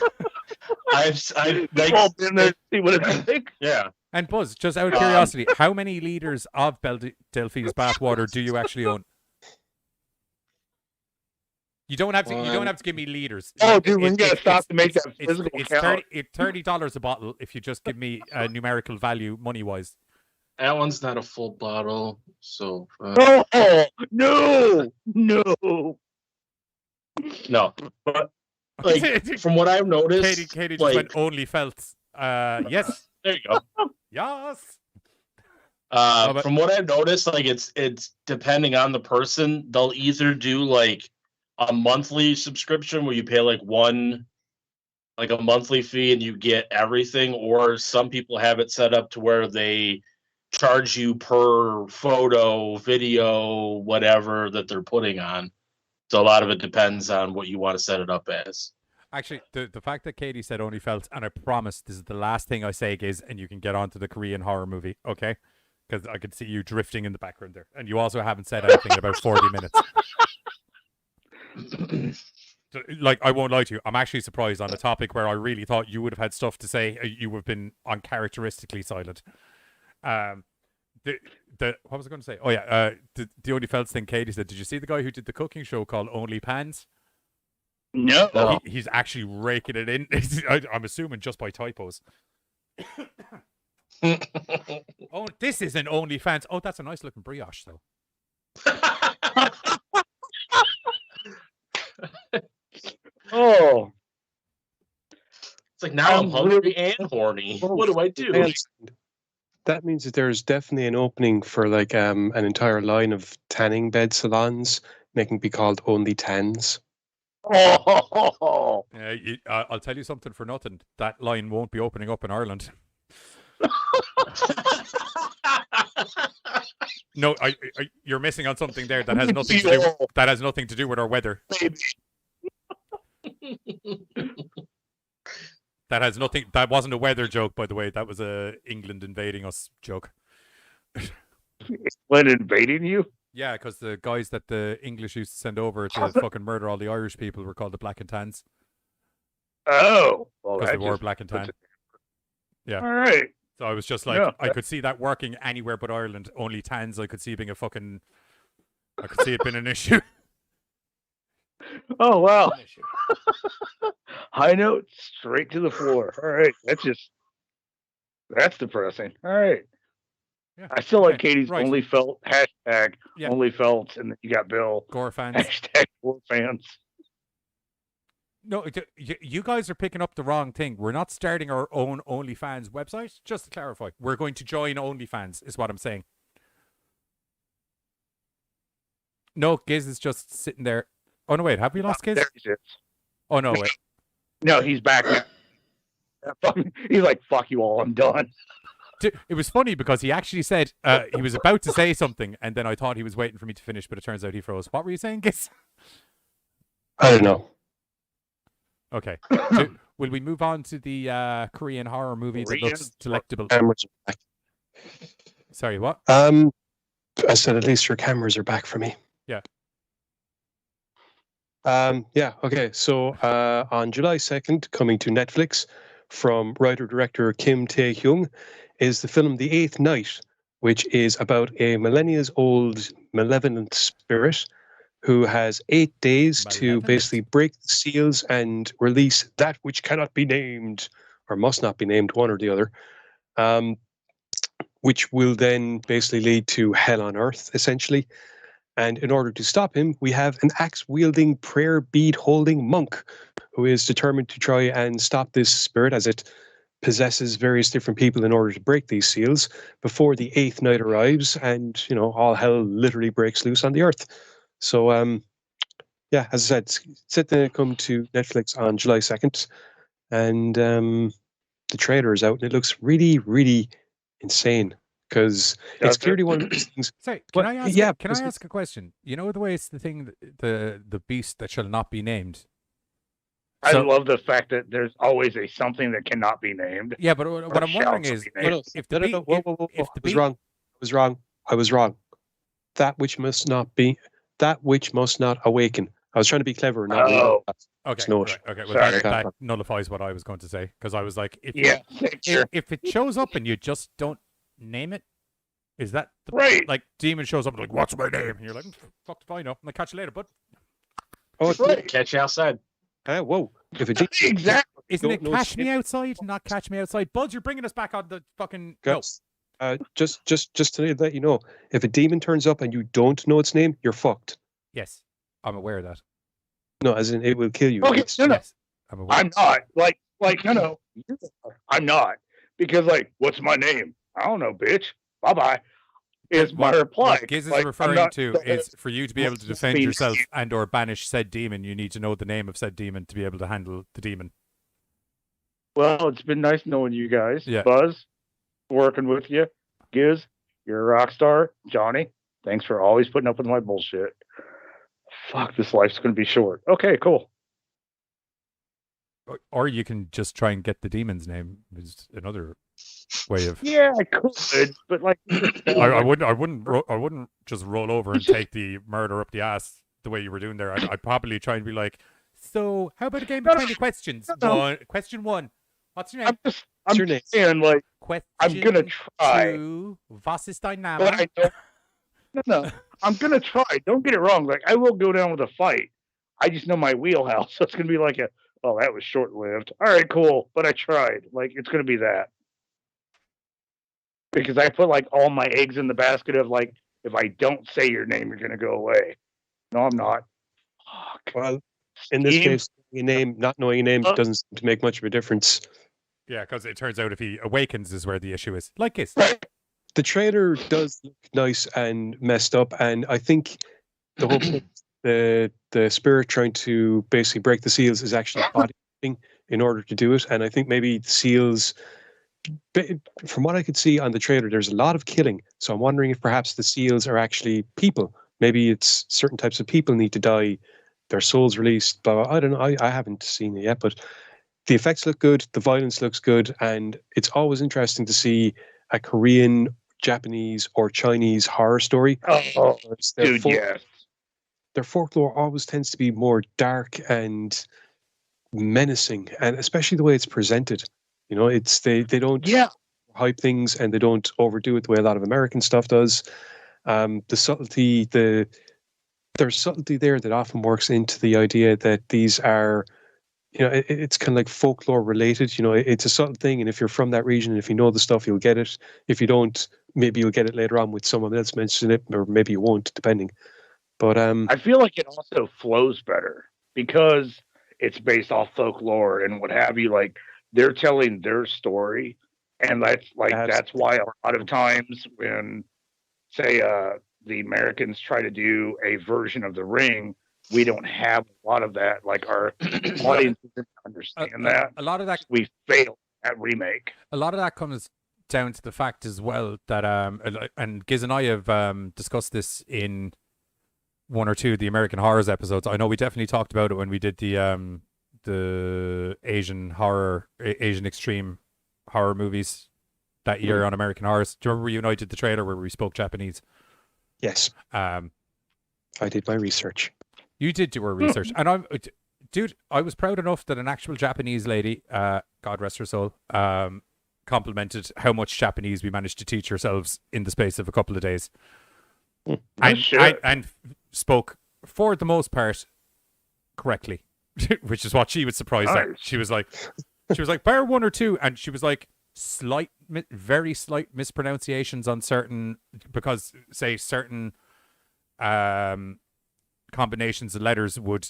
like in there, see what it's like. Yeah. And Buzz, just out of curiosity, how many liters of Delphi's bathwater do you actually own? You don't have to. You don't have to give me liters. Oh, dude, we gotta stop to make that physical count. It's $30 a bottle if you just give me a numerical value, money wise. That one's not a full bottle, so. No, But like from what I've noticed, Katie just like, went only felt. Yes. There you go. Yes. From what I've noticed, like it's depending on the person. They'll either do like a monthly subscription where you pay like a monthly fee and you get everything, or some people have it set up to where they charge you per photo, video, whatever that they're putting on. So a lot of it depends on what you want to set it up as. Actually, the fact that Katie said only felt, and I promise this is the last thing I say, Giz, and you can get on to the Korean horror movie, okay? Because I could see you drifting in the background there. And you also haven't said anything in about 40 minutes. Like, I won't lie to you. I'm actually surprised on a topic where I really thought you would have had stuff to say. You would have been uncharacteristically silent. What was I going to say? Oh, yeah. The only felt thing Katie said, did you see the guy who did the cooking show called Only Pans? No. He's actually raking it in. I'm assuming just by typos. Oh, this is an OnlyFans. Oh, that's a nice looking brioche, though. Oh. It's like now I'm hungry and horny. What do I do? That means that there's definitely an opening for like an entire line of tanning bed salons, making be called Only Tans. Oh. I'll tell you something for nothing. That line won't be opening up in Ireland. No, you're missing on something there that has nothing to do. That has nothing to do with our weather. That has nothing. That wasn't a weather joke, by the way. That was a England invading us joke. When invading you? Yeah, because the guys that the English used to send over to fucking murder all the Irish people were called the Black and Tans. Oh, well, because they wore black and tan. Yeah. All right. So I was just like, I could see that working anywhere but Ireland. Only Tans, I could see being I could see it being an issue. Oh wow. High note, straight to the floor. All right, that's depressing. All right. Yeah. I still like Katie's right. only felt hashtag only felt, and then you got Bill Gore fans hashtag Gore fans. No, you guys are picking up the wrong thing. We're not starting our own OnlyFans website. Just to clarify, we're going to join OnlyFans, is what I'm saying. No, Giz is just sitting there. Oh no, wait, have we lost Giz? There he is. Oh no, wait. No, he's back now. He's like, "Fuck you all, I'm done." It was funny because he actually said he was about to say something, and then I thought he was waiting for me to finish, but it turns out he froze. What were you saying, Giz? I don't know. Okay. So, will we move on to the Korean horror movie that looks delectable? Cameras are back. Sorry, what? I said at least your cameras are back for me. Yeah. Yeah, okay. So on July 2nd, coming to Netflix from writer-director Kim Tae-hyung, is the film The Eighth Night, which is about a millennia-old malevolent spirit who has 8 days to basically break the seals and release that which cannot be named, or must not be named, one or the other, which will then basically lead to hell on earth, essentially. And in order to stop him, we have an axe-wielding, prayer bead-holding monk who is determined to try and stop this spirit as it possesses various different people in order to break these seals before the eighth night arrives and, you know, all hell literally breaks loose on the earth. So, yeah, as I said, it's set to come to Netflix on July 2nd. And the trailer is out and it looks really, really insane. Because it's clearly one of those things. Sorry, can I ask a question? You know the way it's the thing, the beast that shall not be named. I love the fact that there's always a something that cannot be named. Yeah, but what I'm wondering is, if the beast, I was wrong. I was wrong. That which must not be. that witch must not awaken. I was trying to be clever and not read Oh. that. Okay, note. right, okay. Well, Sorry. that nullifies what I was going to say because I was like, Sure. if it shows up and you just don't name it, is that Right. Like demon shows up and like, what's my name? And you're like, fuck if I know. I'll catch you later, but Oh, Right. Catch you outside. whoa! If it did, Exactly. isn't it no catch me shit. outside, not catch me outside? Buzz, you're bringing us back on the fucking guys, just to let you know, if a demon turns up and you don't know its name, you're fucked. Yes, I'm aware of that. No, as in it will kill you. Okay, It's- no. Yes, I'm aware. I'm not. Like, no. I'm not. Because, like, what's my name? I don't know, bitch. Bye-bye. Is my reply. What Giz is Like, I'm referring not- to is for you to be able to defend Speak. yourself and or banish said demon, you need to know the name of said demon to be able to handle the demon. Well, it's been nice knowing you guys. Yeah. Buzz, working with you. Giz, you're a rock star. Johnny, thanks for always putting up with my bullshit. Fuck, this life's going to be short. Okay, cool. Or you can just try and get the demon's name is another way of Yeah, I could, but like, I wouldn't just roll over and take the murder up the ass the way you were doing there. I'd probably try and be like, so how about a game of 20 questions? Question 1. What's your name? I'm your name? saying, like, Question I'm gonna try. 2. Was ist dein Name? But I don't. No, I'm gonna try. Don't get it wrong. Like, I will go down with a fight. I just know my wheelhouse, so it's gonna be like oh, that was short lived. All right, cool. But I tried. Like, it's gonna be that because I put like all my eggs in the basket of like, if I don't say your name, you're gonna go away. No, I'm not. Fuck. Well, in this Steve? case, your name, not knowing your name, doesn't seem to make much of a difference. Yeah, because it turns out if he awakens is where the issue is. Like this. The trailer does look nice and messed up, and I think the whole point, the spirit trying to basically break the seals is actually bodybuilding in order to do it. And I think maybe the seals, from what I could see on the trailer, there's a lot of killing. So I'm wondering if perhaps the seals are actually people. Maybe it's certain types of people need to die, their souls released. But I don't know. I haven't seen it yet, but the effects look good. The violence looks good, and it's always interesting to see a Korean, Japanese, or Chinese horror story. Oh, dude, yes. Their folklore always tends to be more dark and menacing, and especially the way it's presented. You know, it's they don't hype things, and they don't overdo it the way a lot of American stuff does. The subtlety, there's subtlety there that often works into the idea that these are, you know, it's kind of like folklore related. You know, it's a subtle thing, and if you're from that region, if you know the stuff, you'll get it. If you don't, maybe you'll get it later on with someone else mentioning it, or maybe you won't, depending. But I feel like it also flows better because it's based off folklore and what have you. Like, they're telling their story, and that's why a lot of times when, say, the Americans try to do a version of The Ring, we don't have a lot of that. Like, our audience doesn't understand that. A lot of that we fail at remake. A lot of that comes down to the fact as well that and Giz and I have discussed this in one or two of the American Horrors episodes. I know we definitely talked about it when we did the Asian extreme horror movies that year on American Horrors. Do you remember you and I did the trailer where we spoke Japanese? Yes. I did my research. You did do our research, and I was proud enough that an actual Japanese lady, God rest her soul, complimented how much Japanese we managed to teach ourselves in the space of a couple of days, and spoke for the most part correctly, which is what she was surprised at. She was like, bar one or two, and she was like, very slight mispronunciations on certain, because say certain combinations of letters would.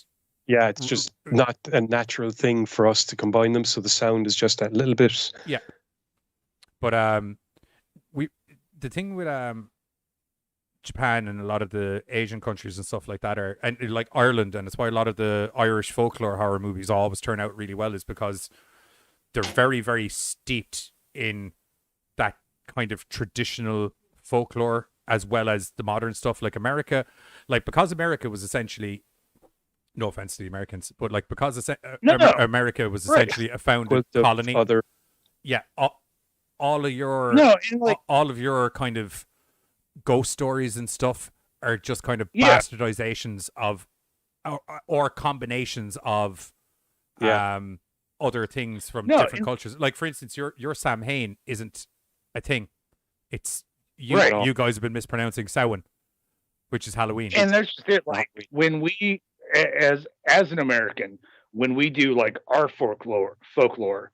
Yeah, it's just not a natural thing for us to combine them, so the sound is just that little bit. Yeah, but the thing with Japan and a lot of the Asian countries and stuff like that and like Ireland, and it's why a lot of the Irish folklore horror movies always turn out really well, is because they're very, very steeped in that kind of traditional folklore as well as the modern stuff. Like America, because America was essentially, no offense to the Americans, but because America was essentially a founded colony. Yeah, all of your kind of ghost stories and stuff are just kind of Yeah. bastardizations of or combinations of Yeah. other things from No, different cultures. Like for instance, your Samhain isn't a thing. It's you. Right. You guys have been mispronouncing Samhain, which is Halloween. And that's just it. Like when we, as an American, when we do like our folklore,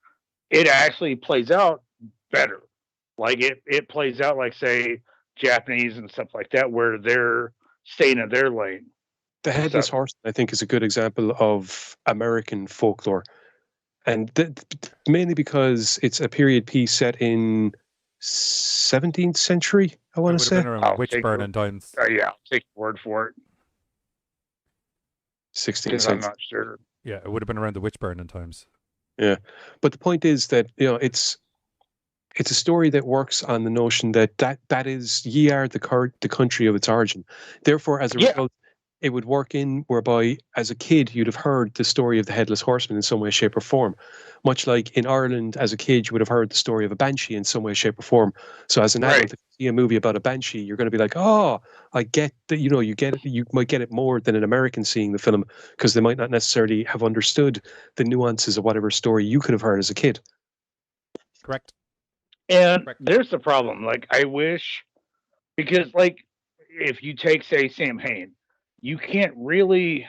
it actually plays out better. Like it plays out like, say, Japanese and stuff like that, where they're staying in their lane. The Headless Horseman, I think, is a good example of American folklore, and mainly because it's a period piece set in 17th century. I want to say around witch burning times. Yeah, I'll take your word for it. 16th Because century. I'm not sure. Yeah, it would have been around the witch burning times. Yeah, but the point is that it's a story that works on the notion that is ye are the country of its origin. Therefore, as a result, it would work in whereby, as a kid, you'd have heard the story of the Headless Horseman in some way, shape, or form. Much like in Ireland, as a kid, you would have heard the story of a banshee in some way, shape, or form. So, as an adult, if you see a movie about a banshee, you're going to be like, "Oh, I get that." You get it. You might get it more than an American seeing the film because they might not necessarily have understood the nuances of whatever story you could have heard as a kid. Correct. And there's the problem. Like, I wish, because like, if you take, say, Samhain, you can't really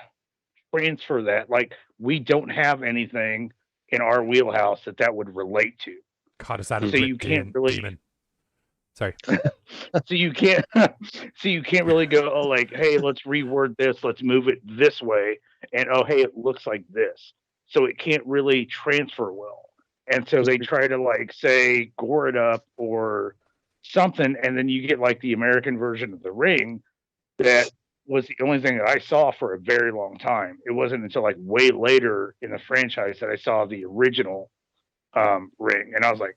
transfer that. Like, we don't have anything in our wheelhouse that would relate to. God, is that so you can't really? Demon. Sorry. so you can't. So you can't really go, oh, like, hey, let's reword this. Let's move it this way. And oh, hey, it looks like this. So it can't really transfer well. And so they try to, like, say, gore it up or something, and then you get like the American version of The Ring that was the only thing that I saw for a very long time. It wasn't until like way later in the franchise that I saw the original Ring, and I was like,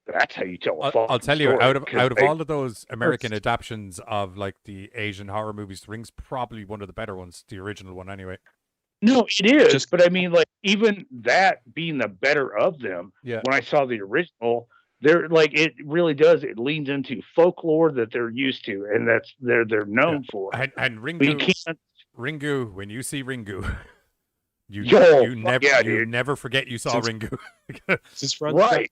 "That's how you tell a I'll tell you, story." out of all of those American adaptions of like the Asian horror movies, The Ring's probably one of the better ones. The original one, anyway. No, it is. But I mean, like, even that being the better of them, Yeah. when I saw the original, they're like, it really does. It leans into folklore that they're used to, and that's they're known for. And But you Ringu, can't. Ringu, when you see Ringu, you dude. never forget you saw Ringu. Since we're on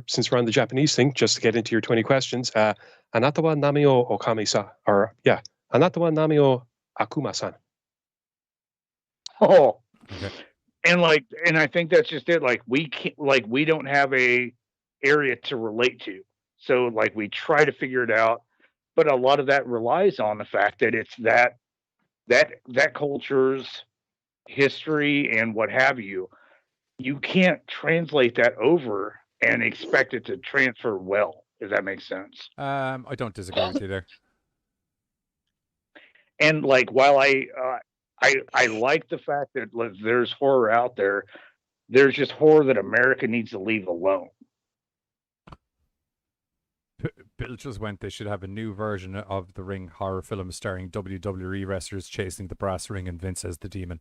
since we're on the Japanese thing, just to get into your 20 questions, Anata wa nami o okami-sa, or Anata wa nami o akuma-san. Oh, and I think that's just it. Like, we can't, like, we don't have a area to relate to, so like we try to figure it out, but a lot of that relies on the fact that it's that culture's history and what have you. You can't translate that over and expect it to transfer well, if that makes sense. I don't disagree with you there. And like, while I like the fact that there's horror out there, there's just horror that America needs to leave alone. Bill just went, they should have a new version of the Ring horror film starring WWE wrestlers chasing the brass ring and Vince as the demon.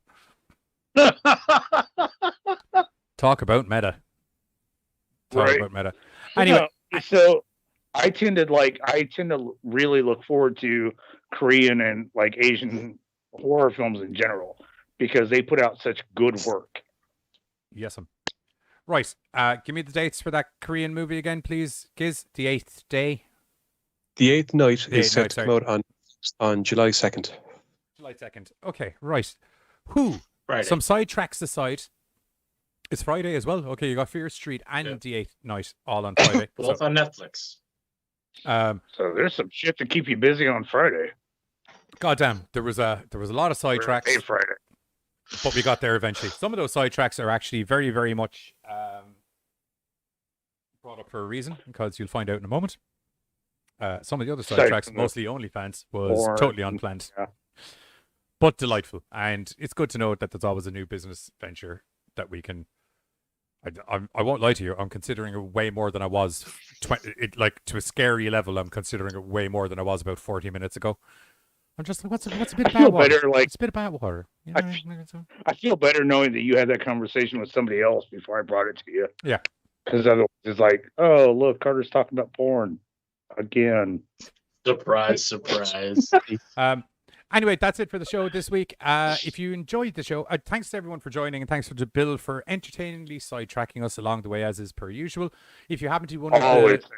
Talk about meta. Talk about meta. Anyway, so I tend to really look forward to Korean and like Asian horror films in general because they put out such good work. Yes, right. Give me the dates for that Korean movie again, please, Giz. The 8th day. The 8th night is set to come out on July 2nd. July 2nd. Okay, right. Who? Friday. Some sidetracks aside. It's Friday as well. Okay, you got Fear Street and The 8th night all on Friday. Both on Netflix. So there's some shit to keep you busy on Friday. Goddamn, there was a lot of sidetracks. Friday. But we got there eventually. Some of those sidetracks are actually very, very much brought up for a reason, because you'll find out in a moment. Some of the other sidetracks, mostly OnlyFans, was totally unplanned. Yeah. But delightful. And it's good to know that there's always a new business venture that we can... I won't lie to you, I'm considering it way more than I was. To a scary level, I'm considering it way more than I was about 40 minutes ago. I'm just like, what's a bit of bad water? It's a bit of bad water. You know, I feel better knowing that you had that conversation with somebody else before I brought it to you. Yeah. Because otherwise it's like, oh, look, Carter's talking about porn again. Surprise. Anyway, that's it for the show this week. If you enjoyed the show, thanks to everyone for joining, and thanks to Bill for entertainingly sidetracking us along the way, as is per usual. If you happen to be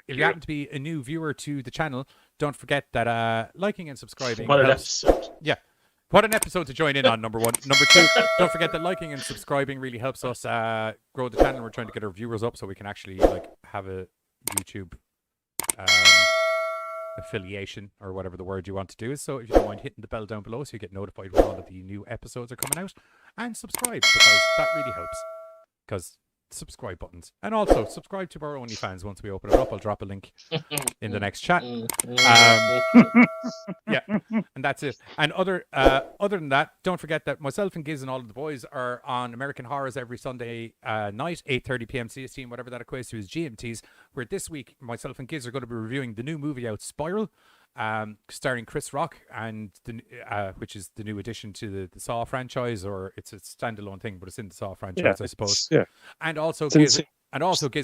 if you happen to be a new viewer to the channel, don't forget that liking and subscribing. What an helps. episode. Yeah. What an episode to join in on, number one. Number two, don't forget that liking and subscribing really helps us grow the channel. We're trying to get our viewers up so we can actually have a YouTube affiliation, or whatever the word you want to do is. So if you don't mind hitting the bell down below so you get notified when all of the new episodes are coming out, and subscribe, because that really helps. Because subscribe buttons, and also subscribe to our OnlyFans. Once we open it up, I'll drop a link in the next chat. Yeah, and that's it. And other than that, don't forget that myself and Giz and all of the boys are on American Horrors every Sunday night, 8:30 p.m. CST, and whatever that equates to is GMTs, where this week myself and Giz are going to be reviewing the new movie out, Spiral, starring Chris Rock, and which is the new addition to the Saw franchise, or it's a standalone thing, but it's in the Saw franchise, I suppose. Yeah. And also Giz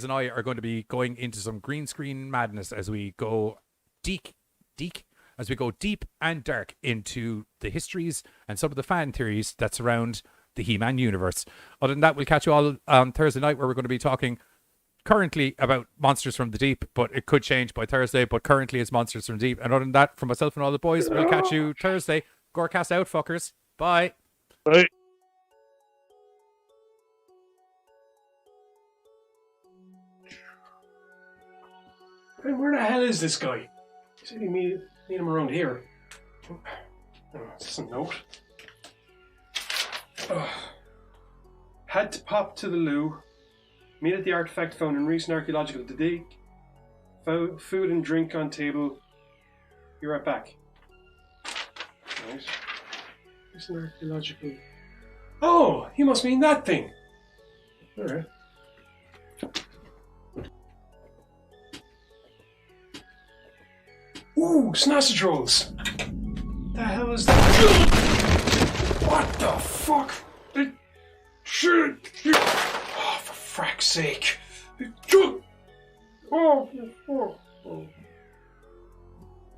and I are going to be going into some green screen madness as we go deep and dark into the histories and some of the fan theories that surround the He-Man universe. Other than that, we'll catch you all on Thursday night, where we're going to be talking currently about Monsters from the Deep, but it could change by Thursday, but currently it's Monsters from the Deep. And other than that, from myself and all the boys, we'll catch you Thursday. GoreCast out, fuckers. Bye. Bye. Hey, where the hell is this guy? He said he meet him around here. Oh, it's a note. Had to pop to the loo. Meet at the artifact found in recent archaeological dig. Food and drink on table. Be right back. Right. Recent archaeological. Oh, you must mean that thing. All right. Ooh, sausage rolls. The hell is that? What the fuck? Shit! Oh, for frack's sake! Oh.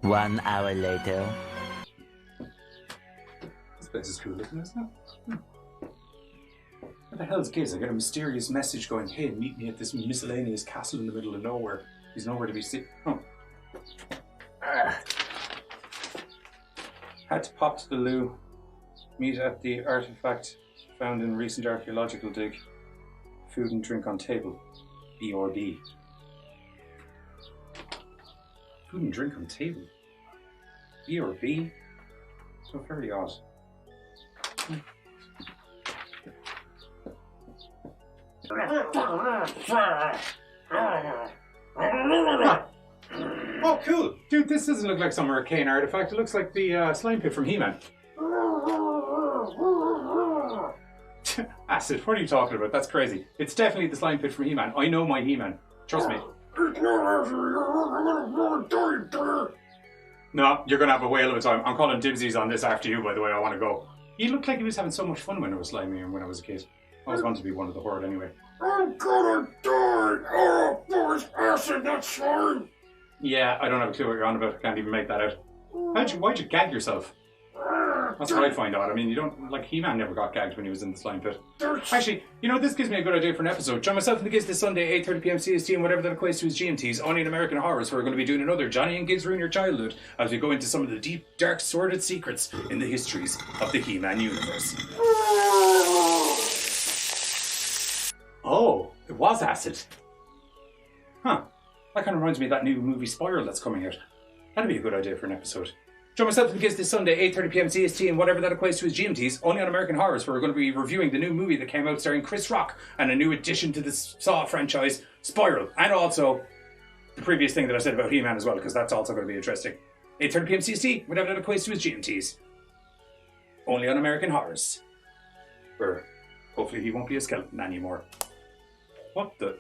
1 hour later. This place is cool, isn't it? What the hell is Giz? I get a mysterious message going, hey, meet me at this miscellaneous castle in the middle of nowhere. He's nowhere to be seen. Oh. Had to pop to the loo. Meet at the artifact found in recent archaeological dig. Food and drink on table. BRB. Food and drink on table? BRB? So very odd. Oh, cool! Dude, this doesn't look like some arcane artifact. It looks like the slime pit from He-Man. Acid, what are you talking about? That's crazy. It's definitely the slime pit from He-Man. I know my He-Man. Trust me. No, you're going to have a whale of a time. I'm calling dibsies on this after you, by the way. I want to go. He looked like he was having so much fun when I was slimy and when I was a kid. I always wanted to be one of the horde anyway. I'm gonna die! Oh, there's acid, that's slime! Yeah, I don't have a clue what you're on about. I can't even make that out. Why'd you gag yourself? That's what I find out. I mean, you don't, like, He-Man never got gagged when he was in the slime pit. Actually, you know, this gives me a good idea for an episode. Join myself and the Giz this Sunday, 8:30 p.m. CST, and whatever that equates to is GMTs, only in American Horrors, where we're going to be doing another Johnny and Giz Ruin Your Childhood, as we go into some of the deep, dark, sordid secrets in the histories of the He-Man universe. Oh, it was acid. Huh. That kind of reminds me of that new movie Spiral that's coming out. That'd be a good idea for an episode. Join myself and the Giz this Sunday, 8:30 p.m. CST, and whatever that equates to is GMTs, only on American Horrors, where we're going to be reviewing the new movie that came out starring Chris Rock, and a new addition to the Saw franchise, Spiral, and also the previous thing that I said about He-Man as well, because that's also going to be interesting. 8:30 p.m. CST, whatever that equates to is GMTs, only on American Horrors, where hopefully he won't be a skeleton anymore. What the...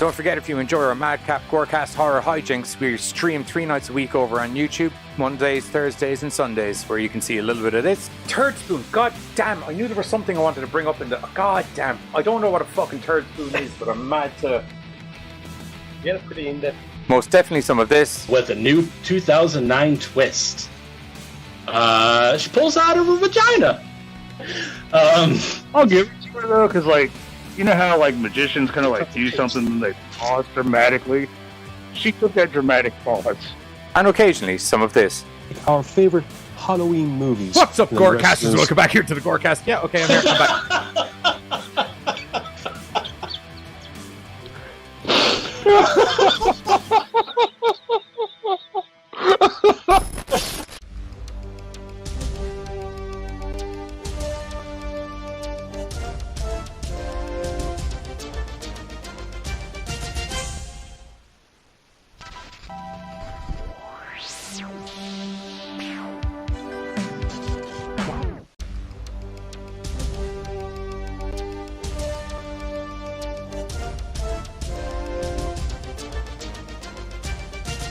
Don't forget, if you enjoy our Madcap GoreCast horror hijinks, we stream 3 nights a week over on YouTube, Mondays, Thursdays, and Sundays, where you can see a little bit of this. Turd spoon, god damn, I knew there was something I wanted to bring up in the... God damn, I don't know what a fucking turd spoon is, but I'm mad to... Yeah, pretty in-depth. Most definitely some of this. With a new 2009 twist. She pulls out of her vagina. I'll give it to her though, because like, you know how like magicians kind of like do something and they pause dramatically. She took that dramatic pause. And occasionally some of this. Our favorite Halloween movies. What's up, GoreCasters? Welcome back here to the GoreCast. Yeah, okay, I'm here. I'm back.